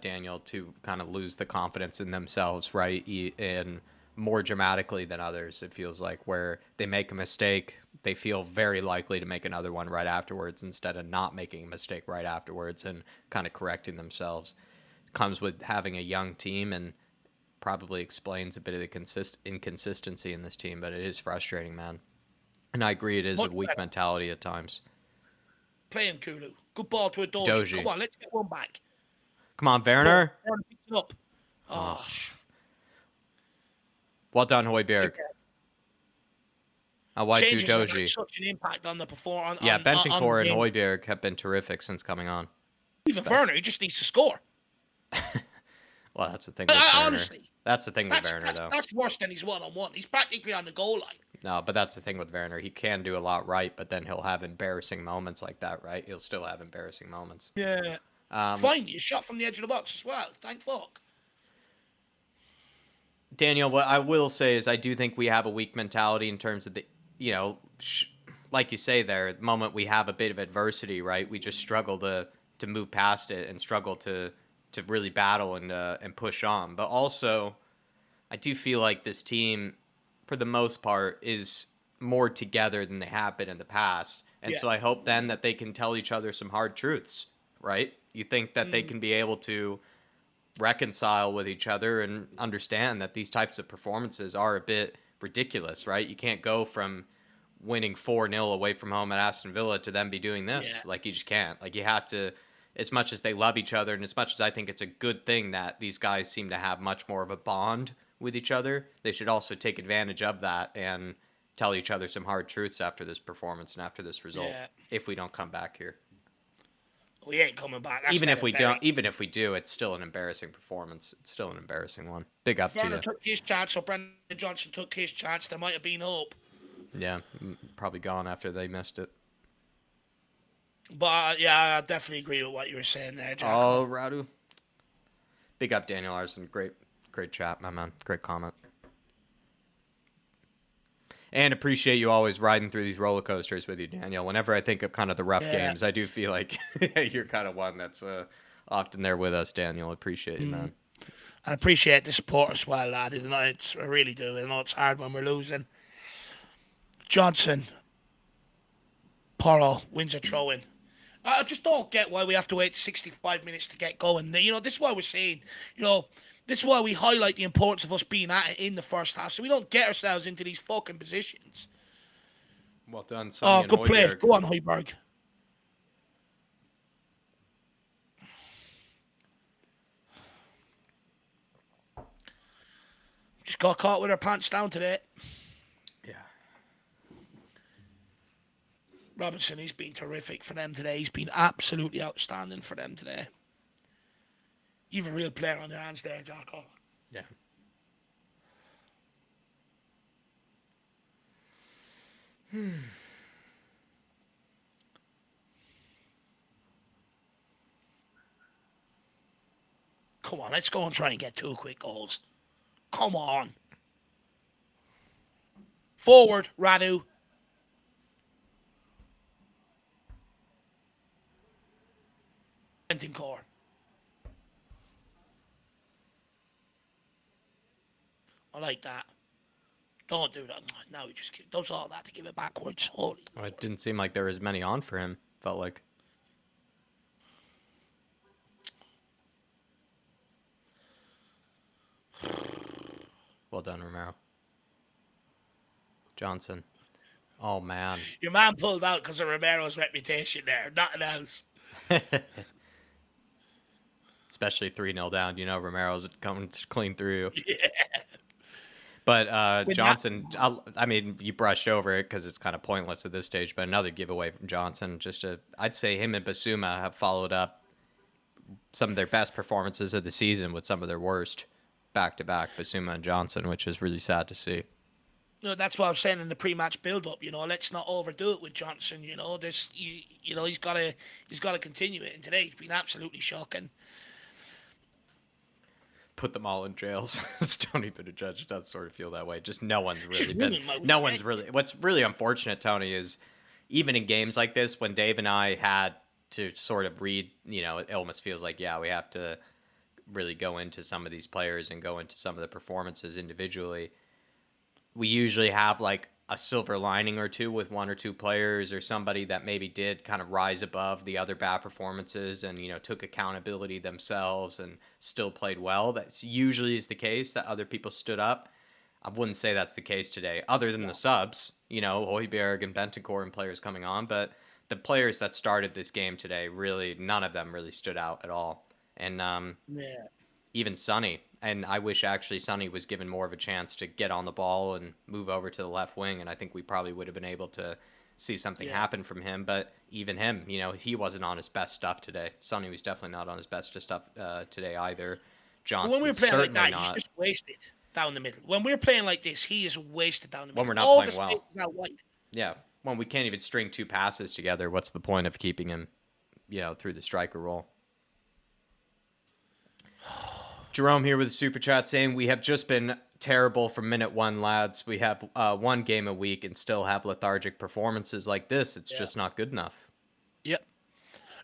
Daniel, to kind of lose the confidence in themselves, right? And more dramatically than others, it feels like, where they make a mistake, they feel very likely to make another one right afterwards instead of not making a mistake right afterwards and kind of correcting themselves. It comes with having a young team and probably explains a bit of the inconsistency in this team, but it is frustrating, man. And I agree, it is a weak mentality at times. Play him, Kulu. Good ball to a Doji. Doji. Come on, let's get one back. Come on, Werner. Werner picks it up. Oh. Well done, Højbjerg. Why do Changes have Doji? had such an impact on the performance. Yeah, Bentancur and Højbjerg have been terrific since coming on. Even Werner, he just needs to score. Well, that's the thing with Werner. Honestly. That's the thing with Werner, though. That's worse than his one-on-one. He's practically on the goal line. No, but that's the thing with Werner. He can do a lot right, but then he'll have embarrassing moments like that, right? He'll still have embarrassing moments. Yeah. Fine, you shot from the edge of the box as well. Thank fuck. Daniel, what I will say is I do think we have a weak mentality in terms of the, like you say there, the moment we have a bit of adversity, right? We just struggle to move past it and struggle to really battle and push on. But also, I do feel like this team, for the most part, is more together than they have been in the past. And so I hope then that they can tell each other some hard truths, right? You think that they can be able to reconcile with each other and understand that these types of performances are a bit ridiculous, right? You can't go from winning 4-0 away from home at Aston Villa to then be doing this. Yeah. Like, you just can't. Like, you have to, as much as they love each other and as much as I think it's a good thing that these guys seem to have much more of a bond with each other, they should also take advantage of that and tell each other some hard truths after this performance and after this result. If we don't come back here, we ain't coming back. That's even if we do, it's still an embarrassing performance. It's still an embarrassing one. Big up to you. Took his chance, or Brendan Johnson took his chance. There might have been hope. Yeah, probably gone after they missed it. But yeah, I definitely agree with what you were saying there, Jack. Oh, Radu. Big up, Daniel Larson. Great chat, my man. Great comment. And appreciate you always riding through these roller coasters with you, Daniel. Whenever I think of kind of the rough games, I do feel like you're kind of one that's often there with us, Daniel. Appreciate you, man. I appreciate the support as well, lad. I really do. I know it's hard when we're losing. Johnson, Porro wins a throw-in. I just don't get why we have to wait 65 minutes to get going. This is why we're saying, this is why we highlight the importance of us being at it in the first half, so we don't get ourselves into these fucking positions. Well done, Sonny. Good play. Go on, Højbjerg. Just got caught with our pants down today. Yeah. Robinson, he's been terrific for them today. He's been absolutely outstanding for them today. You've a real player on your hands there, Jocko. Yeah. Come on, let's go and try and get 2 quick goals. Come on. Forward, Radu. Bentancur. I like that. Don't do that. Now he just does all that to give it backwards. Holy. It didn't seem like there was many on for him. Felt like. Well done, Romero. Johnson. Oh, man. Your man pulled out because of Romero's reputation there. Nothing else. Especially 3-0 down. Romero's coming clean through. Yeah. But Johnson, you brushed over it because it's kind of pointless at this stage, but another giveaway from Johnson. I'd say him and Basuma have followed up some of their best performances of the season with some of their worst back-to-back, Basuma and Johnson, which is really sad to see. That's what I was saying in the pre-match build-up. Let's not overdo it with Johnson. He's got to continue it. And today he's been absolutely shocking. put them all in jails. Tony Buttigieg does sort of feel that way. Just no one's really been. ruining my No weekend. one's really. What's really unfortunate, Tony, is even in games like this, when Dave and I had to sort of read, it almost feels like, yeah, we have to really go into some of these players and go into some of the performances individually. We usually have like a silver lining or two with one or two players or somebody that maybe did kind of rise above the other bad performances and, took accountability themselves and still played well. That's usually is the case, that other people stood up. I wouldn't say that's the case today, other than the subs, Højbjerg and Bentancur and players coming on. But the players that started this game today, really, none of them really stood out at all. And Yeah. even Sonny. And I wish actually Sonny was given more of a chance to get on the ball and move over to the left wing. And I think we probably would have been able to see something happen from him. But even him, he wasn't on his best stuff today. Sonny was definitely not on his best stuff today either. Johnson When we're playing certainly like that, not. he's just wasted down the middle. When we're playing like this, he is wasted down the middle. When we're not All playing the well. space is out wide. Yeah. When we can't even string two passes together, what's the point of keeping him, through the striker role? Jerome here with a super chat saying, we have just been terrible from minute one, lads. We have one game a week and still have lethargic performances like this. It's just not good enough. Yep.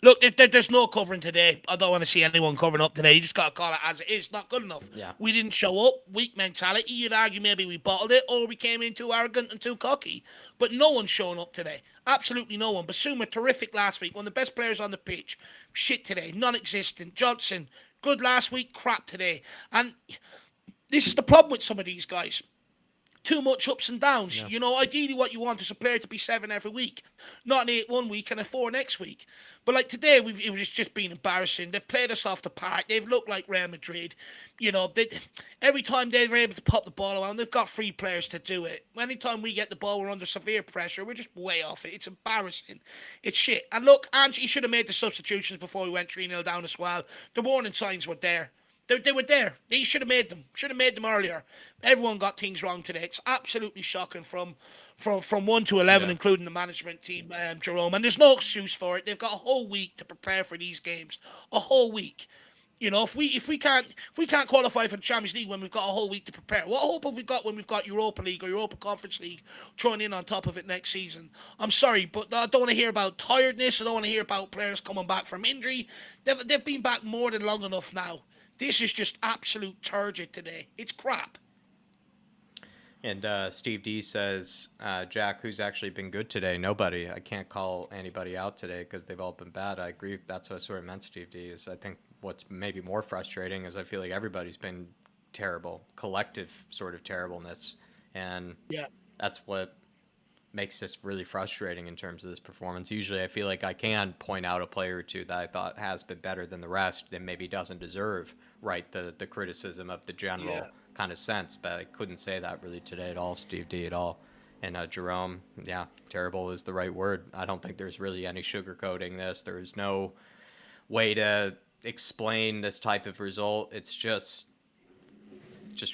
Look, there's no covering today. I don't want to see anyone covering up today. You just got to call it as it is. Not good enough. Yeah. We didn't show up. Weak mentality. You'd argue maybe we bottled it or we came in too arrogant and too cocky. But no one's showing up today. Absolutely no one. Basuma, terrific last week. One of the best players on the pitch. Shit today. Non-existent. Johnson, good last week. Crap today. And this is the problem with some of these guys. Too much ups and downs. Yeah. Ideally what you want is a player to be 7 every week. Not an 8 one week and a 4 next week. But like today, it was just been embarrassing. They played us off the park. They've looked like Real Madrid. Every time they were able to pop the ball around, they've got 3 players to do it. Anytime we get the ball, we're under severe pressure. We're just way off it. It's embarrassing. It's shit. And look, Ange, he should have made the substitutions before we went 3-0 down as well. The warning signs were there. They were there. They should have made them. Should have made them earlier. Everyone got things wrong today. It's absolutely shocking from 1 to 11, including the management team, Jerome. And there's no excuse for it. They've got a whole week to prepare for these games. A whole week. If we can't qualify for the Champions League when we've got a whole week to prepare, what hope have we got when we've got Europa League or Europa Conference League thrown in on top of it next season? I'm sorry, but I don't want to hear about tiredness. I don't want to hear about players coming back from injury. They've been back more than long enough now. This is just absolute turgid today. It's crap. And Steve D says, Jack, who's actually been good today? Nobody. I can't call anybody out today because they've all been bad. I agree. That's what I sort of meant, Steve D, is I think what's maybe more frustrating is I feel like everybody's been terrible, collective sort of terribleness. And that's what makes this really frustrating in terms of this performance. Usually I feel like I can point out a player or two that I thought has been better than the rest and maybe doesn't deserve the criticism of the general kind of sense, but I couldn't say that really today at all, Steve D, at all. And Jerome, terrible is the right word. I don't think there's really any sugarcoating this. There's no way to explain this type of result. It's just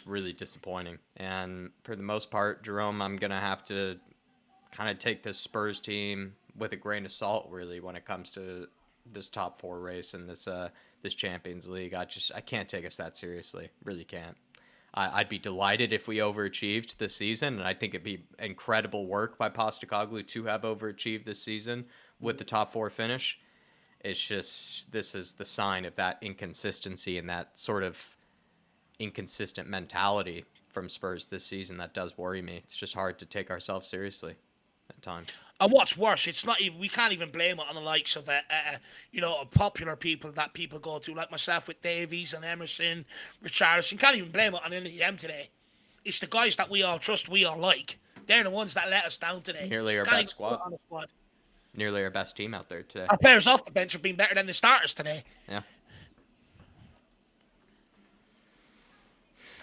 really disappointing. And for the most part, Jerome, I'm going to have to kind of take this Spurs team with a grain of salt, really, when it comes to this top 4 race and this Champions League. I can't take us that seriously. Really can't. I'd be delighted if we overachieved this season, and I think it'd be incredible work by Postecoglou to have overachieved this season with the top 4 finish. It's just, this is the sign of that inconsistency and that sort of inconsistent mentality from Spurs this season that does worry me. It's just hard to take ourselves seriously at times. And what's worse, it's not even, we can't even blame it on the likes of popular people that people go to, like myself with Davies and Emerson, Richarlison. Can't even blame it on any of them today. It's the guys that we all trust, we all like. They're the ones that let us down today. Nearly our Can't best squad. Nearly our best team out there today. Our players off the bench have been better than the starters today. Yeah.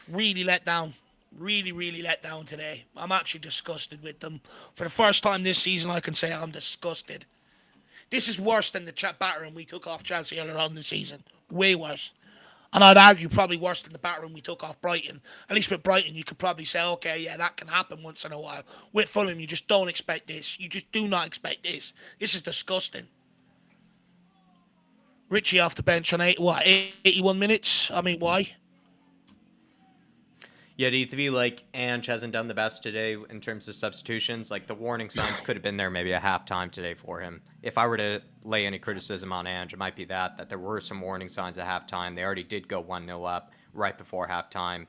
Really let down. Really, really let down today. I'm actually disgusted with them. For the first time this season, I can say I'm disgusted. This is worse than the battering we took off Chelsea earlier on in the season. Way worse. And I'd argue probably worse than the battering we took off Brighton. At least with Brighton, you could probably say, okay, yeah, that can happen once in a while. With Fulham, you just don't expect this. You just do not expect this. This is disgusting. Richie off the bench on 81 minutes. I mean, why? Yeah, do you feel like Ange hasn't done the best today in terms of substitutions? Like the warning signs could have been there maybe a halftime today for him. If I were to lay any criticism on Ange, it might be that there were some warning signs at halftime. They already did go 1-0 up right before halftime.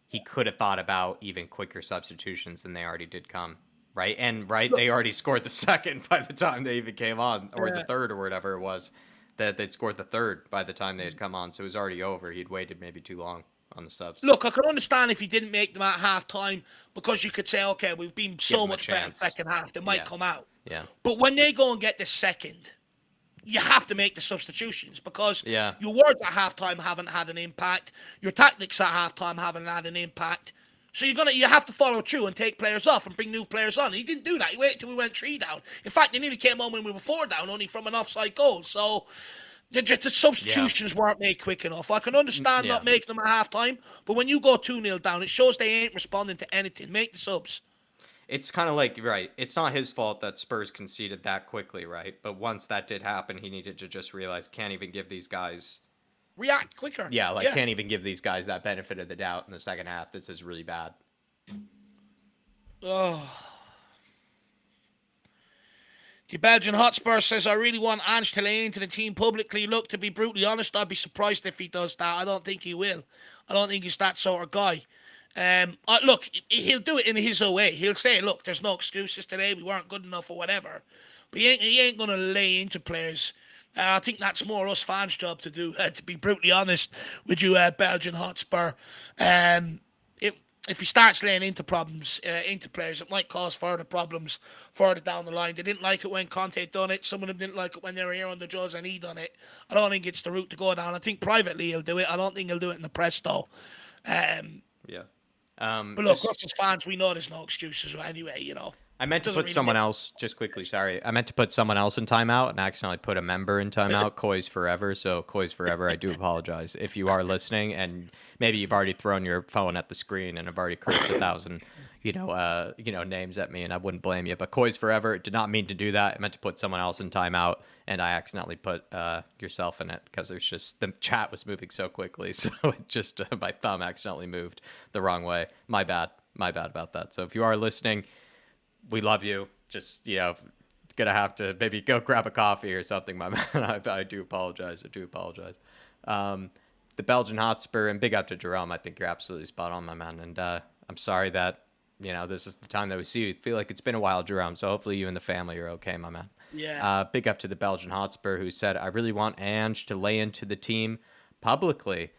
He could have thought about even quicker substitutions than they already did come. Right? And Look, they already scored the second by the time they even came on, or the uh, third or whatever it was. That they'd scored the third by the time they had come on, so it was already over. He'd waited maybe too long on the subs. Look, I can understand if you didn't make them at half time because you could say, okay, we've been Give so him a much better in chance. second half, they might Yeah. come out. Yeah. But when they go and get the second, you have to make the substitutions because Yeah. your words at halftime haven't had an impact. Your tactics at halftime haven't had an impact. So you have to follow through and take players off and bring new players on. He didn't do that. He waited till we went 3 down. In fact, they nearly came on when we were 4 down, only from an offside goal. So the Yeah. substitutions weren't made quick enough. I can understand Yeah. not making them at halftime, but when you go 2-0 down, it shows they ain't responding to anything. Make the subs. It's kind of like, right, it's not his fault that Spurs conceded that quickly, right? But once that did happen, he needed to just realize can't even give these guys, React quicker. yeah, like Yeah. can't even give these guys that benefit of the doubt in the second half. This is really bad. Oh. The Belgian Hotspur says, I really want Ange to lay into the team publicly. Look, to be brutally honest, I'd be surprised if he does that. I don't think he will. I don't think he's that sort of guy. Look, he'll do it in his own way. He'll say, look, there's no excuses today. We weren't good enough or whatever. But he ain't going to lay into players. I think that's more us fans' job to do, to be brutally honest with you, Belgian Hotspur. If he starts laying into problems, into players, it might cause further problems further down the line. They didn't like it when Conte done it. Some of them didn't like it when they were here under Jose and he done it. I don't think it's the route to go down. I think privately he'll do it. I don't think he'll do it in the press, though. Yeah. But look, us as fans, we know there's no excuses anyway, I meant to Doesn't put really someone make- else, just quickly, sorry. I meant to put someone else in timeout and accidentally put a member in timeout, Koi's Forever. So, Koi's Forever, I do apologize. If you are listening and maybe you've already thrown your phone at the screen and have already cursed 1,000, names at me, and I wouldn't blame you. But Koi's Forever, did not mean to do that. I meant to put someone else in timeout, and I accidentally put yourself in it because there's just the chat was moving so quickly. So, it just, my thumb accidentally moved the wrong way. My bad. My bad about that. So, if you are listening, we love you. Just, gonna have to maybe go grab a coffee or something, my man. I do apologize. The Belgian Hotspur, and big up to Jerome. I think you're absolutely spot on, my man. And I'm sorry that, this is the time that we see you. I feel like it's been a while, Jerome. So hopefully you and the family are okay, my man. Yeah. Big up to the Belgian Hotspur who said, I really want Ange to lay into the team publicly.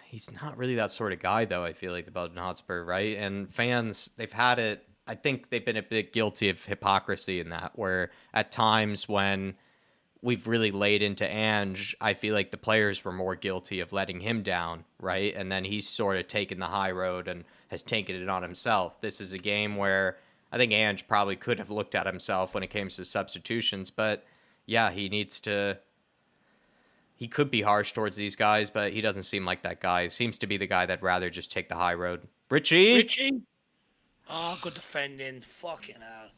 He's not really that sort of guy, though, I feel like, the Belgian Hotspur, right? And fans, they've had it. I think they've been a bit guilty of hypocrisy in that, where at times when we've really laid into Ange, I feel like the players were more guilty of letting him down, right? And then he's sort of taken the high road and has taken it on himself. This is a game where I think Ange probably could have looked at himself when it came to substitutions, but yeah, he could be harsh towards these guys, but he doesn't seem like that guy. He seems to be the guy that'd rather just take the high road. Richie? Oh, good defending. Fucking hell.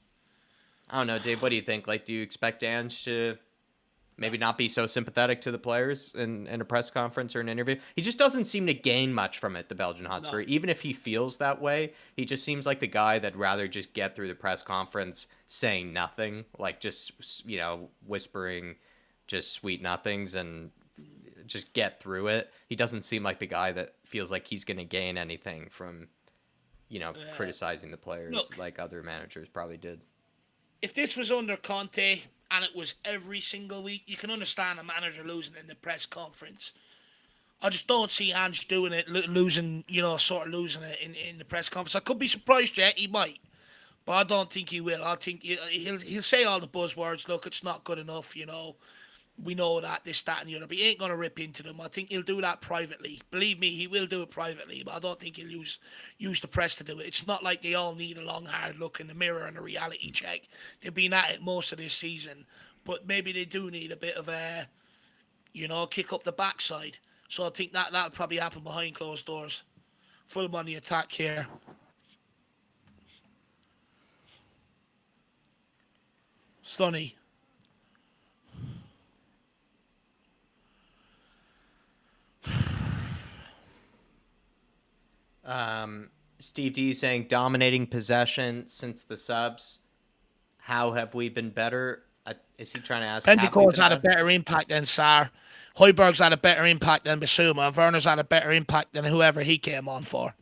I don't know, Dave. What do you think? Like, do you expect Ange to maybe not be so sympathetic to the players in a press conference or an interview? He just doesn't seem to gain much from it, the Belgian Hotspur. No. Even if he feels that way, he just seems like the guy that'd rather just get through the press conference saying nothing, like just, whispering just sweet nothings and just get through it. He doesn't seem like the guy that feels like he's going to gain anything from, criticizing the players. Look, like other managers probably did. if this was under Conte and it was every single week, you can understand a manager losing in the press conference. I just don't see Ange doing it, losing it in the press conference. I could be surprised, yeah, he might. But I don't think he will. I think he'll say all the buzzwords. Look, it's not good enough, We know that, this, that, and the other. But he ain't going to rip into them. I think he'll do that privately. Believe me, he will do it privately. But I don't think he'll use the press to do it. It's not like they all need a long, hard look in the mirror and a reality check. They've been at it most of this season. But maybe they do need a bit of a, kick up the backside. So I think that'll probably happen behind closed doors. Fulham on the attack here. Sonny. Steve D saying dominating possession since the subs. How have we been better? Is he trying to ask, have we Pentecourt's been had a better? better impact than Sarr. Hoiberg's had a better impact than Basuma. And Werner's had a better impact than whoever he came on for.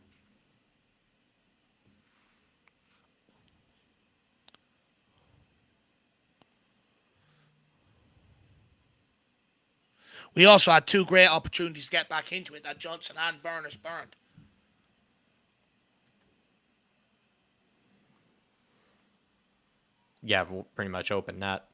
We also had two great opportunities to get back into it that Johnson and Werner's burned. Yeah, we'll pretty much open net.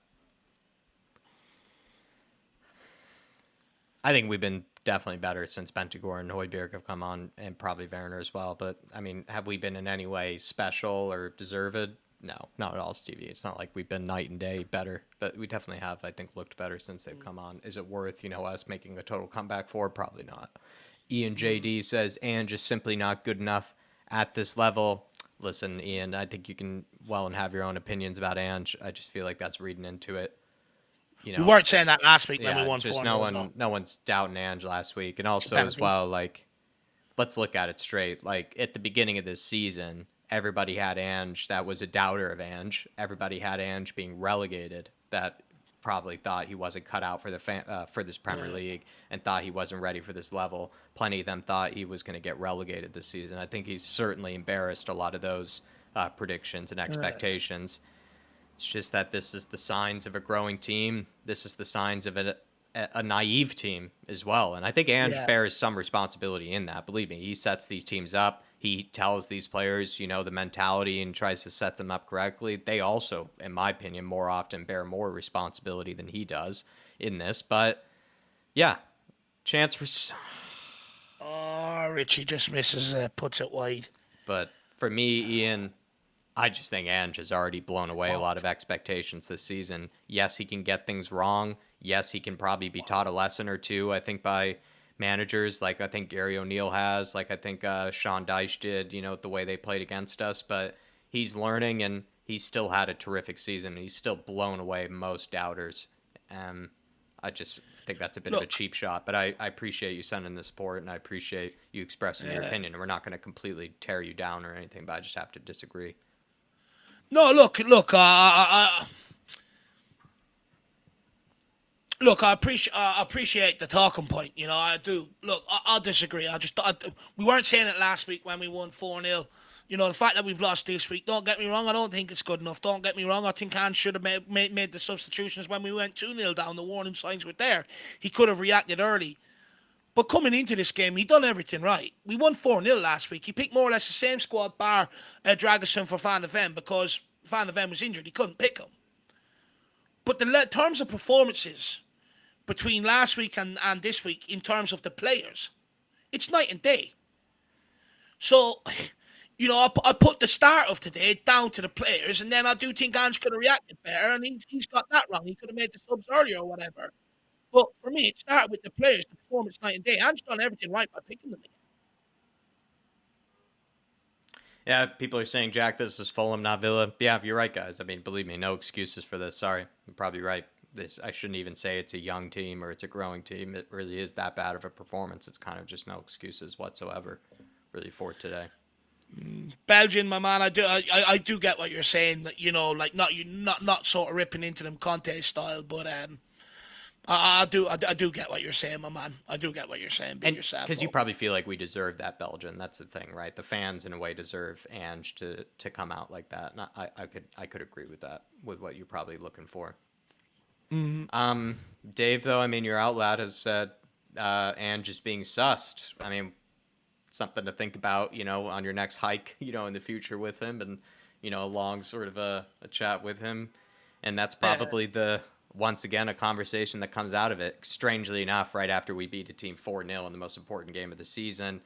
I think we've been definitely better since Bentancur and Højbjerg have come on, and probably Werner as well. But I mean, have we been in any way special or deserved? No, not at all, Stevie. It's not like we've been night and day better, but we definitely have, I think, looked better since they've come on. Is it worth, us making a total comeback for? Probably not. Ian JD says, and just simply not good enough at this level. Listen, Ian, I think you can well and have your own opinions about Ange. I just feel like that's reading into it. We weren't saying that last week when we won just 4-0. no one's doubting Ange last week, and also as well, like, let's look at it straight. Like at the beginning of this season, everybody had Ange that was a doubter of Ange. Everybody had Ange being relegated that probably thought he wasn't cut out for for this Premier League and thought he wasn't ready for this level. Plenty of them thought he was going to get relegated this season. I think he's certainly embarrassed a lot of those predictions and expectations. It's just that this is the signs of a growing team. This is the signs of a naive team as well. And I think Ange bears some responsibility in that. Believe me, he sets these teams up. He tells these players, the mentality and tries to set them up correctly. They also, in my opinion, more often bear more responsibility than he does in this. But, yeah, chance for... Oh, Richie just misses, puts it wide. But for me, Ian... I just think Ange has already blown away a lot of expectations this season. Yes, he can get things wrong. Yes, he can probably be taught a lesson or two, I think, by managers like I think Gary O'Neill has, like I think Sean Dyche did, the way they played against us. But he's learning, and he's still had a terrific season. He's still blown away most doubters. I just think that's a bit of a cheap shot. But I appreciate you sending the support, and I appreciate you expressing your opinion. And we're not going to completely tear you down or anything, but I just have to disagree. No, look. I appreciate the talking point. I do. Look, I'll disagree. We weren't saying it last week when we won 4-0. The fact that we've lost this week. Don't get me wrong. I don't think it's good enough. Don't get me wrong. I think Ange should have made the substitutions when we went 2-0 down. The warning signs were there. He could have reacted early. But coming into this game, he done everything right. We won 4-0 last week. He picked more or less the same squad bar Dragusin for Van de Ven because Van de Ven was injured. He couldn't pick him. But the terms of performances between last week and this week in terms of the players, it's night and day. So, I put the start of today down to the players, and then I do think Ange could have reacted better, and he's got that wrong. He could have made the subs earlier or whatever. But for me, it started with the players, the performance night and day. Ange's done everything right by picking them. Yeah, people are saying, Jack, this is Fulham, not Villa. Yeah, you're right, guys. I mean, believe me, no excuses for this. Sorry, you're probably right. I shouldn't even say it's a young team or it's a growing team. It really is that bad of a performance. It's kind of just no excuses whatsoever, really, for today. Belgian, my man, I do get what you're saying. That not sort of ripping into them Conte style, but I do get what you're saying, my man. I do get what you're saying. Because you probably feel like we deserve that Belgian. That's the thing, right? The fans, in a way, deserve Ange to come out like that. And I could agree with that, with what you're probably looking for. Mm-hmm. Dave, though, I mean, your outlet has said Ange is being sussed. I mean, something to think about, on your next hike, in the future with him, and a long sort of a chat with him. And that's probably once again, a conversation that comes out of it. Strangely enough, right after we beat a team 4-0 in the most important game of the season,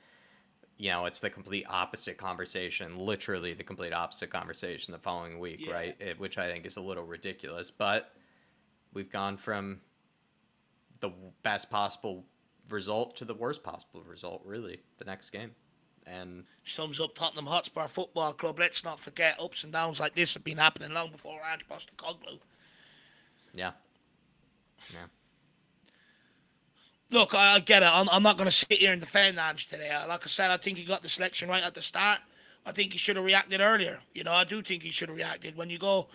it's the complete opposite conversation, literally the complete opposite conversation the following week, right? Which I think is a little ridiculous. But we've gone from the best possible result to the worst possible result, really, the next game. And sums up Tottenham Hotspur Football Club. Let's not forget, ups and downs like this have been happening long before Ange Postecoglou. Yeah. Look, I get it. I'm not going to sit here and defend Ange today. Like I said, I think he got the selection right at the start. I think he should have reacted earlier. I do think he should have reacted. When you go,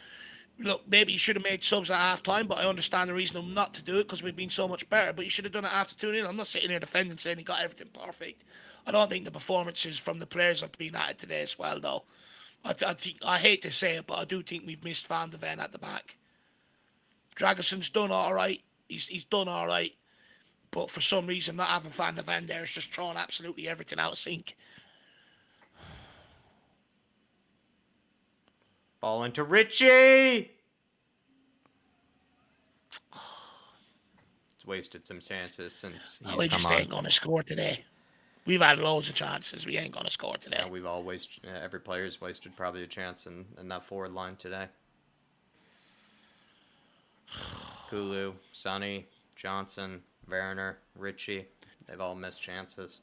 look, maybe he should have made subs at half time, but I understand the reason not to do it because we've been so much better. But you should have done it after 2-0. I'm not sitting here defending saying he got everything perfect. I don't think the performances from the players have been at it today as well, though. I hate to say it, but I do think we've missed Van de Ven at the back. Dragoson's done all right. He's done all right. But for some reason, not having Van de Ven there is just throwing absolutely everything out of sync. Ball into Richie. He's wasted some chances since he's We come just on. ain't going to score today. We've had loads of chances. We ain't going to score today. Yeah, we've all wasted. Every player's wasted probably a chance in that forward line today. Kulu, Sonny, Johnson, Werner, Richie. They've all missed chances.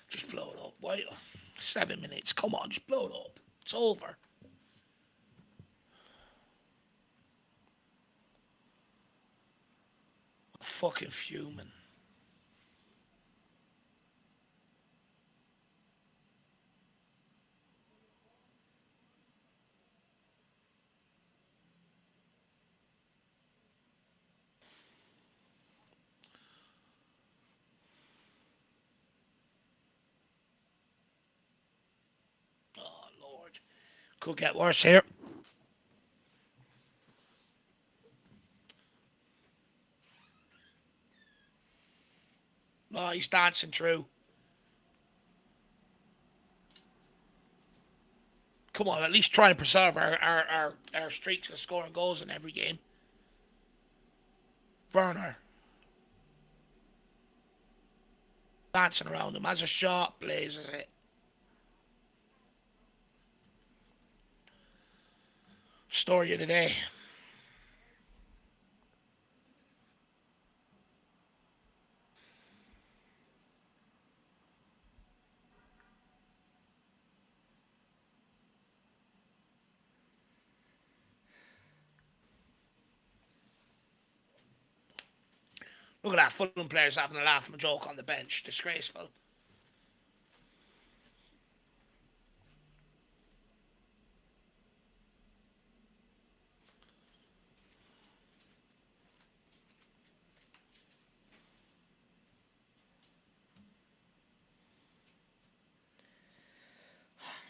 Just blow it up. Why? 7 minutes. Come on, just blow it up. It's over. I'm fucking fuming. Oh, Lord. Could get worse here. Oh, he's dancing through. Come on, at least try and preserve our streaks of scoring goals in every game. Werner. Dancing around him. Has a shot, blazes it. Story of the day. Look at that, Fulham players having a laugh and a joke on the bench. Disgraceful.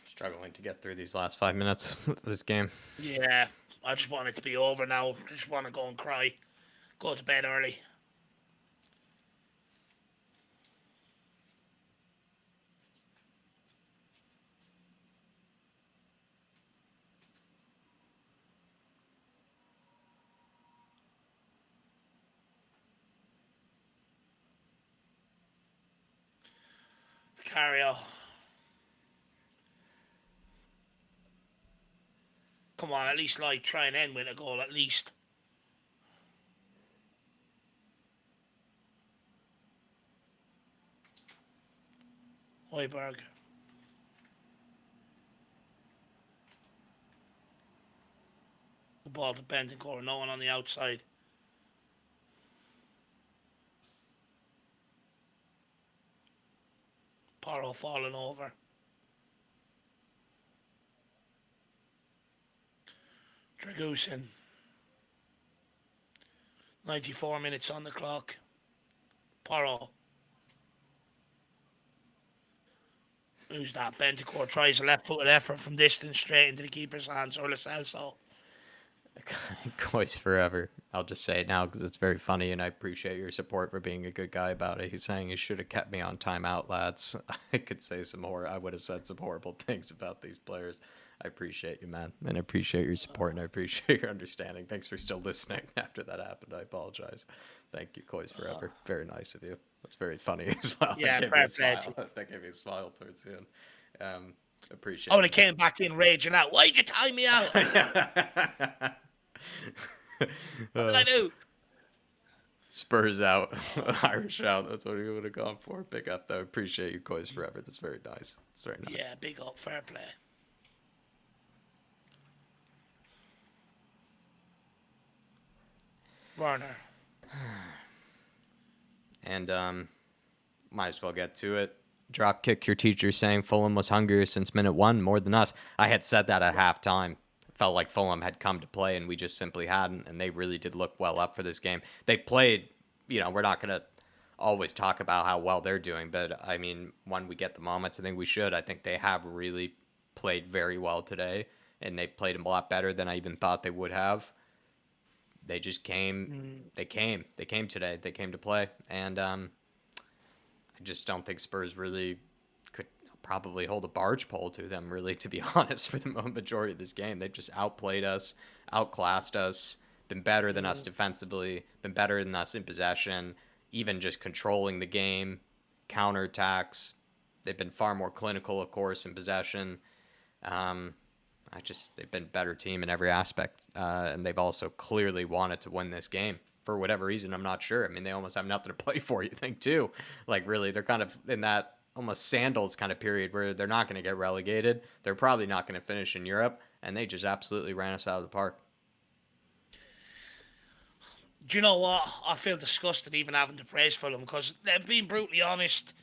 Struggling to get through these last 5 minutes of this game. Yeah, I just want it to be over now. Just want to go and cry. Go to bed early. Vicario. Come on, at least like try and end with a goal at least. Hoiberg. The ball to Bentancur, no one on the outside. Porro falling over. Dragusin. 94 minutes on the clock. Porro. Who's that? Bentancur tries a left-footed effort from distance straight into the keeper's hands, or Celso. Coyce forever. I'll just say it now because it's very funny, and I appreciate your support for being a good guy about it. He's saying you should have kept me on timeout, lads. I could say some more. I would have said some horrible things about these players. I appreciate you, man, and I appreciate your support, and I appreciate your understanding. Thanks for still listening after that happened. I apologize. Thank you, Coyce forever. Very nice of you. That's very funny as well. Yeah, That gave me fair a play. smile. That gave me a smile towards the end. I Appreciate would have came back in raging out. Why'd you tie me out? that. What did I do? Spurs out, Irish out. That's what we would have gone for. Big up, though. Appreciate you, Coys Forever. That's very nice. It's very nice. Yeah, big up, fair play. Werner. And might as well get to it. Drop kick your teacher saying Fulham was hungrier since minute 1 more than us. I had said that at halftime. Felt like Fulham had come to play and we just simply hadn't, and they really did look well up for this game. They played, we're not going to always talk about how well they're doing, but I mean, when we get the moments, I think we should. I think they have really played very well today, and they played a lot better than I even thought they would have. They just came. They came today. They came to play, and I just don't think Spurs really could probably hold a barge pole to them, really, to be honest, for the majority of this game. They just outplayed us, outclassed us, been better than us defensively, been better than us in possession, even just controlling the game, counterattacks. They've been far more clinical, of course, in possession. They've been a better team in every aspect, and they've also clearly wanted to win this game. For whatever reason, I'm not sure. I mean, they almost have nothing to play for, you think, too. Like, really, they're kind of in that almost sandals kind of period where they're not going to get relegated. They're probably not going to finish in Europe, and they just absolutely ran us out of the park. Do you know what? I feel disgusted even having to praise Fulham because they're being brutally honest.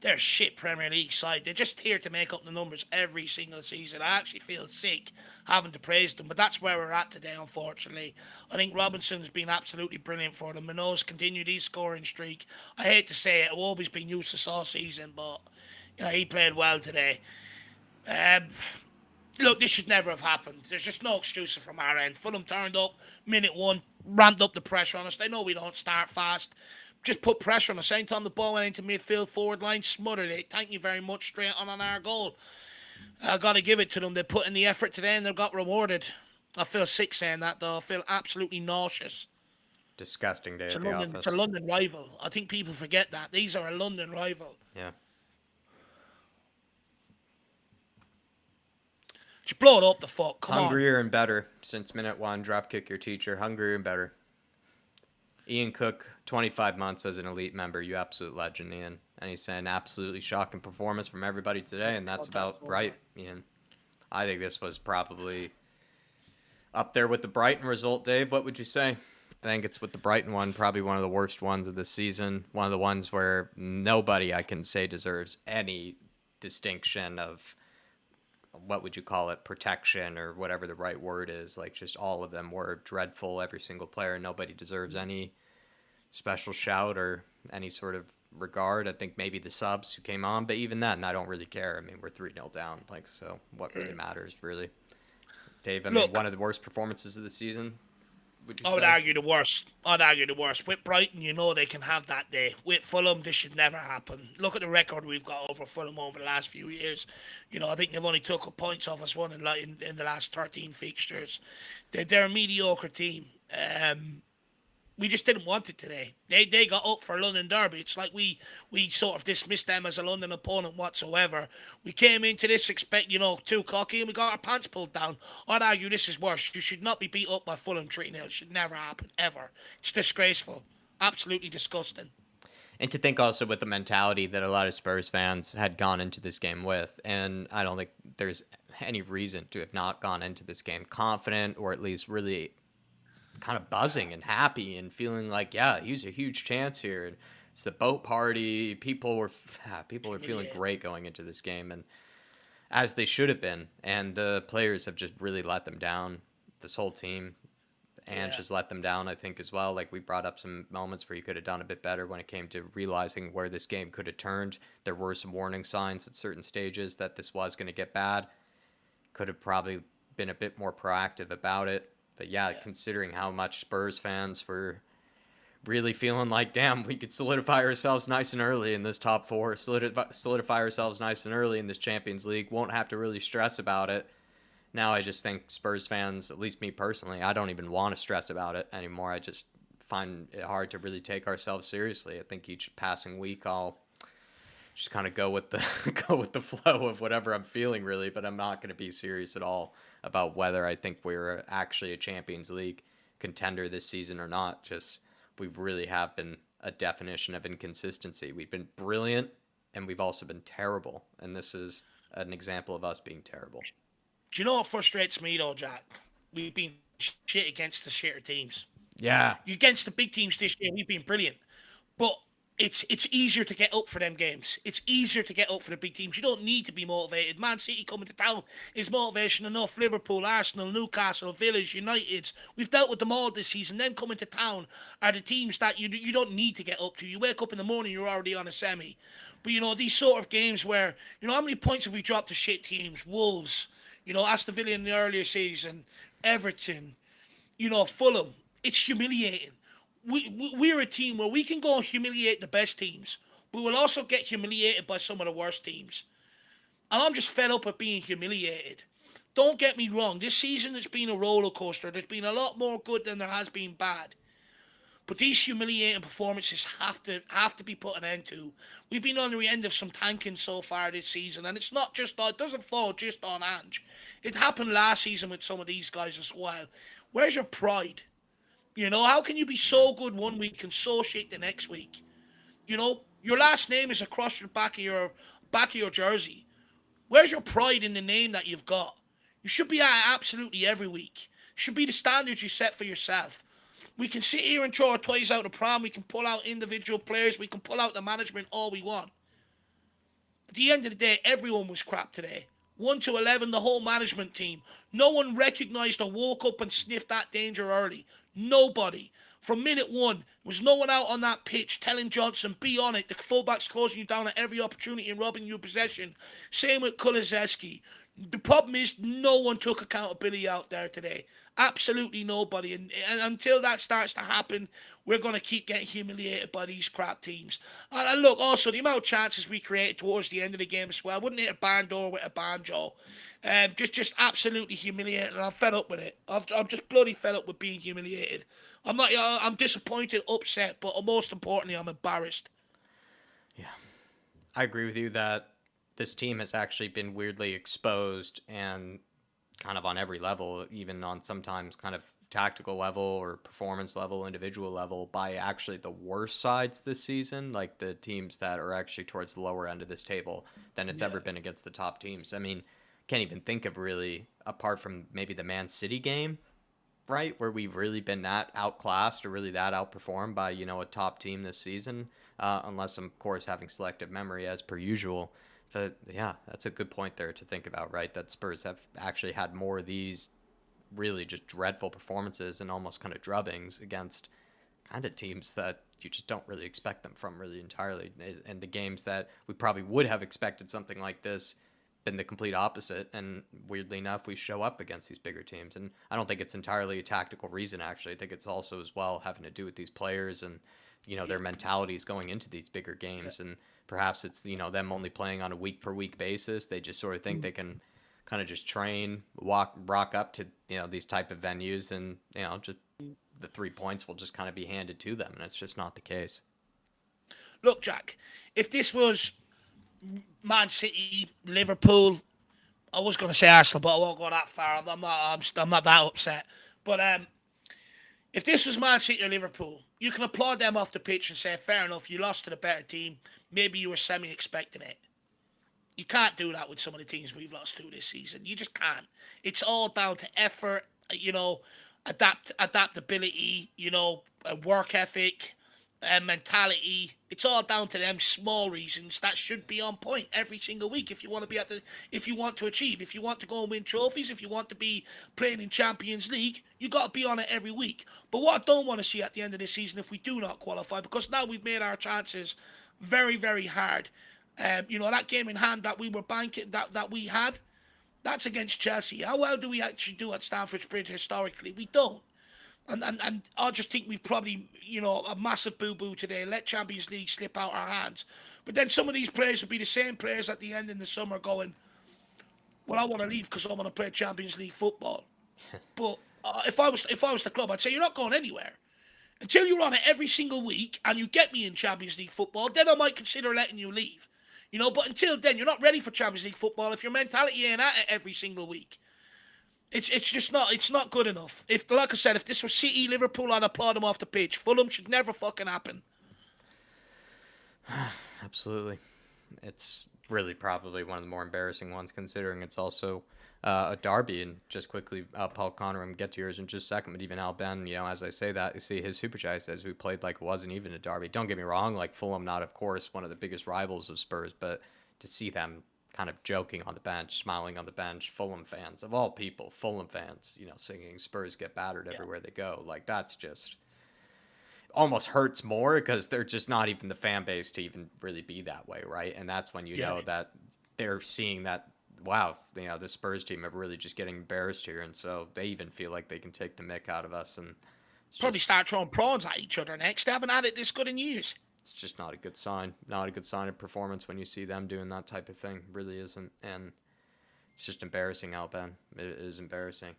They're a shit Premier League side. They're just here to make up the numbers every single season. I actually feel sick having to praise them, but that's where we're at today, unfortunately. I think Robinson's been absolutely brilliant for them. Mino's continued his scoring streak. I hate to say it, Iwobi's been useless all season, but he played well today. Look, this should never have happened. There's just no excuses from our end. Fulham turned up, minute 1, ramped up the pressure on us. They know we don't start fast. Just put pressure on us. Same time the ball went into midfield, forward line, smothered it. Thank you very much, straight on our goal. I got to give it to them. They put in the effort today and they got rewarded. I feel sick saying that, though. I feel absolutely nauseous. Disgusting day at the office. It's a London rival. I think people forget that. These are a London rival. Yeah. Just blow it up the fuck. Come Hungrier and better since minute 1. Drop kick your teacher. Hungrier and better. Ian Cook, 25 months as an elite member. You absolute legend, Ian. And he's saying absolutely shocking performance from everybody today, and that's about right, Ian. I think this was probably up there with the Brighton result, Dave. What would you say? I think it's with the Brighton one, probably one of the worst ones of the season. One of the ones where nobody, I can say, deserves any distinction of, what would you call it, protection or whatever the right word is. Like, just all of them were dreadful, every single player. Nobody deserves any special shout or any sort of regard. I think maybe the subs who came on, but even then, I don't really care. I mean, we're 3-0 down, like, so what really matters, really? Dave, I mean, one of the worst performances of the season, would you say? I would argue the worst. I'd argue the worst. With Brighton, they can have that day. With Fulham, this should never happen. Look at the record we've got over Fulham over the last few years. I think they've only took up points off us one in the last 13 fixtures. They're a mediocre team. We just didn't want it today. They got up for a London derby. It's like we sort of dismissed them as a London opponent whatsoever. We came into this too cocky, and we got our pants pulled down. I'd argue this is worse. You should not be beat up by Fulham 3-0. It should never happen, ever. It's disgraceful. Absolutely disgusting. And to think also with the mentality that a lot of Spurs fans had gone into this game with, and I don't think there's any reason to have not gone into this game confident, or at least really kind of buzzing and happy and feeling like, yeah, he's a huge chance here. And it's the boat party. People were feeling great going into this game, and as they should have been. And the players have just really let them down, this whole team, and just let them down, I think, as well. Like, we brought up some moments where you could have done a bit better when it came to realizing where this game could have turned. There were some warning signs at certain stages that this was going to get bad. Could have probably been a bit more proactive about it. But yeah, considering how much Spurs fans were really feeling like, damn, we could solidify ourselves nice and early in this top 4, solidify ourselves nice and early in this Champions League, won't have to really stress about it. Now I just think Spurs fans, at least me personally, I don't even want to stress about it anymore. I just find it hard to really take ourselves seriously. I think each passing week I'll just kind of go with the go with the flow of whatever I'm feeling, really, but I'm not going to be serious at all about whether I think we're actually a Champions League contender this season or not. Just we really have been a definition of inconsistency. We've been brilliant and we've also been terrible, and this is an example of us being terrible. Do you know what frustrates me though, Jack? We've been shit against the shitter teams. Yeah. Against the big teams this year, we've been brilliant. But it's easier to get up for them games. It's easier to get up for the big teams. You don't need to be motivated. Man City coming to town is motivation enough. Liverpool, Arsenal, Newcastle, Villa, United. We've dealt with them all this season. Them coming to town are the teams that you don't need to get up to. You wake up in the morning, you're already on a semi. But, these sort of games where, how many points have we dropped to shit teams? Wolves, Aston Villa in the earlier season, Everton, Fulham. It's humiliating. We're a team where we can go and humiliate the best teams, but we'll also get humiliated by some of the worst teams. And I'm just fed up of being humiliated. Don't get me wrong, this season it's been a roller coaster. There's been a lot more good than there has been bad. But these humiliating performances have to be put an end to. We've been on the end of some tanking so far this season, and it's not just it doesn't fall just on Ange. It happened last season with some of these guys as well. Where's your pride? How can you be so good one week and so shit the next week? Your last name is across the back of your jersey. Where's your pride in the name that you've got? You should be at absolutely every week. It should be the standards you set for yourself. We can sit here and throw our toys out the pram. We can pull out individual players. We can pull out the management all we want. At the end of the day, everyone was crap today. 1 to 11, the whole management team. No one recognised or woke up and sniffed that danger early. Nobody. From minute one, there was no one out on that pitch telling Johnson, be on it. The fullback's closing you down at every opportunity and robbing you possession. Same with Kulusevski. The problem is no one took accountability out there today. Absolutely nobody. And until that starts to happen, we're going to keep getting humiliated by these crap teams. And look, also, the amount of chances we created towards the end of the game as well. Wouldn't hit a barn door with a banjo. Just absolutely humiliated, and I'm fed up with it. I'm just bloody fed up with being humiliated. I'm disappointed, upset, but most importantly, I'm embarrassed. Yeah. I agree with you that this team has actually been weirdly exposed and kind of on every level, even on sometimes kind of tactical level or performance level, individual level, by actually the worst sides this season, like the teams that are actually towards the lower end of this table than it's ever been against the top teams. I mean, can't even think of really, apart from maybe the Man City game, right, where we've really been that outclassed or really that outperformed by, a top team this season, unless I'm, of course, having selective memory as per usual. But yeah, that's a good point there to think about, right? That Spurs have actually had more of these really just dreadful performances and almost kind of drubbings against kind of teams that you just don't really expect them from really entirely. And the games that we probably would have expected something like this been the complete opposite. And weirdly enough, we show up against these bigger teams. And I don't think it's entirely a tactical reason, actually. I think it's also as well having to do with these players and, their mentalities going into these bigger games. And perhaps it's, them only playing on a week per week basis. They just sort of think they can kind of just train, rock up to, these type of venues and, just the 3 points will just kind of be handed to them. And it's just not the case. Look, Jack, if this was Man City, Liverpool, I was going to say Arsenal, but I won't go that far. I'm not that upset. But if this was Man City or Liverpool, you can applaud them off the pitch and say, fair enough, you lost to the better team. Maybe you were semi-expecting it. You can't do that with some of the teams we've lost to this season. You just can't. It's all down to effort, adaptability, work ethic, mentality. It's all down to them small reasons that should be on point every single week if you want to if you want to achieve, if you want to go and win trophies, if you want to be playing in Champions League, you got to be on it every week. But what I don't want to see at the end of this season if we do not qualify, because now we've made our chances very, very hard. That game in hand that we were banking, that we had, that's against Chelsea. How well do we actually do at Stamford Bridge historically? We don't. And I just think we probably, a massive boo-boo today. Let Champions League slip out our hands. But then some of these players will be the same players at the end in the summer going, well, I want to leave because I want to play Champions League football. But if I was the club, I'd say you're not going anywhere. Until you're on it every single week and you get me in Champions League football, then I might consider letting you leave. But until then, you're not ready for Champions League football if your mentality ain't at it every single week. It's just not good enough. If, like I said, if this was City, Liverpool, I'd applaud them off the pitch. Fulham should never fucking happen. Absolutely. It's really probably one of the more embarrassing ones, considering it's also a derby. And just quickly, Paul Connor, I'm going to get to yours in just a second, but even Al Ben, as I say that, you see his super chat says we played like it wasn't even a derby. Don't get me wrong, like Fulham, not of course one of the biggest rivals of Spurs, but to see them kind of joking on the bench, smiling on the bench, Fulham fans, of all people, Fulham fans, singing Spurs get battered everywhere they go. Like, that's just almost hurts more because they're just not even the fan base to even really be that way, right? And that's when you know that they're seeing that, wow, the Spurs team are really just getting embarrassed here, and so they even feel like they can take the mick out of us, and probably start throwing prawns at each other next. They haven't had it this good in years. It's just not a good sign. Not a good sign of performance when you see them doing that type of thing. It really isn't, and it's just embarrassing, Al Ben. It is embarrassing.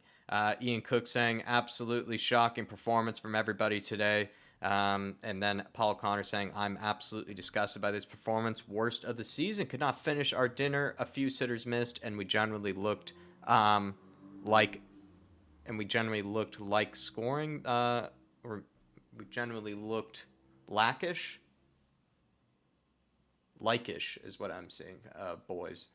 Ian Cook saying absolutely shocking performance from everybody today. And then Paul Connor saying, I'm absolutely disgusted by this performance. Worst of the season. Could not finish our dinner. A few sitters missed, and we generally looked like scoring. Or we generally looked lackish. Like-ish is what I'm seeing, boys.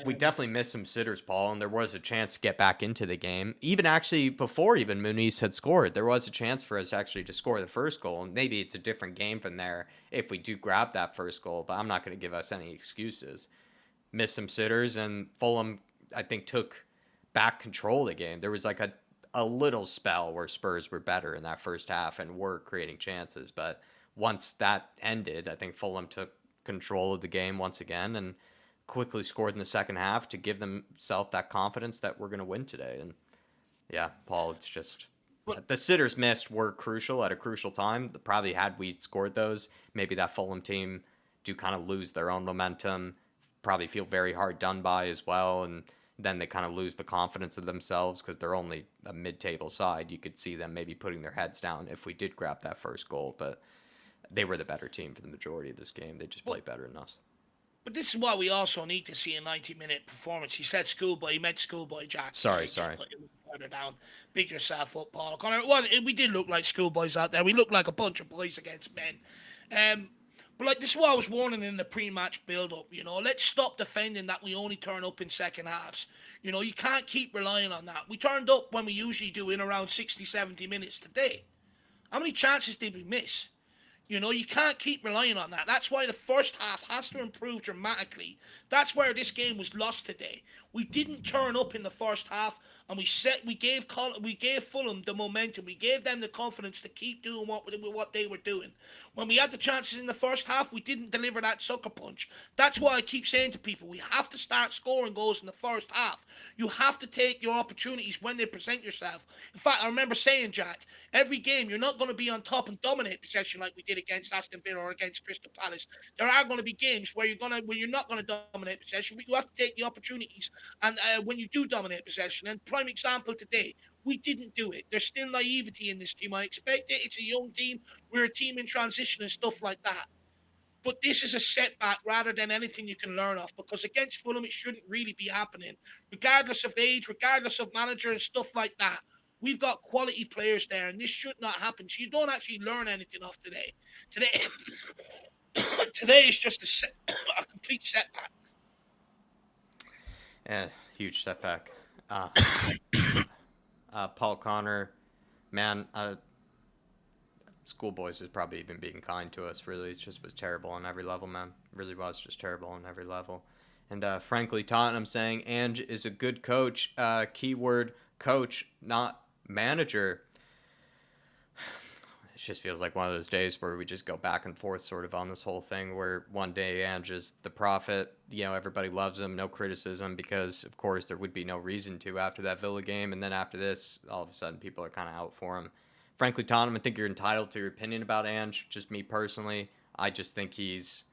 We definitely missed some sitters, Paul, and there was a chance to get back into the game. Even actually before even Muniz had scored, there was a chance for us actually to score the first goal, and maybe it's a different game from there if we do grab that first goal, but I'm not going to give us any excuses. Missed some sitters, and Fulham, I think, took back control of the game. There was like a little spell where Spurs were better in that first half and were creating chances, but once that ended, I think Fulham took control of the game once again and quickly scored in the second half to give themselves that confidence that we're going to win today. And yeah, Paul, it's just the sitters missed were crucial at a crucial time. Probably had we scored those, maybe that Fulham team do kind of lose their own momentum, probably feel very hard done by as well, and then they kind of lose the confidence of themselves because they're only a mid-table side. You could see them maybe putting their heads down if we did grab that first goal, but they were the better team for the majority of this game. They just played better than us. But this is what we also need to see a 90-minute performance. He said schoolboy. He meant schoolboy Jack. Sorry. Just put it further down. Big yourself up, Paul. We did look like schoolboys out there. We looked like a bunch of boys against men. But like, this is what I was warning in the pre-match build-up. Let's stop defending that we only turn up in second halves. You can't keep relying on that. We turned up when we usually do in around 60, 70 minutes today. How many chances did we miss? You can't keep relying on that. That's why the first half has to improve dramatically. That's where this game was lost today. We didn't turn up in the first half, and we gave Fulham the momentum. We gave them the confidence to keep doing what they were doing. When we had the chances in the first half, we didn't deliver that sucker punch. That's why I keep saying to people, we have to start scoring goals in the first half. You have to take your opportunities when they present yourself. In fact, I remember saying, Jack, every game you're not going to be on top and dominate possession like we did against Aston Villa or against Crystal Palace. There are going to be games where you're not going to dominate possession, but you have to take the opportunities. And when you do dominate possession, and prime example today, we didn't do it. There's still naivety in this team. I expect it. It's a young team. We're a team in transition and stuff like that. But this is a setback rather than anything you can learn off, because against Fulham, it shouldn't really be happening. Regardless of age, regardless of manager and stuff like that, we've got quality players there, and this should not happen. So you don't actually learn anything off today. Today is just a complete setback. Yeah, huge setback. Paul Connor, man, schoolboys is probably even being kind to us, really. It just was terrible on every level, man. It really was just terrible on every level. And frankly, Tottenham saying Ange is a good coach, keyword coach, not manager. It just feels like one of those days where we just go back and forth sort of on this whole thing, where one day Ange is the prophet, everybody loves him, no criticism, because of course there would be no reason to after that Villa game, and then after this, all of a sudden people are kind of out for him. Frankly, Tottenham, I think you're entitled to your opinion about Ange. Just me personally, I just think he's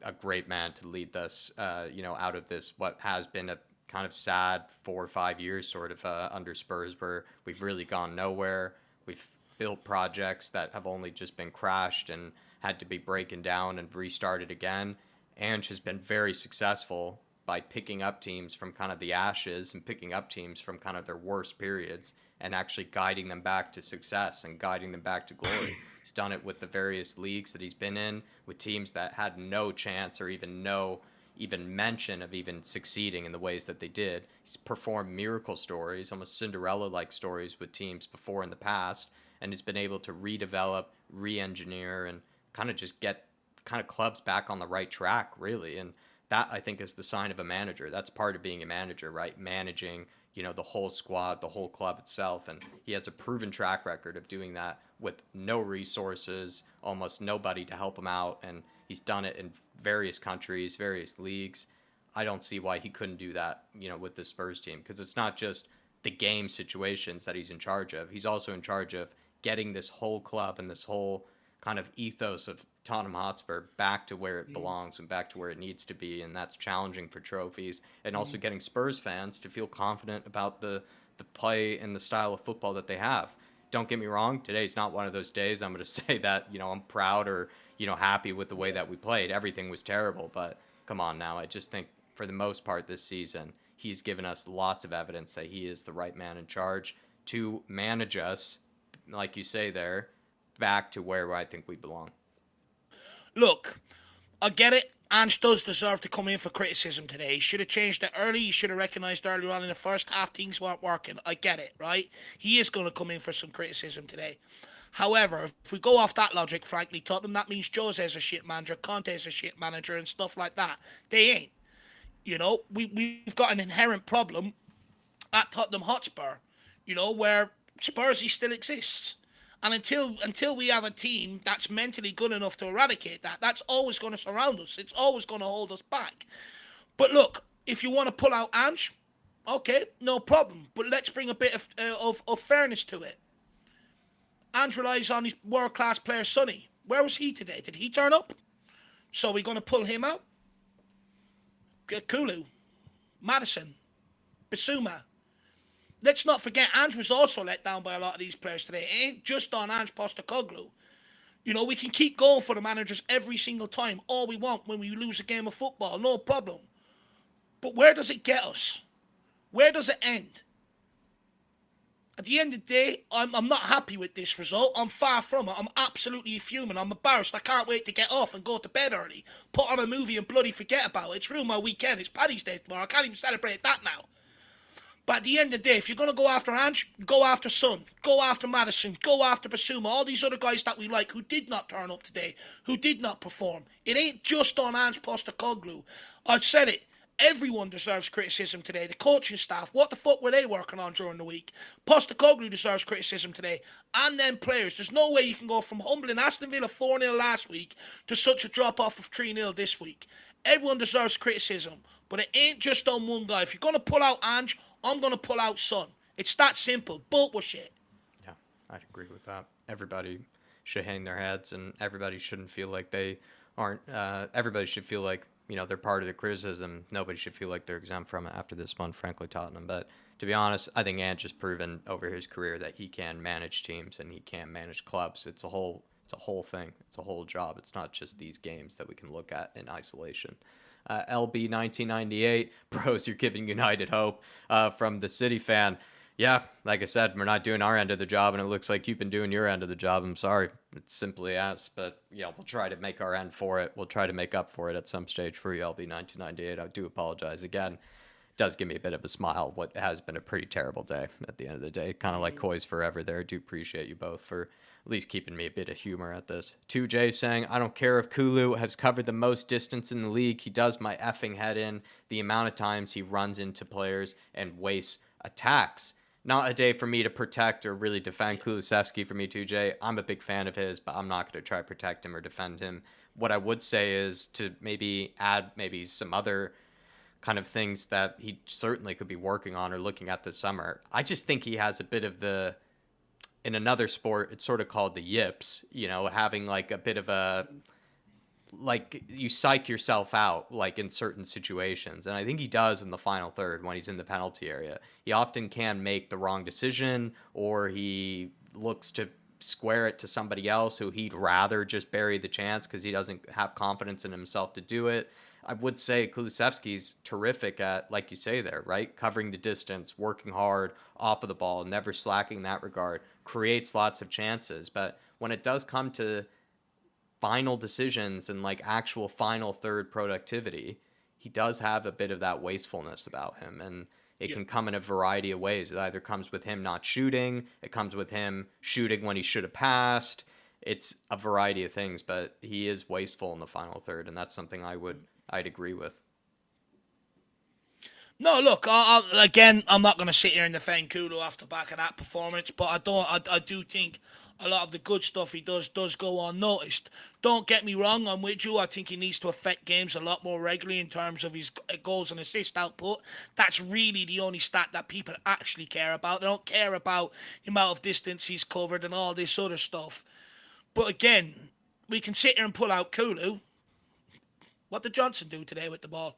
a great man to lead us, out of this, what has been a kind of sad 4 or 5 years sort of under Spurs where we've really gone nowhere. We've built projects that have only just been crashed and had to be broken down and restarted again. Ange has been very successful by picking up teams from kind of the ashes and picking up teams from kind of their worst periods and actually guiding them back to success and guiding them back to glory. He's done it with the various leagues that he's been in, with teams that had no chance or even no even mention of even succeeding in the ways that they did. He's performed miracle stories, almost Cinderella-like stories with teams before in the past, and has been able to redevelop, re-engineer, and kind of just get kind of clubs back on the right track, really. And that, I think, is the sign of a manager. That's part of being a manager, right? Managing, the whole squad, the whole club itself. And he has a proven track record of doing that with no resources, almost nobody to help him out. And he's done it in various countries, various leagues. I don't see why he couldn't do that, with the Spurs team, because it's not just the game situations that he's in charge of. He's also in charge of getting this whole club and this whole kind of ethos of Tottenham Hotspur back to where it belongs and back to where it needs to be, and that's challenging for trophies, and also getting Spurs fans to feel confident about the play and the style of football that they have. Don't get me wrong, today's not one of those days I'm going to say that, I'm proud or, happy with the way that we played. Everything was terrible, but come on now. I just think for the most part this season, he's given us lots of evidence that he is the right man in charge to manage us, like you say there, back to where I think we belong. Look, I get it. Ange does deserve to come in for criticism today. He should have changed it early. He should have recognised earlier on in the first half things weren't working. I get it, right? He is going to come in for some criticism today. However, if we go off that logic, frankly, Tottenham, that means Jose's a shit manager, Conte's a shit manager, and stuff like that. They ain't. We've got an inherent problem at Tottenham Hotspur, where Spursy still exists. And until we have a team that's mentally good enough to eradicate that, that's always going to surround us. It's always going to hold us back. But look, if you want to pull out Ange, okay, no problem. But let's bring a bit of fairness to it. Ange relies on his world-class player, Sonny. Where was he today? Did he turn up? So we're going to pull him out? Kulu, Madison, Bissouma. Let's not forget, Ange was also let down by a lot of these players today. It ain't just on Ange Postecoglou. We can keep going for the managers every single time, all we want when we lose a game of football, no problem. But where does it get us? Where does it end? At the end of the day, I'm not happy with this result. I'm far from it. I'm absolutely fuming. I'm embarrassed. I can't wait to get off and go to bed early. Put on a movie and bloody forget about it. It's ruined my weekend. It's Paddy's Day tomorrow. I can't even celebrate that now. But at the end of the day, if you're going to go after Ange, go after Son, go after Madison, go after Bissouma, all these other guys that we like who did not turn up today, who did not perform. It ain't just on Ange Postecoglou. I've said it. Everyone deserves criticism today. The coaching staff, what the fuck were they working on during the week? Postecoglou deserves criticism today. And then players. There's no way you can go from humbling Aston Villa 4-0 last week to such a drop-off of 3-0 this week. Everyone deserves criticism. But it ain't just on one guy. If you're going to pull out Ange, I'm going to pull out Son. It's that simple. Bullshit. Yeah, I'd agree with that. Everybody should hang their heads, and everybody shouldn't feel like they aren't. Everybody should feel like, they're part of the criticism. Nobody should feel like they're exempt from it after this one, frankly, Tottenham. But to be honest, I think Ange has proven over his career that he can manage teams and he can manage clubs. It's a whole thing. It's a whole job. It's not just these games that we can look at in isolation. LB 1998, bros, you're giving United hope from the City fan. Yeah, like I said, we're not doing our end of the job, and it looks like you've been doing your end of the job. I'm sorry. It's simply as, but we'll try to make our end for it. We'll try to make up for it at some stage for you, LB 1998. I do apologize again. It does give me a bit of a smile. What has been a pretty terrible day at the end of the day. Kind of like Coy's forever there. I do appreciate you both for at least keeping me a bit of humor at this. 2J saying, I don't care if Kulu has covered the most distance in the league. He does my effing head in. The amount of times he runs into players and wastes attacks. Not a day for me to protect or really defend Kulusevski for me, 2J. I'm a big fan of his, but I'm not going to try to protect him or defend him. What I would say is to maybe add maybe some other kind of things that he certainly could be working on or looking at this summer. I just think he has a bit of the, in another sport, it's sort of called the yips, having like a bit of a like you psych yourself out like in certain situations, and I think he does in the final third when he's in the penalty area. He often can make the wrong decision, or he looks to square it to somebody else who he'd rather just bury the chance because he doesn't have confidence in himself to do it. I would say Kulusevski's terrific at, like you say there, right? Covering the distance, working hard off of the ball, never slacking in that regard, creates lots of chances. But when it does come to final decisions and like actual final third productivity, he does have a bit of that wastefulness about him. And it Yeah. can come in a variety of ways. It either comes with him not shooting, it comes with him shooting when he should have passed. It's a variety of things, but he is wasteful in the final third, and that's something I'd agree with. No, look, again, I'm not going to sit here and defend Kulu off the back of that performance, but I do think a lot of the good stuff he does go unnoticed. Don't get me wrong, I'm with you. I think he needs to affect games a lot more regularly in terms of his goals and assist output. That's really the only stat that people actually care about. They don't care about the amount of distance he's covered and all this other stuff. But again, we can sit here and pull out Kulu. What did Johnson do today with the ball?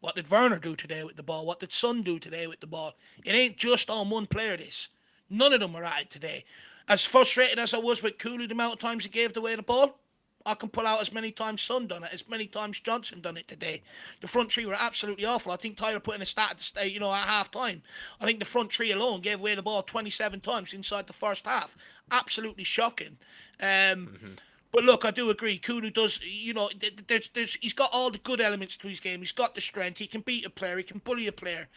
What did Werner do today with the ball? What did Son do today with the ball? It ain't just on one player, this. None of them were at it today. As frustrated as I was with Kulu, the amount of times he gave away the ball, I can pull out as many times Son done it, as many times Johnson done it today. The front three were absolutely awful. I think Tyler put in a stat at half time. I think the front three alone gave away the ball 27 times inside the first half. Absolutely shocking. But look, I do agree. Kulu does, he's got all the good elements to his game. He's got the strength. He can beat a player. He can bully a player.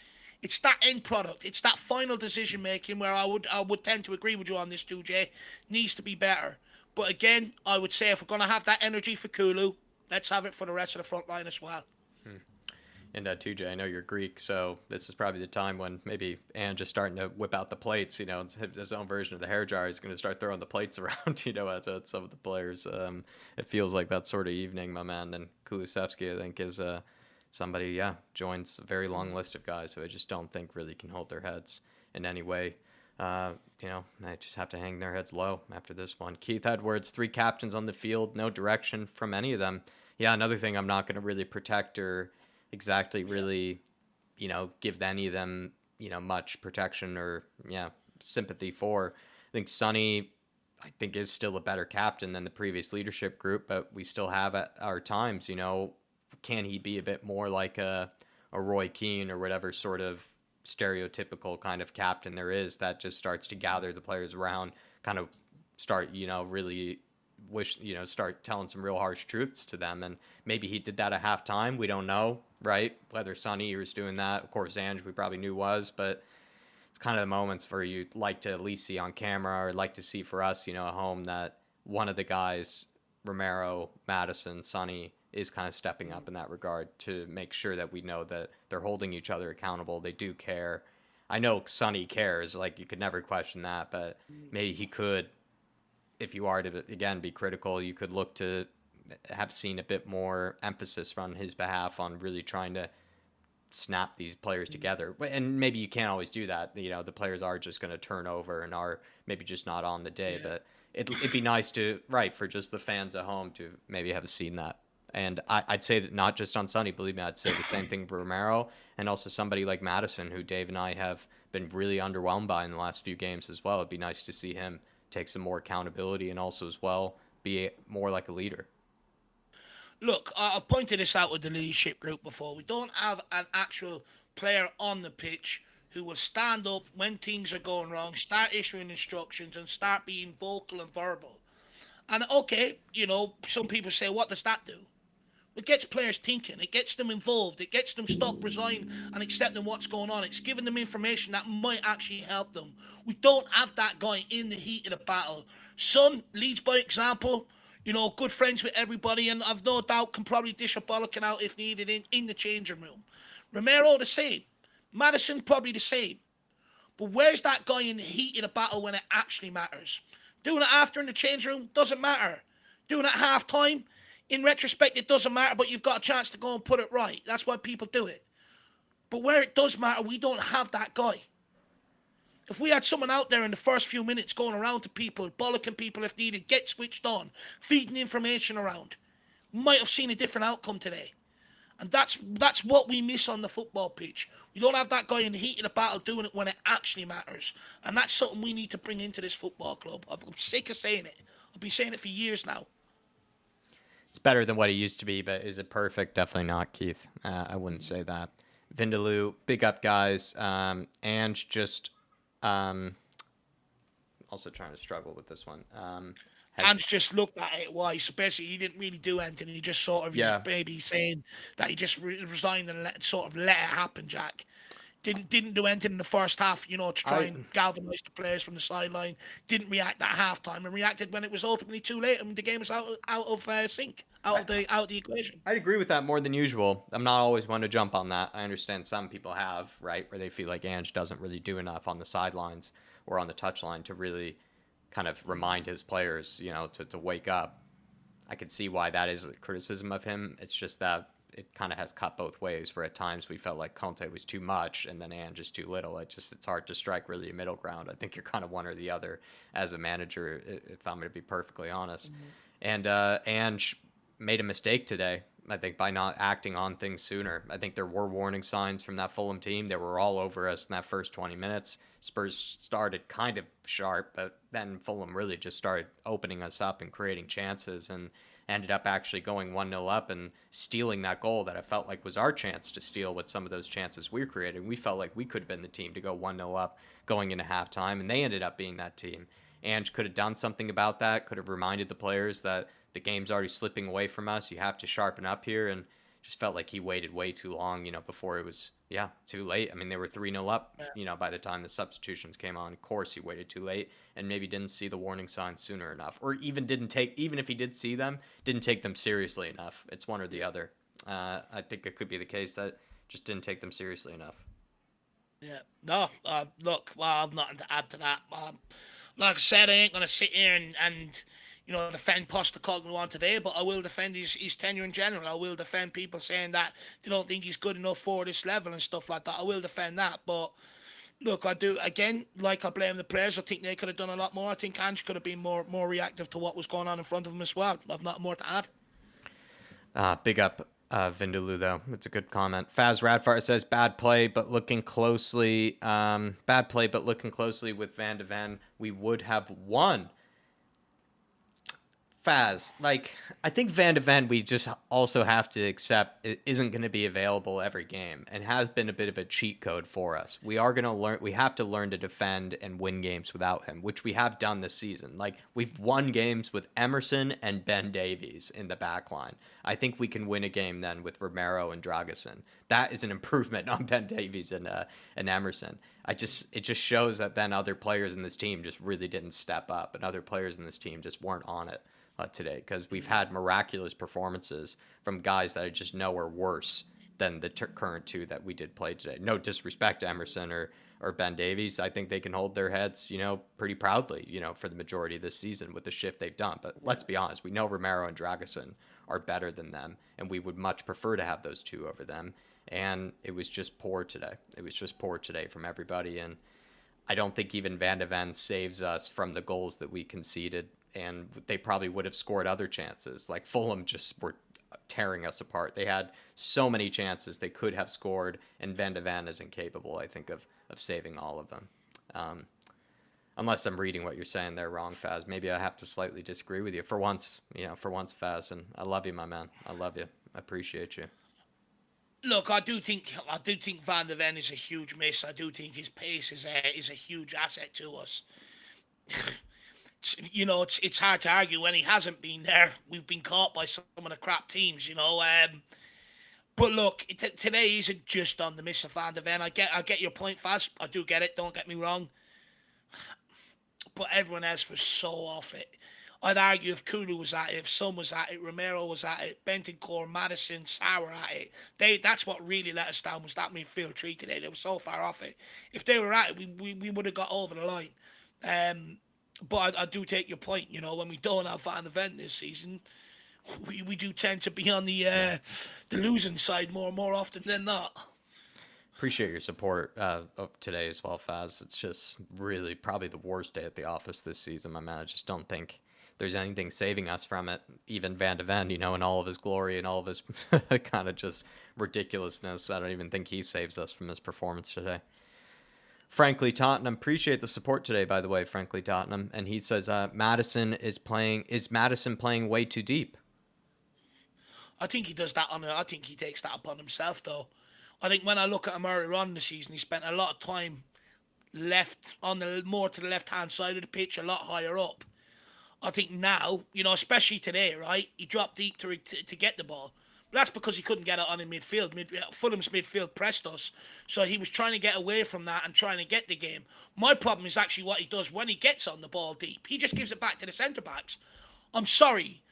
It's that end product. It's that final decision making where I would tend to agree with you on this, 2J. Needs to be better. But again, I would say if we're going to have that energy for Kulu, let's have it for the rest of the front line as well. And 2J, I know you're Greek, so this is probably the time when maybe Ange just starting to whip out the plates. His own version of the hair dryer. He's going to start throwing the plates around, at some of the players. It feels like that sort of evening, my man. And Kulusevski, I think, is somebody, joins a very long list of guys who I just don't think really can hold their heads in any way. They just have to hang their heads low after this one. Keith Edwards, 3 captains on the field, no direction from any of them. Yeah, another thing I'm not going to really protect or exactly really, give any of them, much protection or, sympathy for. I think Sonny, is still a better captain than the previous leadership group, but we still have at our times, can he be a bit more like a Roy Keane or whatever sort of stereotypical kind of captain there is that just starts to gather the players around, kind of start, really start telling some real harsh truths to them. And maybe he did that at halftime. We don't know, right? Whether Sonny was doing that. Of course, Ange, we probably knew was, but it's kind of the moments where you like to at least see on camera or like to see for us, at home, that one of the guys, Romero, Madison, Sonny, is kind of stepping up in that regard to make sure that we know that they're holding each other accountable. They do care. I know Sonny cares. Like, you could never question that, but maybe he could, if you are to, again, be critical, you could look to have seen a bit more emphasis on his behalf on really trying to snap these players together. And maybe you can't always do that. The players are just going to turn over and are maybe just not on the day. But it'd be nice to, right, for just the fans at home to maybe have seen that. And I'd say that not just on Sonny, believe me, I'd say the same thing for Romero and also somebody like Madison, who Dave and I have been really underwhelmed by in the last few games as well. It'd be nice to see him take some more accountability and also as well be more like a leader. Look, I've pointed this out with the leadership group before. We don't have an actual player on the pitch who will stand up when things are going wrong, start issuing instructions, and start being vocal and verbal. And okay, some people say, what does that do? It gets players thinking. It gets them involved. It gets them stop, resign, and accepting what's going on. It's giving them information that might actually help them. We don't have that guy in the heat of the battle. Son leads by example. Good friends with everybody, and I've no doubt can probably dish a bollocking out if needed in the changing room. Romero, the same. Madison, probably the same. But where's that guy in the heat of the battle when it actually matters? Doing it after in the change room doesn't matter. Doing it at half time, in retrospect, it doesn't matter, but you've got a chance to go and put it right. That's why people do it. But where it does matter, we don't have that guy. If we had someone out there in the first few minutes going around to people, bollocking people if needed, get switched on, feeding information around, might have seen a different outcome today. And that's what we miss on the football pitch. We don't have that guy in the heat of the battle doing it when it actually matters. And that's something we need to bring into this football club. I'm sick of saying it. I've been saying it for years now. It's better than what it used to be, but is it perfect? Definitely not, Keith. I wouldn't say that. Vindaloo, big up, guys. And just also trying to struggle with this one. And just looked at it why. So basically, he didn't really do anything. He just sort of, Yeah. maybe saying that he just resigned and let it happen, Jack. Didn't do anything in the first half, to try and galvanise the players from the sideline. Didn't react at halftime and reacted when it was ultimately too late and the game was out of sync, out of the equation. I'd agree with that more than usual. I'm not always one to jump on that. I understand some people have, right, where they feel like Ange doesn't really do enough on the sidelines or on the touchline to really kind of remind his players, to wake up. I could see why that is a criticism of him. It's just that it kind of has cut both ways, where at times we felt like Conte was too much and then Ange is too little. It's hard to strike really a middle ground. I think you're kind of one or the other as a manager, if I'm going to be perfectly honest. Mm-hmm. And Ange made a mistake today, I think, by not acting on things sooner. I think there were warning signs from that Fulham team. They were all over us in that first 20 minutes. Spurs started kind of sharp, but then Fulham really just started opening us up and creating chances and ended up actually going 1-0 up and stealing that goal that I felt like was our chance to steal with some of those chances we created. We felt like we could have been the team to go 1-0 up going into halftime, and they ended up being that team. Ange could have done something about that, could have reminded the players that the game's already slipping away from us. You have to sharpen up here, and just felt like he waited way too long, before it was, too late. I mean, they were 3-0 up, by the time the substitutions came on. Of course, he waited too late and maybe didn't see the warning signs sooner enough, or even if he did see them, didn't take them seriously enough. It's one or the other. I think it could be the case that just didn't take them seriously enough. Yeah. No, look, well, I've nothing to add to that. Like I said, I ain't going to sit here and defend Postecoglou on today, but I will defend his tenure in general. I will defend people saying that they don't think he's good enough for this level and stuff like that. I will defend that. But look, I do, again, like I blame the players. I think they could have done a lot more. I think Ange could have been more reactive to what was going on in front of him as well. I've nothing more to add. Big up Vindaloo, though. It's a good comment. Faz Radfire says, bad play, but looking closely with Van de Ven, we would have won. Faz, I think Van de Ven, we just also have to accept it isn't going to be available every game and has been a bit of a cheat code for us. We have to learn to defend and win games without him, which we have done this season. We've won games with Emerson and Ben Davies in the back line. I think we can win a game then with Romero and Dragusin. That is an improvement on Ben Davies and Emerson. It just shows that then other players in this team just really didn't step up, and other players in this team just weren't on it today, because we've had miraculous performances from guys that I just know are worse than the current two that we did play today. No disrespect to Emerson or Ben Davies. I think they can hold their heads, pretty proudly, for the majority of this season with the shift they've done. But let's be honest, we know Romero and Dragusin are better than them, and we would much prefer to have those two over them. And it was just poor today. It was just poor today from everybody. And I don't think even Van de Ven saves us from the goals that we conceded. And they probably would have scored other chances. Fulham just were tearing us apart. They had so many chances they could have scored, and Van de Ven is incapable, I think, of saving all of them. Unless I'm reading what you're saying there wrong, Faz. Maybe I have to slightly disagree with you. For once, Faz, and I love you, my man. I love you. I appreciate you. Look, I do think Van de Ven is a huge miss. I do think his pace is a huge asset to us. It's hard to argue when he hasn't been there. We've been caught by some of the crap teams, But look, today isn't just on the miss of Van de Ven. I get your point, Faz. I do get it. Don't get me wrong. But everyone else was so off it. I'd argue if Kulu was at it, if Son was at it, Romero was at it, Bentancur, Madison, Sarr were at it. That's what really let us down, was that midfield three today. They were so far off it. If they were at it, we would have got over the line. But I do take your point. When we don't have Van de Ven this season, we do tend to be on the losing side more often than not. Appreciate your support of today as well, Faz. It's just really probably the worst day at the office this season, my man. I just don't think there's anything saving us from it. Even Van de Ven, in all of his glory and all of his kind of just ridiculousness, I don't even think he saves us from his performance today. Frankly Tottenham, appreciate the support today, by the way, Frankly Tottenham. And he says, is Madison playing way too deep? I think he does that I think he takes that upon himself, though. I think when I look at him earlier on in the season, he spent a lot of time more to the left hand side of the pitch, a lot higher up. I think now, especially today, right? He dropped deep to get the ball. But that's because he couldn't get it on in midfield. Fulham's midfield pressed us. So he was trying to get away from that and trying to get the game. My problem is actually what he does when he gets on the ball deep. He just gives it back to the centre-backs. I'm sorry,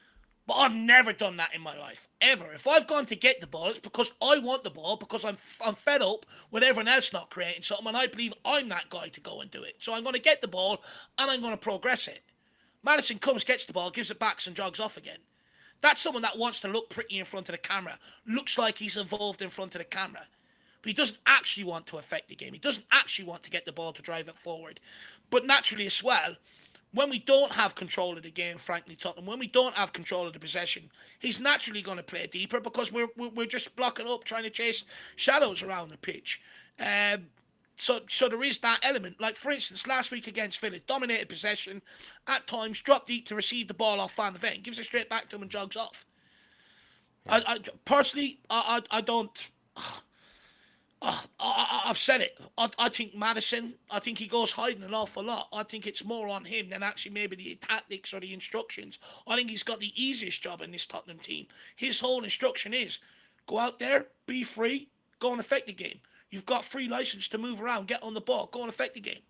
but I've never done that in my life, ever. If I've gone to get the ball, it's because I want the ball, because I'm fed up with everyone else not creating something, and I believe I'm that guy to go and do it. So I'm going to get the ball, and I'm going to progress it. Madison comes, gets the ball, gives it back, and jogs off again. That's someone that wants to look pretty in front of the camera, looks like he's involved in front of the camera. But he doesn't actually want to affect the game. He doesn't actually want to get the ball to drive it forward. But naturally as well, when we don't have control of the game, frankly, Tottenham, when we don't have control of the possession, he's naturally going to play deeper, because we're just blocking up, trying to chase shadows around the pitch. So there is that element. Like, for instance, last week against Villa, dominated possession, at times dropped deep to receive the ball off Van de Ven, gives it straight back to him and jogs off. I personally, I don't... I've said it. I think Madison, I think he goes hiding an awful lot. I think it's more on him than actually maybe the tactics or the instructions. I think he's got the easiest job in this Tottenham team. His whole instruction is, go out there, be free, go and affect the game. You've got free license to move around, get on the ball, go and affect the game.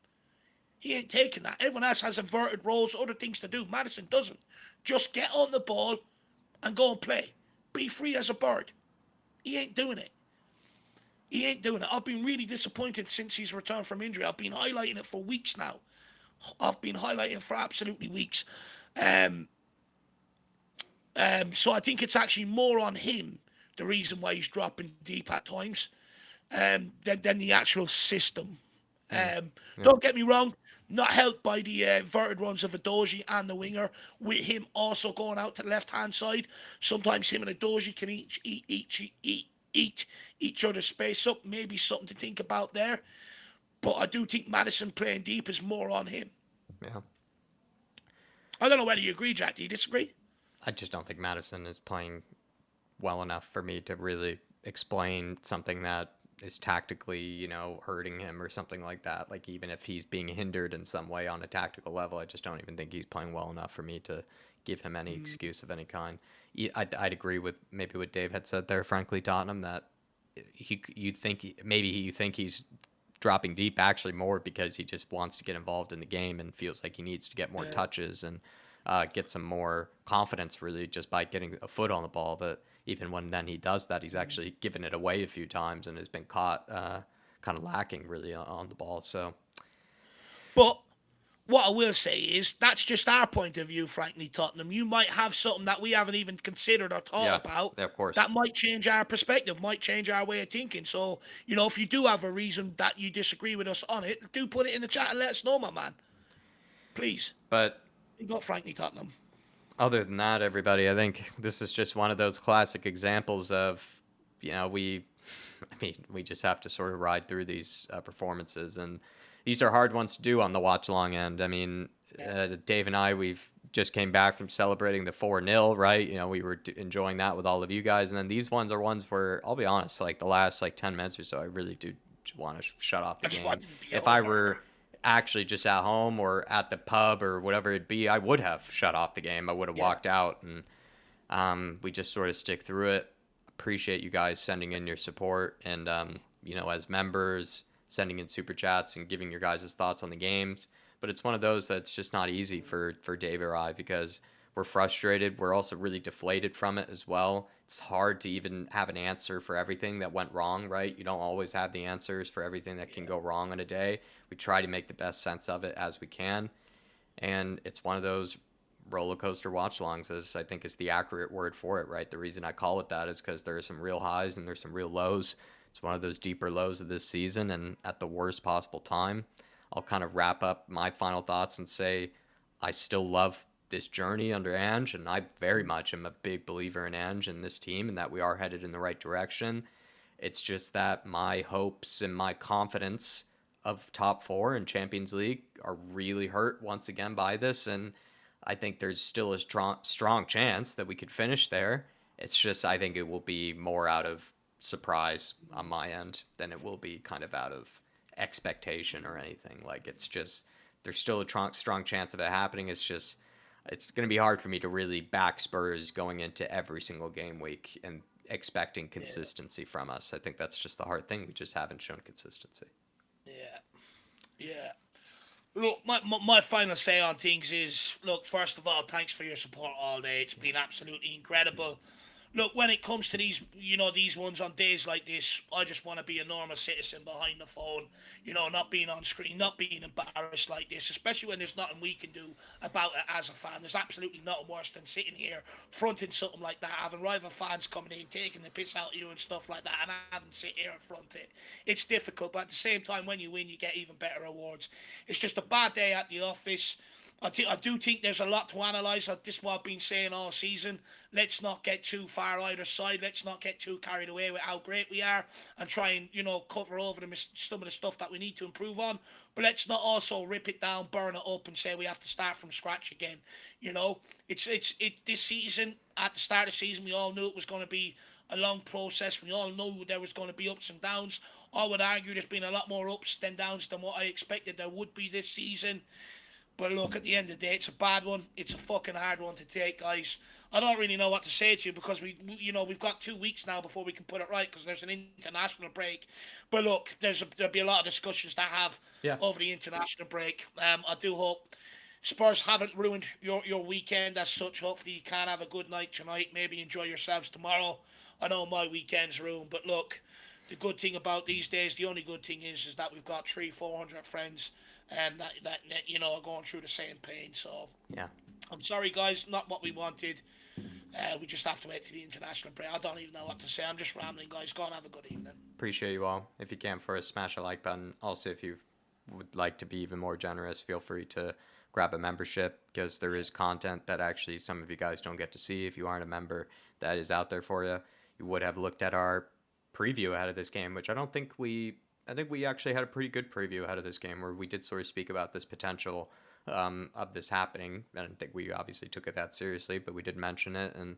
He ain't taking that. Everyone else has inverted roles, other things to do. Madison doesn't. Just get on the ball and go and play. Be free as a bird. He ain't doing it. He ain't doing it. I've been really disappointed since he's returned from injury. I've been highlighting it for weeks now. I've been highlighting it for absolutely weeks. So I think it's actually more on him, the reason why he's dropping deep at times, than the actual system. Don't get me wrong, not helped by the inverted runs of Adoji and the winger, with him also going out to the left-hand side. Sometimes him and Adoji can eat each other's space up. Maybe something to think about there. But I do think Madison playing deep is more on him. Yeah. I don't know whether you agree, Jack. Do you disagree? I just don't think Madison is playing well enough for me to really explain something that is tactically, hurting him or something like that. Like, even if he's being hindered in some way on a tactical level, I just don't even think he's playing well enough for me to give him any excuse of any kind. I'd agree with maybe what Dave had said there, frankly, Tottenham, that you think he's dropping deep actually more because he just wants to get involved in the game and feels like he needs to get more touches and get some more confidence, really, just by getting a foot on the ball. But even when then he does that, he's actually given it away a few times and has been caught kind of lacking really on the ball. So, but what I will say is that's just our point of view, frankly, Tottenham. You might have something that we haven't even considered or thought about. Yeah, of course. That might change our perspective, might change our way of thinking. So, if you do have a reason that you disagree with us on it, do put it in the chat and let us know, my man. Please. But you got frankly, Tottenham. Other than that, everybody, I think this is just one of those classic examples of, we just have to sort of ride through these performances, and these are hard ones to do on the watch long end. I mean, Dave and I, we've just came back from celebrating the 4-0, right? We were enjoying that with all of you guys, and then these ones are ones where, I'll be honest, like the last 10 minutes or so, I really do want to shut off the game. If I were actually just at home or at the pub or whatever it'd be, I would have shut off the game. I would have walked out, and we just sort of stick through it. Appreciate you guys sending in your support, and as members, sending in super chats and giving your guys' thoughts on the games. But it's one of those that's just not easy for Dave or I, because we're frustrated. We're also really deflated from it as well. It's hard to even have an answer for everything that went wrong, right? You don't always have the answers for everything that can go wrong in a day. We try to make the best sense of it as we can. And it's one of those roller coaster watch-alongs, as I think is the accurate word for it, right? The reason I call it that is because there are some real highs and there's some real lows. It's one of those deeper lows of this season, and at the worst possible time. I'll kind of wrap up my final thoughts and say I still love this journey under Ange, and I very much am a big believer in Ange and this team, and that we are headed in the right direction. It's just that my hopes and my confidence of top four in Champions League are really hurt once again by this, and I think there's still a strong chance that we could finish there. It's just I think it will be more out of surprise on my end than it will be kind of out of expectation or anything. Like it's just there's still a strong chance of it happening. It's just it's going to be hard for me to really back Spurs going into every single game week and expecting consistency from us. I think that's just the hard thing. We just haven't shown consistency. Yeah. Yeah. Look, my final say on things is, look, first of all, thanks for your support all day. It's been absolutely incredible. Look, when it comes to these, these ones on days like this, I just want to be a normal citizen behind the phone, not being on screen, not being embarrassed like this, especially when there's nothing we can do about it as a fan. There's absolutely nothing worse than sitting here fronting something like that, having rival fans coming in, taking the piss out of you and stuff like that, and having to sit here and front it. It's difficult, but at the same time, when you win, you get even better rewards. It's just a bad day at the office. I do think there's a lot to analyse. This is what I've been saying all season. Let's not get too far either side. Let's not get too carried away with how great we are and try and, cover over some of the stuff that we need to improve on. But let's not also rip it down, burn it up and say we have to start from scratch again. It's this season, at the start of the season, we all knew it was going to be a long process. We all knew there was going to be ups and downs. I would argue there's been a lot more ups than downs than what I expected there would be this season. But look, at the end of the day, it's a bad one. It's a fucking hard one to take, guys. I don't really know what to say to you because we've got 2 weeks now before we can put it right because there's an international break. But look, there'll be a lot of discussions to have over the international break. I do hope Spurs haven't ruined your weekend as such. Hopefully you can have a good night tonight. Maybe enjoy yourselves tomorrow. I know my weekend's ruined, but look, the good thing about these days, the only good thing is that we've got 300-400 friends that are going through the same pain. So yeah, I'm sorry, guys, not what we wanted. We just have to wait to the international break. I don't even know what to say. I'm just rambling, guys. Go and have a good evening. Appreciate you all. If you can, first smash a like button. Also, if you would like to be even more generous, feel free to grab a membership because there is content that actually some of you guys don't get to see. If you aren't a member, that is out there for you. You would have looked at our preview ahead of this game, which I think we actually had a pretty good preview ahead of this game where we did sort of speak about this potential of this happening. I don't think we obviously took it that seriously, but we did mention it, and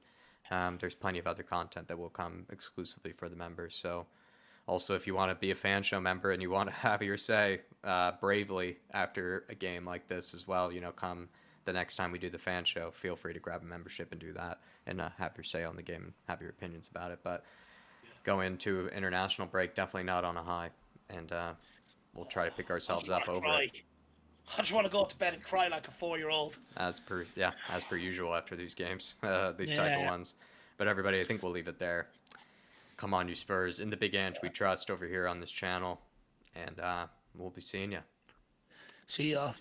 there's plenty of other content that will come exclusively for the members. So also, if you want to be a fan show member and you want to have your say bravely after a game like this as well, come the next time we do the fan show, feel free to grab a membership and do that and have your say on the game and have your opinions about it. But go into international break definitely not on a high, and we'll try to pick ourselves up over it. I just want to go to bed and cry like a 4-year-old. As per usual after these games, these type of ones. But everybody, I think we'll leave it there. Come on, you Spurs. In the Big Ange we trust over here on this channel, and we'll be seeing you. See ya.